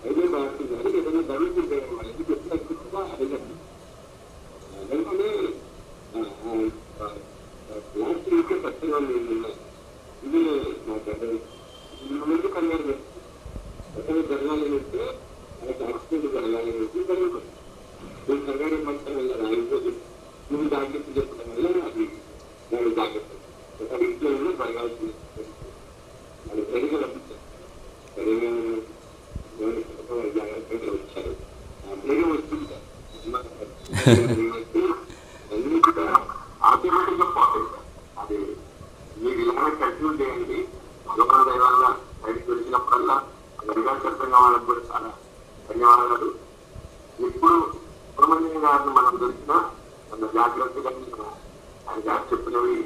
అయితే ఏదైనా జరుగుతుంటే వాళ్ళు ఎందుకు చెప్తున్నా అడగండి. వెంటనే లాస్ట్ వీకే పచ్చగాళ్ళు ఇది నాకు ఎందుకు కలగాలి, ఎక్కడ జరగాలి అంటే మనకి యాక్సిడెంట్ జరగాలి అంటే జరుగుతుంది. నువ్వు సరగానే మంచిగా వెళ్ళాలి, నువ్వు జాగ్రత్త చెప్పడం వల్ల అది దాని జాగ్రత్త ఒక ఇంట్లో జరగాల్సింది అది సరిగా లభించారు. సరిగా జాగ్రత్తగా వచ్చారు. ధైర్యం వస్తుంది అన్ని కూడా ఆటోమేటిక్గా పోతాయి సార్. అది మీరు ఇలాగే కంటిన్యూ చేయండి. భగవాన్ దైవాల బయటకు వచ్చినప్పుడల్లా గరిగా చెప్పిన వాళ్ళకి కూడా చాలా ధన్యవాదాలు. ఇప్పుడు సుబ్రహ్మణ్యం గారిని మనం దొరికినా మన జాగ్రత్తగా ఆయన గారు చెప్పినవి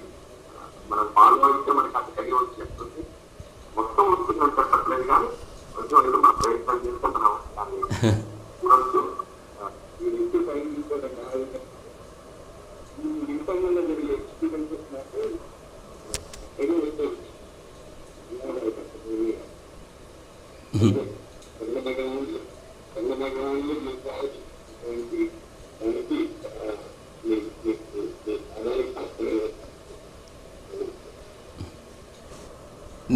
మనం ఫాలో అయితే మనకి అది కలిగి వచ్చి చెప్తుంది. మొత్తం వస్తుందని చెప్పట్లేదు కానీ కొంచెం ఏదో మన ప్రయత్నం చేస్తే మనం దాన్ని చూడొచ్చు. ఈ ఇంటి పైన ఇంటర్నల్ జరిగే ఎక్స్పీరియన్స్ నాకు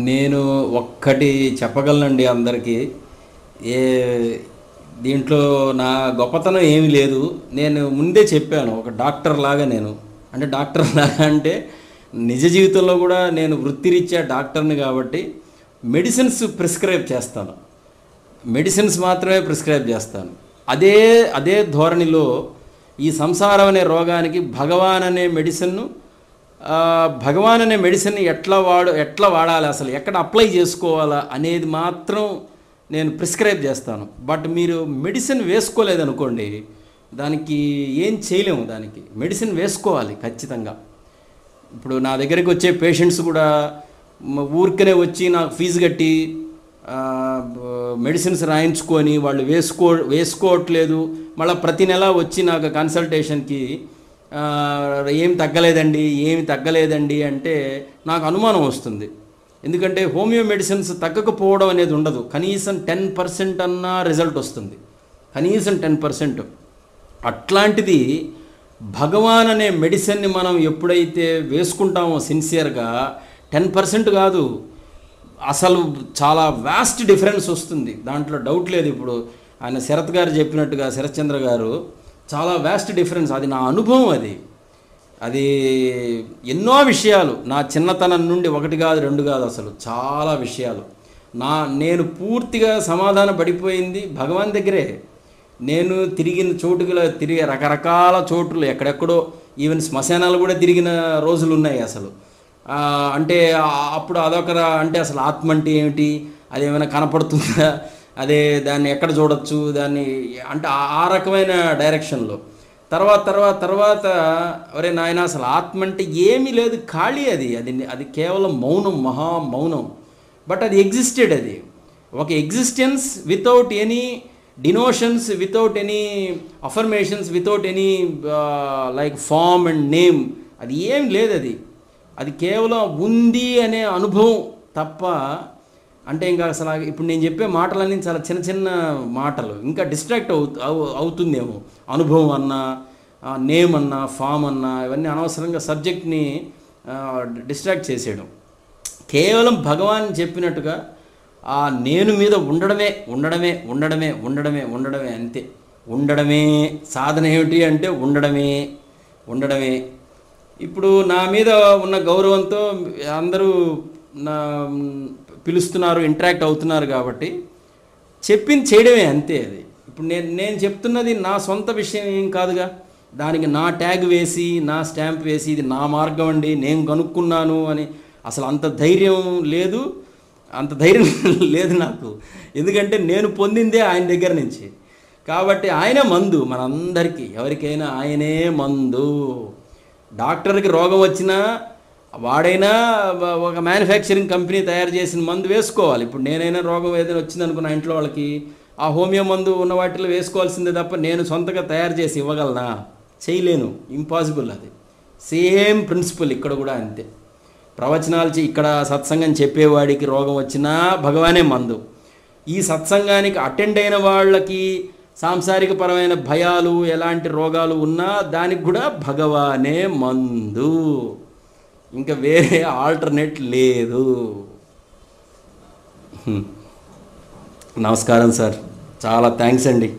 నేను ఒక్కటి చెప్పగలనండి అందరికీ. ఏ దీంట్లో నా గొప్పతనం ఏమీ లేదు. నేను ముందే చెప్పాను, ఒక డాక్టర్ లాగా నేను, అంటే డాక్టర్ లాగా అంటే నిజ జీవితంలో కూడా నేను వృత్తిరీత్యా డాక్టర్ని కాబట్టి మెడిసిన్స్ ప్రిస్క్రైబ్ చేస్తాను, మెడిసిన్స్ మాత్రమే ప్రిస్క్రైబ్ చేస్తాను. అదే అదే ధోరణిలో ఈ సంసారం అనే రోగానికి భగవాన్ అనే మెడిసిన్ ఎట్లా వాడాలి, అసలు ఎక్కడ అప్లై చేసుకోవాలా అనేది మాత్రం నేను ప్రిస్క్రైబ్ చేస్తాను. బట్ మీరు మెడిసిన్ వేసుకోలేదనుకోండి, దానికి ఏం చేయలేము. దానికి మెడిసిన్ వేసుకోవాలి ఖచ్చితంగా. ఇప్పుడు నా దగ్గరికి వచ్చే పేషెంట్స్ కూడా ఊరికనే వచ్చి నాకు ఫీజు కట్టి మెడిసిన్స్ రాయించుకొని వాళ్ళు వేసుకోవట్లేదు, మళ్ళీ ప్రతి నెల వచ్చి నాకు కన్సల్టేషన్కి ఏమి తగ్గలేదండి అంటే నాకు అనుమానం వస్తుంది. ఎందుకంటే హోమియో మెడిసిన్స్ తగ్గకపోవడం అనేది ఉండదు, కనీసం 10% అన్నా రిజల్ట్ వస్తుంది, కనీసం 10%. అట్లాంటిది భగవాన్ అనే మెడిసిన్ని మనం ఎప్పుడైతే వేసుకుంటామో సిన్సియర్గా 10% కాదు, అసలు చాలా వాస్ట్ డిఫరెన్స్ వస్తుంది, దాంట్లో డౌట్ లేదు. ఇప్పుడు ఆయన శరత్ గారు చెప్పినట్టుగా, శరత్చంద్ర గారు, చాలా వాస్ట్ డిఫరెన్స్. అది నా అనుభవం. అది ఎన్నో విషయాలు నా చిన్నతనం నుండి, 1 కాదు 2 కాదు, అసలు చాలా విషయాలు నేను పూర్తిగా సమాధాన పడిపోయింది భగవాన్ దగ్గరే. నేను తిరిగిన తిరిగే రకరకాల చోట్లు, ఎక్కడెక్కడో ఈవెన్ శ్మశానాలు కూడా తిరిగిన రోజులు ఉన్నాయి. అసలు అంటే అప్పుడు అంటే అసలు ఆత్మ అంటే ఏమిటి, అది ఏమైనా కనపడుతుందా, దాన్ని ఎక్కడ చూడొచ్చు, దాన్ని అంటే ఆ రకమైన డైరెక్షన్లో. తర్వాత ఒరే నాయన, అసలు ఆత్మ అంటే ఏమీ లేదు, ఖాళీ. అది కేవలం మౌనం, మహామౌనం. బట్ అది ఎగ్జిస్టెడ్. అది ఒక existence without any denotations, without any affirmations, without any like form and name. అది ఏం లేదు. అది కేవలం ఉంది అనే అనుభవం తప్ప. అంటే ఇంకా అసలు ఇప్పుడు నేను చెప్పే మాటలన్నీ చాలా చిన్న చిన్న మాటలు, ఇంకా డిస్ట్రాక్ట్ అవుతుందేమో. అనుభవం అన్నా, నేమ్ అన్నా, ఫామ్ అన్నా, ఇవన్నీ అనవసరంగా సబ్జెక్ట్ని డిస్ట్రాక్ట్ చేసేయడం. కేవలం భగవాన్ చెప్పినట్టుగా ఆ నేను మీద ఉండడమే అంతే. ఉండడమే సాధన. ఏమిటి అంటే ఉండడమే. ఇప్పుడు నా మీద ఉన్న గౌరవంతో అందరూ పిలుస్తున్నారు, ఇంటరాక్ట్ అవుతున్నారు కాబట్టి చెప్పింది చేయడమే అంతే. ఇప్పుడు నేను చెప్తున్నది నా సొంత విషయం ఏం కాదుగా, దానికి నా ట్యాగ్ వేసి, నా స్టాంప్ వేసి, ఇది నా మార్గం అండి, నేను కనుక్కున్నాను అని అసలు అంత ధైర్యం లేదు నాకు. ఎందుకంటే నేను పొందిందే ఆయన దగ్గర నుంచి. కాబట్టి ఆయనే మందు మనందరికీ, ఎవరికైనా ఆయనే మందు. డాక్టర్కి రోగం వచ్చినా వాడైనా ఒక మ్యానుఫ్యాక్చరింగ్ కంపెనీ తయారు చేసిన మందు వేసుకోవాలి. ఇప్పుడు నేనైనా రోగం ఏదైనా వచ్చిందనుకున్న ఇంట్లో వాళ్ళకి ఆ హోమియో మందు ఉన్న వాటిలో వేసుకోవాల్సిందే తప్ప నేను సొంతగా తయారు చేసి ఇవ్వగలనా? చేయలేను, ఇంపాసిబుల్. అది సేమ్ ప్రిన్సిపల్ ఇక్కడ కూడా అంతే. ప్రవచనాలు ఇక్కడ సత్సంగం చెప్పేవాడికి రోగం వచ్చినా భగవానే మందు. ఈ సత్సంగానికి అటెండ్ అయిన వాళ్ళకి సాంసారిక పరమైన భయాలు, ఎలాంటి రోగాలు ఉన్నా దానికి కూడా భగవానే మందు, ఇంకా వేరే ఆల్టర్నేట్ లేదు. నమస్కారం సార్, చాలా థ్యాంక్స్ అండి.